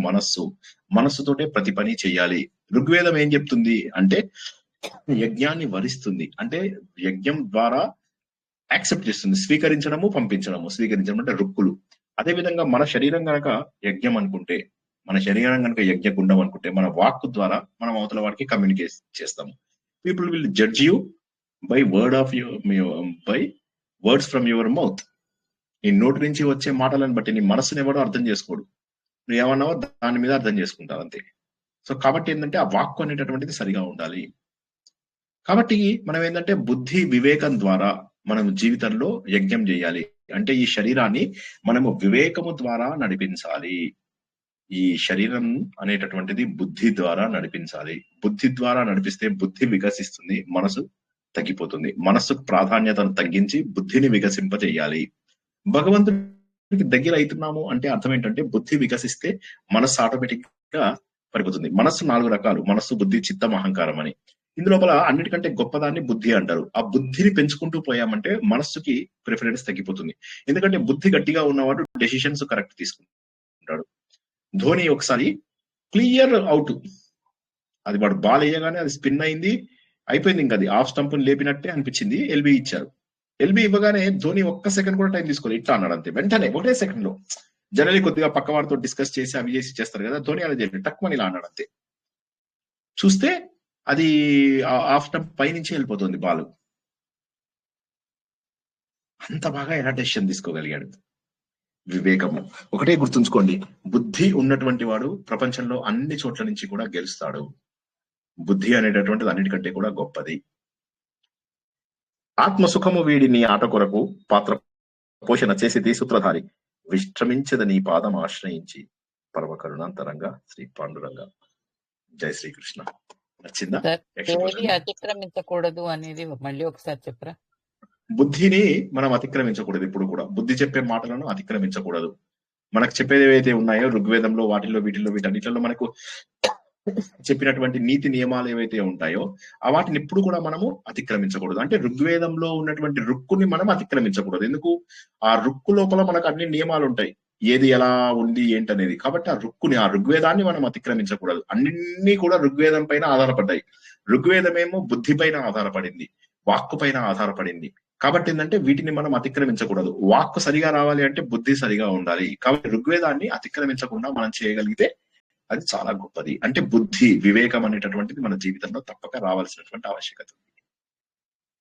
మనస్సుతోటే ప్రతి పని చేయాలి. ఋగ్వేదం ఏం చెప్తుంది అంటే యజ్ఞాన్ని వరిస్తుంది, అంటే యజ్ఞం ద్వారా యాక్సెప్ట్ చేస్తుంది, స్వీకరించడము పంపించడము. స్వీకరించడం అంటే రుక్కులు. అదే విధంగా మన శరీరం గనక యజ్ఞం అనుకుంటే, మన శరీరం కనుక యజ్ఞగుండం అనుకుంటే మన వాక్కు ద్వారా మనం అవతల వారికి కమ్యూనికేట్ చేస్తాము. People will judge you by words from your mouth. నీ నోటి నుంచి వచ్చే మాటలను బట్టి నీ మనసుని ఎవడో అర్థం చేసుకోడు, నువ్వు ఏమన్నావో దాని మీద అర్థం చేసుకుంటావు అంతే. సో కాబట్టి ఏంటంటే ఆ వాక్కు అనేటటువంటిది సరిగా ఉండాలి. కాబట్టి మనం ఏంటంటే బుద్ధి వివేకం ద్వారా మనం జీవితంలో యజ్ఞం చేయాలి. అంటే ఈ శరీరాన్ని మనము వివేకము ద్వారా నడిపించాలి. ఈ శరీరం అనేటటువంటిది బుద్ధి ద్వారా నడిపించాలి. బుద్ధి ద్వారా నడిపిస్తే బుద్ధి వికసిస్తుంది, మనసు తగ్గిపోతుంది. మనస్సుకు ప్రాధాన్యతను తగ్గించి బుద్ధిని వికసింపజేయాలి. భగవంతుడికి దగ్గర అవుతున్నాము అంటే అర్థం ఏంటంటే బుద్ధి వికసిస్తే మనస్సు ఆటోమేటిక్ గా పడిపోతుంది. మనస్సు 4 రకాలు: మనస్సు, బుద్ధి, చిత్తం, అహంకారం అని. ఇందులోపల అన్నిటికంటే గొప్పదాన్ని బుద్ధి అంటారు. ఆ బుద్ధిని పెంచుకుంటూ పోయామంటే మనస్సుకి ప్రిఫరెన్స్ తగ్గిపోతుంది. ఎందుకంటే బుద్ధి గట్టిగా ఉన్నవాడు డెసిషన్స్ కరెక్ట్ తీసుకుంటాడు. ధోని ఒకసారి క్లియర్ అవుట్, అది వాడు బాల్ వేయగానే అది స్పిన్ అయింది, అయిపోయింది. ఇంకా అది ఆఫ్ స్టంప్ లేపినట్టే అనిపించింది. ఎల్బీ ఇచ్చారు. ఎల్బీ ఇవ్వగానే ధోని ఒక్క సెకండ్ కూడా టైం తీసుకోలేదు, ఇట్లా అన్నాడు అంతే. వెంటనే ఒకటే సెకండ్ లో, జనరల్లీ కొద్దిగా పక్క వారితో డిస్కస్ చేసి అవి చేసి చేస్తారు కదా, ధోని అలా చేయలేదు, టక్మని ఇలా అన్నాడు అంతే. చూస్తే అది ఆఫ్ స్టంప్ పై నుంచి వెళ్ళిపోతుంది బాల్. అంత బాగా ఎలా డెసిషన్ తీసుకోగలిగాడు. వివేకము. ఒకటే గుర్తుంచుకోండి, బుద్ధి ఉన్నటువంటి వాడు ప్రపంచంలో అన్ని చోట్ల నుంచి కూడా గెలుస్తాడు. బుద్ధి అనేటటువంటిది అన్నిటికంటే కూడా గొప్పది. ఆత్మసుఖము వీడి నీ ఆట కొరకు పాత్ర పోషణ చేసి సూత్రధారి విశ్రమించద నీ పాదం ఆశ్రయించి పరమ కరుణాంతరంగా శ్రీ పాండురంగ. జై శ్రీకృష్ణ. నచ్చిందా? అతిక్రమించకూడదు అనేది మళ్ళీ ఒకసారి చెప్పరా? బుద్ధిని మనం అతిక్రమించకూడదు. ఇప్పుడు కూడా బుద్ధి చెప్పే మాటలను అతిక్రమించకూడదు. మనకు చెప్పేది ఏవైతే ఉన్నాయో ఋగ్వేదంలో వాటిల్లో వీటిల్లో వీటన్నిటిలో మనకు చెప్పినటువంటి నీతి నియమాలు ఏవైతే ఉంటాయో వాటిని ఎప్పుడు కూడా మనము అతిక్రమించకూడదు. అంటే ఋగ్వేదంలో ఉన్నటువంటి రుక్కుని మనం అతిక్రమించకూడదు. ఎందుకు? ఆ రుక్కు లోపల మనకు అన్ని నియమాలు ఉంటాయి, ఏది ఎలా ఉంది ఏంటనేది. కాబట్టి ఆ ఋగ్వేదాన్ని మనం అతిక్రమించకూడదు. అన్ని కూడా ఋగ్వేదం పైన ఆధారపడ్డాయి. ఋగ్వేదమేమో బుద్ధి పైన ఆధారపడింది, వాక్కు పైన ఆధారపడింది. కాబట్టి ఏంటంటే వీటిని మనం అతిక్రమించకూడదు. వాక్కు సరిగా రావాలి అంటే బుద్ధి సరిగా ఉండాలి. కాబట్టి ఋగ్వేదాన్ని అతిక్రమించకుండా మనం చేయగలిగితే అది చాలా గొప్పది. అంటే బుద్ధి, వివేకం అనేటటువంటిది మన జీవితంలో తప్పక రావాల్సినటువంటి ఆవశ్యకత ఉంది.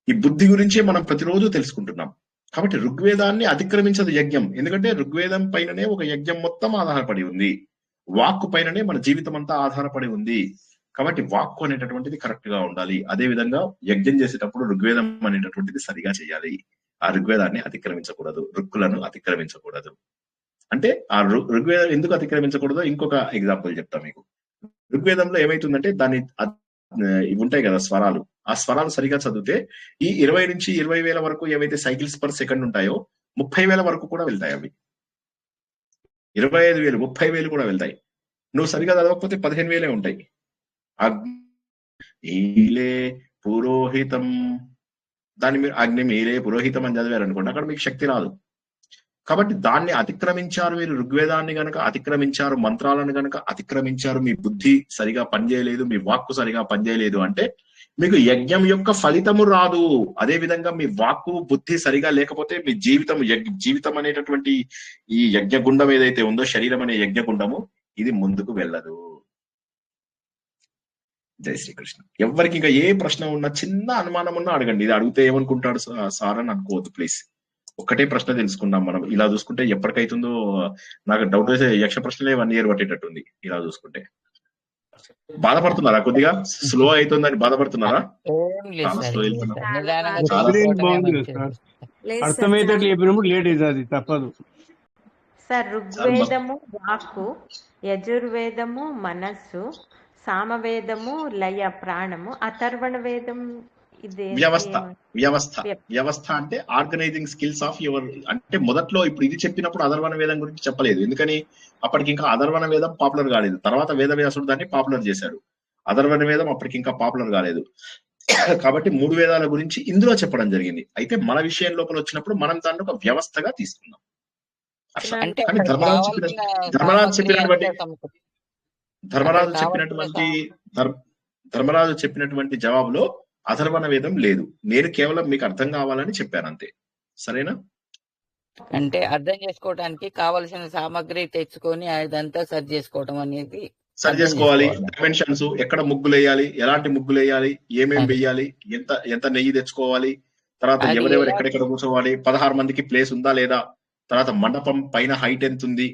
ఈ బుద్ధి గురించే మనం ప్రతిరోజు తెలుసుకుంటున్నాం. కాబట్టి ఋగ్వేదాన్ని అతిక్రమించదు యజ్ఞం. ఎందుకంటే ఋగ్వేదం పైననే ఒక యజ్ఞం మొత్తం ఆధారపడి ఉంది, వాక్కు పైననే మన జీవితం అంతా ఆధారపడి ఉంది. కాబట్టి వాక్కు అనేటటువంటిది కరెక్ట్ గా ఉండాలి. అదే విధంగా యజ్ఞం చేసేటప్పుడు ఋగ్వేదం అనేటటువంటిది సరిగా చేయాలి. ఆ ఋగ్వేదాన్ని అతిక్రమించకూడదు, రుక్కులను అతిక్రమించకూడదు. అంటే ఆ ఋగ్వేదం ఎందుకు అతిక్రమించకూడదో ఇంకొక ఎగ్జాంపుల్ చెప్తా మీకు. ఋగ్వేదంలో ఏమైతుందంటే దాన్ని ఇవి ఉంటాయి కదా స్వరాలు, ఆ స్వరాలు సరిగా చదివితే ఈ 20 నుంచి 20,000 వరకు ఏవైతే సైకిల్స్ పర్ సెకండ్ ఉంటాయో 30,000 వరకు కూడా వెళ్తాయి. అవి 25,000, 30,000 కూడా వెళ్తాయి. నువ్వు సరిగా చదవకపోతే 15,000 ఉంటాయి. అగ్నిలే పురోహితం, దాన్ని మీరు అగ్నిమీలే పురోహితం అని చదివారు అనుకోండి, అక్కడ మీకు శక్తి రాదు. కాబట్టి దాన్ని అతిక్రమించారు మీరు. ఋగ్వేదాన్ని గనక అతిక్రమించారు, మంత్రాలను గనక అతిక్రమించారు, మీ బుద్ధి సరిగా పనిచేయలేదు, మీ వాక్కు సరిగా పనిచేయలేదు అంటే మీకు యజ్ఞం యొక్క ఫలితము రాదు. అదే విధంగా మీ వాక్కు బుద్ధి సరిగా లేకపోతే మీ జీవితం అనేటటువంటి ఈ యజ్ఞగుండం ఏదైతే ఉందో, శరీరం అనే యజ్ఞగుండము, ఇది ముందుకు వెళ్ళదు. జై శ్రీకృష్ణ. ఎవరికి ఇంకా ఏ ప్రశ్న ఉన్నా, చిన్న అనుమానం ఉన్నా అడగండి. ఇది అడిగితే ఏమనుకుంటాడు సార్ అని అనుకోవద్దు ప్లీజ్. ఒక్కటే ప్రశ్న తెలుసుకున్నాం మనం. ఇలా చూసుకుంటే ఎప్పటికైతుందో నాకు డౌట్ వేసే యక్ష ప్రశ్నలే 1 year పట్టేటట్టుంది. ఇలా చూసుకుంటే బాధపడుతున్నారా? కొద్దిగా స్లో అవుతుందని బాధపడుతున్నారా? చాలా స్లో అర్థమయ్యేటట్లు చెప్పినప్పుడు లేట్ అవుతుంది, అది తప్పదు సార్. ఋగ్వేదము వాక్కు, యజుర్వేదము మనస్సు, సామవేదము లయ ప్రాణము, అథర్వణ వేదం ఇది వ్యవస్థ అంటే ఆర్గనైజింగ్ స్కిల్స్ ఆఫ్ యువర్. అంటే మొదట్లో ఇప్పుడు ఇది చెప్పినప్పుడు అథర్వణ వేదం గురించి చెప్పలేదు. ఎందుకని? అప్పటికి ఇంకా అథర్వణ వేదం పాపులర్ కాలేదు. తర్వాత వేదవ్యాసుడు దాన్ని పాపులర్ చేశాడు. అథర్వణ వేదం అప్పటికి ఇంకా పాపులర్ కాలేదు. కాబట్టి 3 వేదాల గురించి ఇందులో చెప్పడం జరిగింది. అయితే మన విషయం లోపల వచ్చినప్పుడు మనం దాన్ని ఒక వ్యవస్థగా తీసుకున్నాం. కానీ ధర్మరాజు చెప్పినటువంటి జవాబులో అథర్వణ వేదం లేదు. నేను కేవలం మీకు అర్థం కావాలని చెప్పాను అంతే. సరేనా? అంటే అర్థం చేసుకోవడానికి కావలసిన సామాగ్రి తెచ్చుకొని అదంతా సరి చేసుకోవడం అనేది, సరి చేసుకోవాలి. డైమెన్షన్స్, ఎక్కడ ముగ్గులు వేయాలి, ఎలాంటి ముగ్గులు వేయాలి, ఏమేమి వేయాలి, ఎంత నెయ్యి తెచ్చుకోవాలి, తర్వాత ఎవరెవరు ఎక్కడెక్కడ కూర్చోవాలి, 16 మందికి ప్లేస్ ఉందా లేదా, తర్వాత మండపం పైన హైట్ ఎంత ఉంది,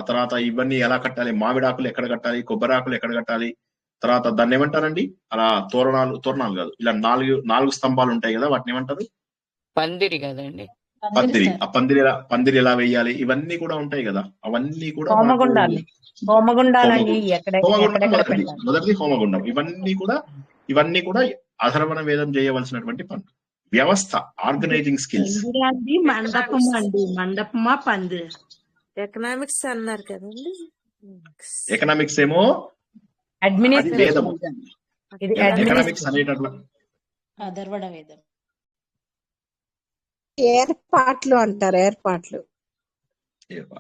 తర్వాత ఇవన్నీ ఎలా కట్టాలి, మామిడాకులు ఎక్కడ కట్టాలి, కొబ్బరాకులు ఎక్కడ కట్టాలి, తర్వాత దాన్ని ఏమంటారండి, అలా తోరణాలు కాదు, ఇలా 4 స్తంభాలు ఉంటాయి కదా, వాటిని ఏమంటారు? పందిరి కదండి. పందిరి. ఆ పందిరి ఎలా వేయాలి, ఇవన్నీ కూడా ఉంటాయి కదా. అవన్నీ కూడా మొదటిది హోమగుండం. ఇవన్నీ కూడా అథర్వణ వేదం చేయవలసినటువంటి పనులు. వ్యవస్థ, ఆర్గనైజింగ్ స్కిల్స్. మండపమా పందిరి. ఎకనామిక్స్ అన్నారు కదండి. ఎకనామిక్స్ ఏమో వేదము. ఎకనామిక్స్ అనేటటువంటి అథర్వణ వేదం. ఏర్పాట్లు అంటారు, ఏర్పాట్లు.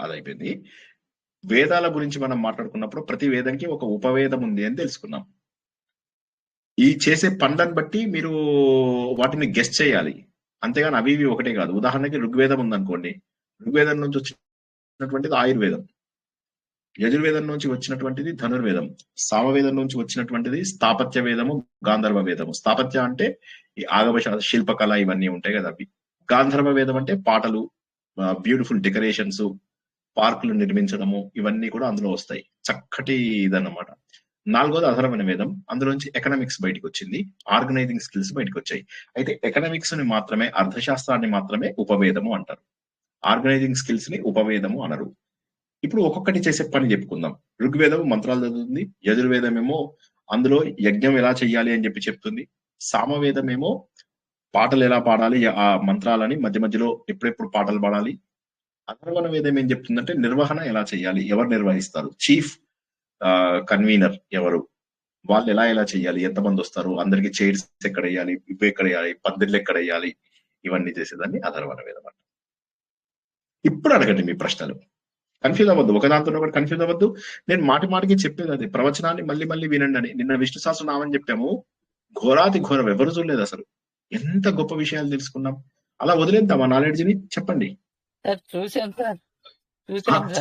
అదైపోయింది. వేదాల గురించి మనం మాట్లాడుకున్నప్పుడు ప్రతి వేదంకి ఒక ఉపవేదం ఉంది అని తెలుసుకున్నాం. ఈ చేసే పనులను బట్టి మీరు వాటిని గెస్ట్ చేయాలి, అంతేగాని అవి ఇవి ఒకటే కాదు. ఉదాహరణకి ఋగ్వేదం ఉందనుకోండి, ఋగ్వేదం నుంచి వచ్చినటువంటిది ఆయుర్వేదం, యజుర్వేదం నుంచి వచ్చినటువంటిది ధనుర్వేదం, సామవేదం నుంచి వచ్చినటువంటిది స్థాపత్య వేదము, గాంధర్వ వేదము. స్థాపత్య అంటే ఈ ఆగమ శిల్పకళ ఇవన్నీ ఉంటాయి కదా అవి. గాంధర్వ వేదం అంటే పాటలు, బ్యూటిఫుల్ డెకరేషన్స్, పార్కులు నిర్మించడము, ఇవన్నీ కూడా అందులో వస్తాయి. చక్కటి ఇదన్నమాట. 4వది అథర్వణ వేదం. అందులోంచి ఎకనామిక్స్ బయటకు వచ్చింది, ఆర్గనైజింగ్ స్కిల్స్ బయటకు వచ్చాయి. అయితే ఎకనామిక్స్ ని మాత్రమే, అర్థశాస్త్రాన్ని మాత్రమే ఉపవేదము అంటారు, ఆర్గనైజింగ్ స్కిల్స్ ని ఉపవేదము అనరు. ఇప్పుడు ఒక్కొక్కటి చేసే పని చెప్పుకుందాం. ఋగ్వేదం మంత్రాలు చదువుతుంది, యజుర్వేదం ఏమో అందులో యజ్ఞం ఎలా చెయ్యాలి అని చెప్తుంది, సామవేదం ఏమో పాటలు ఎలా పాడాలి, ఆ మంత్రాలని మధ్య మధ్యలో ఎప్పుడెప్పుడు పాటలు పాడాలి. అథర్వణ వేదం ఏం చెప్తుందంటే నిర్వహణ ఎలా చేయాలి, ఎవరు నిర్వహిస్తారు, చీఫ్ కన్వీనర్ ఎవరు, వాళ్ళు ఎలా చేయాలి, ఎంతమంది వస్తారు, అందరికి చైర్స్ ఎక్కడ వేయాలి, ఇవి ఎక్కడ వేయాలి, పందిర్లు ఎక్కడ వేయాలి, ఇవన్నీ చేసేదాన్ని అధర్వణ వేదం అంట. ఇప్పుడు అడగండి మీ ప్రశ్నలు. కన్ఫ్యూజ్ అవ్వద్దు, ఒకదాంతో ఒకటి కన్ఫ్యూజ్ అవ్వద్దు. నేను మాటికి చెప్పేది అది, ప్రవచనాన్ని మళ్ళీ వినండి అని. నిన్న విష్ణు సహస్రనామం చెప్పాము, ఘోరాతి ఘోరం, ఎవరు చూడలేదు అసలు. ఎంత గొప్ప విషయాలు తెలుసుకున్నాం. అలా వదిలేద్దాం ఆ నాలెడ్జ్ ని. చెప్పండి.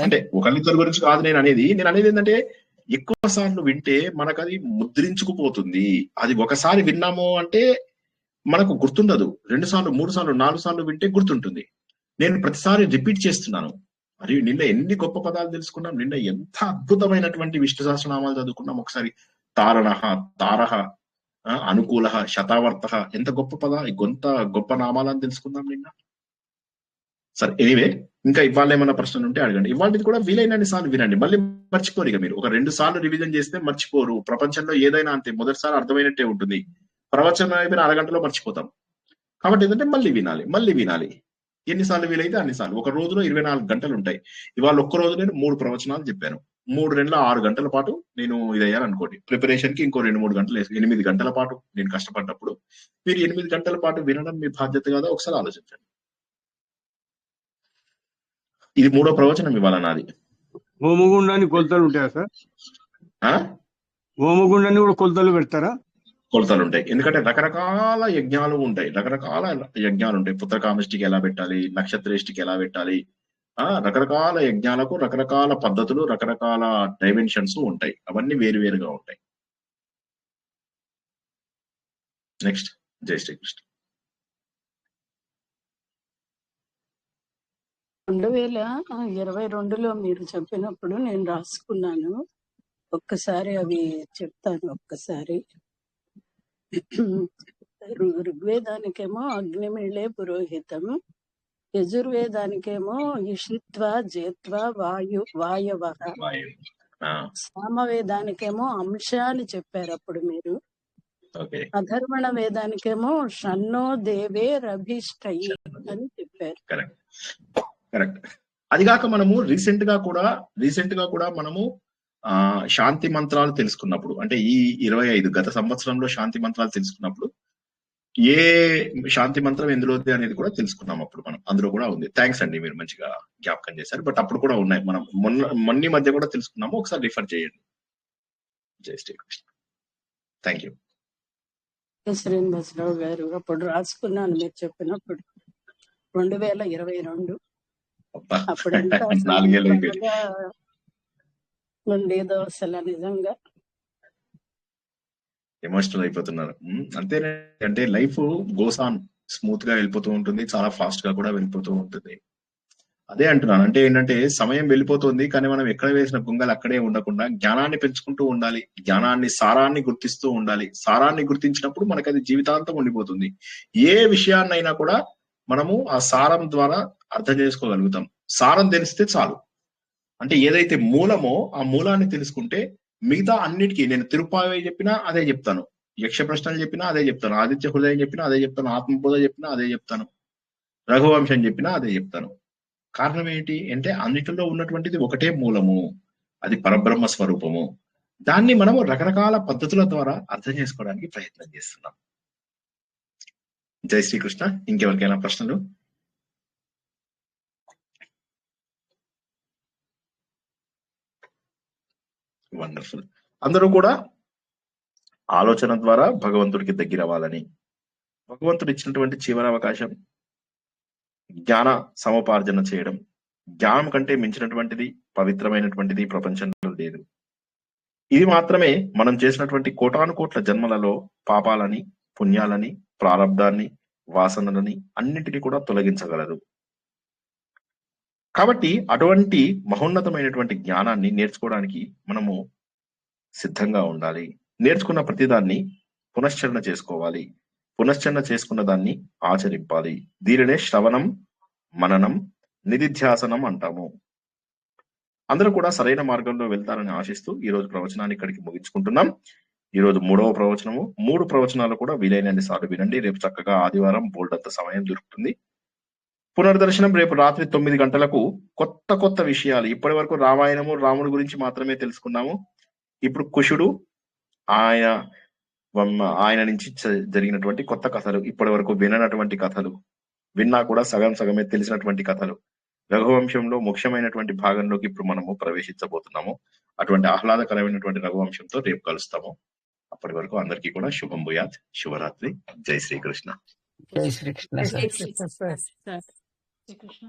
అంటే ఒకళ్ళిద్దరి గురించి కాదు నేను అనేది ఏంటంటే, ఎక్కువ సార్లు వింటే మనకు అది ముద్రించుకుపోతుంది. అది ఒకసారి విన్నాము అంటే మనకు గుర్తుండదు. 2 సార్లు 3 సార్లు 4 సార్లు వింటే గుర్తుంటుంది. నేను ప్రతిసారి రిపీట్ చేస్తున్నాను. మరియు నిన్న ఎన్ని గొప్ప పదాలు తెలుసుకున్నాం, నిన్న ఎంత అద్భుతమైనటువంటి విష్ణు సహస్రనామాలు చదువుకున్నాం. ఒకసారి తారణః, తారహ, అనుకూల, శతావర్త, ఎంత గొప్ప గొప్ప నామాలని తెలుసుకుందాం నిన్న. సరే, ఎనీవే, ఇంకా ఇవాళ ఏమైనా ప్రశ్నలు ఉంటే అడగండి. ఇవాళది కూడా వీలైనన్ని సార్లు వినండి, మళ్ళీ మర్చిపోరు. ఇక మీరు ఒక 2 సార్లు రివిజన్ చేస్తే మర్చిపోరు. ప్రపంచంలో ఏదైనా అంతే, మొదటిసారి అర్థమైనట్టే ఉంటుంది, ప్రవచనం అయిపోయిన అరగంటలో మర్చిపోతాం. కాబట్టి ఏంటంటే మళ్ళీ వినాలి. ఎన్నిసార్లు వీలైతే అన్నిసార్లు. ఒక రోజులో 24 గంటలు ఉంటాయి. ఇవాళ ఒక్క రోజు నేను 3 ప్రవచనాలు చెప్పాను. 3 నెలల 6 గంటల పాటు నేను ఇది అయ్యాను. ప్రిపరేషన్ కి ఇంకో 2-3 గంటలు 8 గంటల పాటు నేను కష్టపడ్డప్పుడు మీరు 8 గంటల పాటు వినడం మీ బాధ్యత కదా, ఒకసారి ఆలోచించండి. ఇది 3వ ప్రవచనం ఇవాళ నాది. హోమగుండానికి కొలతలు ఉంటాయా సార్? హోమగుండాన్ని కూడా కొలతలు పెడతారా? కొలతలు ఉంటాయి, ఎందుకంటే రకరకాల యజ్ఞాలు ఉంటాయి. పుత్రకామష్టికి ఎలా పెట్టాలి, నక్షత్రేష్టికి ఎలా పెట్టాలి, రకరకాల యజ్ఞాలకు రకరకాల పద్ధతులు, రకరకాల డైమెన్షన్స్ ఉంటాయి. అవన్నీ వేరువేరుగా ఉంటాయి. నెక్స్ట్, జై శ్రీకృష్ణ. 2022లో మీరు చెప్పినప్పుడు నేను రాసుకున్నాను. ఒక్కసారి అవి చెప్తాను. ఒక్కసారి ఋగ్వేదానికేమో అగ్నిమిళే పురోహితం, యజుర్వేదానికేమో ఇషిత్వ జేత్వ వాయవ, సామవేదానికేమో అంశ అని చెప్పారు అప్పుడు మీరు. అధర్వణ వేదానికేమో షన్నో దేవే రభిష్టయి అని చెప్పారు. కరెక్ట్. అదిగాక మనము రీసెంట్ గా కూడా మనము శాంతి మంత్రాలు తెలుసుకున్నప్పుడు, అంటే ఈ 25 గత సంవత్సరంలో శాంతి మంత్రాలు తెలుసుకున్నప్పుడు ఏ శాంతి మంత్రం ఎందులోది అనేది కూడా తెలుసుకున్నాం. అప్పుడు మనం అందులో కూడా ఉంది. థ్యాంక్స్ అండి, మీరు మంచిగా జ్ఞాపకం చేశారు. బట్ అప్పుడు కూడా ఉన్నాయి, మనం మొన్న మధ్య కూడా తెలుసుకున్నాము. ఒకసారి రిఫర్ చేయండి. జై శ్రీకృష్ణ. Thank you. శ్రీనివాసరావు గారు అప్పుడు రాసుకున్నాను మీరు చెప్పినప్పుడు 2022. అప్పుడు ఎంత ఉండేదో అసలు, నిజంగా ఎమోషనల్ అయిపోతున్నారు. అంతేనే, అంటే లైఫ్ గోస్ ఆన్, స్మూత్ గా వెళ్ళిపోతూ ఉంటుంది, చాలా ఫాస్ట్ గా కూడా వెళ్ళిపోతూ ఉంటుంది. అదే అంటున్నాను. అంటే ఏంటంటే సమయం వెళ్ళిపోతుంది, కానీ మనం ఎక్కడ వేసిన గుంగలు అక్కడే ఉండకుండా జ్ఞానాన్ని పెంచుకుంటూ ఉండాలి. సారాన్ని గుర్తిస్తూ ఉండాలి. సారాన్ని గుర్తించినప్పుడు మనకి అది జీవితాంతం ఉండిపోతుంది. ఏ విషయాన్నైనా కూడా మనము ఆ సారం ద్వారా అర్థం చేసుకోగలుగుతాం. సారం తెలిస్తే చాలు. అంటే ఏదైతే మూలమో ఆ మూలాన్ని తెలుసుకుంటే మిగతా అన్నిటికీ, నేను తిరుపావై చెప్పినా అదే చెప్తాను, యక్ష ప్రశ్నలు చెప్పినా అదే చెప్తాను, ఆదిత్య హృదయం చెప్పినా అదే చెప్తాను, ఆత్మబోధ చెప్పినా అదే చెప్తాను, రఘువంశం చెప్పినా అదే చెప్తాను. కారణం ఏంటి అంటే అన్నిటిలో ఉన్నటువంటిది ఒకటే మూలము, అది పరబ్రహ్మ స్వరూపము. దాన్ని మనము రకరకాల పద్ధతుల ద్వారా అర్థం చేసుకోవడానికి ప్రయత్నం చేస్తున్నాం. జై శ్రీకృష్ణ. ఇంకెవరికైనా ప్రశ్నలు? వండర్ఫుల్. అందరూ కూడా ఆలోచన ద్వారా భగవంతుడికి దగ్గర అవ్వాలని, భగవంతుడు ఇచ్చినటువంటి చివరి అవకాశం జ్ఞాన సముపార్జన చేయడం. జ్ఞానం కంటే మించినటువంటిది, పవిత్రమైనటువంటిది ప్రపంచంలో లేదు. ఇది మాత్రమే మనం చేసినటువంటి కోటానుకోట్ల జన్మలలో పాపాలని, పుణ్యాలని, ప్రారబ్ధాన్ని, వాసనలని అన్నింటినీ కూడా తొలగించగలదు. కాబట్టి అటువంటి మహోన్నతమైనటువంటి జ్ఞానాన్ని నేర్చుకోవడానికి మనము సిద్ధంగా ఉండాలి. నేర్చుకున్న ప్రతిదాన్ని పునశ్చరణ చేసుకోవాలి. పునశ్చరణ చేసుకున్న దాన్ని ఆచరింపాలి. దీనినే శ్రవణం, మననం, నిధిధ్యాసనం అంటాము. అందరూ కూడా సరైన మార్గంలో వెళ్తారని ఆశిస్తూ ఈ రోజు ప్రవచనాన్ని ఇక్కడికి ముగించుకుంటున్నాం. ఈ రోజు 3వ ప్రవచనము. 3 ప్రవచనాలు కూడా వీలైనన్ని సార్లు వినండి. రేపు చక్కగా ఆదివారం బోల్డంత సమయం దొరుకుతుంది. పునర్దర్శనం రేపు రాత్రి 9 గంటలకు. కొత్త విషయాలు, ఇప్పటి వరకు రామాయణము, రాముడి గురించి మాత్రమే తెలుసుకున్నాము. ఇప్పుడు కుషుడు, ఆయన ఆయన నుంచి జరిగినటువంటి కొత్త కథలు, ఇప్పటి వరకు విననటువంటి కథలు, విన్నా కూడా సగం సగమే తెలిసినటువంటి కథలు, రఘువంశంలో ముఖ్యమైనటువంటి భాగంలోకి ఇప్పుడు మనము ప్రవేశించబోతున్నాము. అటువంటి ఆహ్లాదకరమైనటువంటి రఘువంశంతో రేపు కలుస్తాము. అప్పటి వరకు అందరికీ కూడా శుభం భూయాత్, శుభరాత్రి, జై శ్రీకృష్ణ. జై శ్రీకృష్ణ సార్. శ్రీకృష్ణ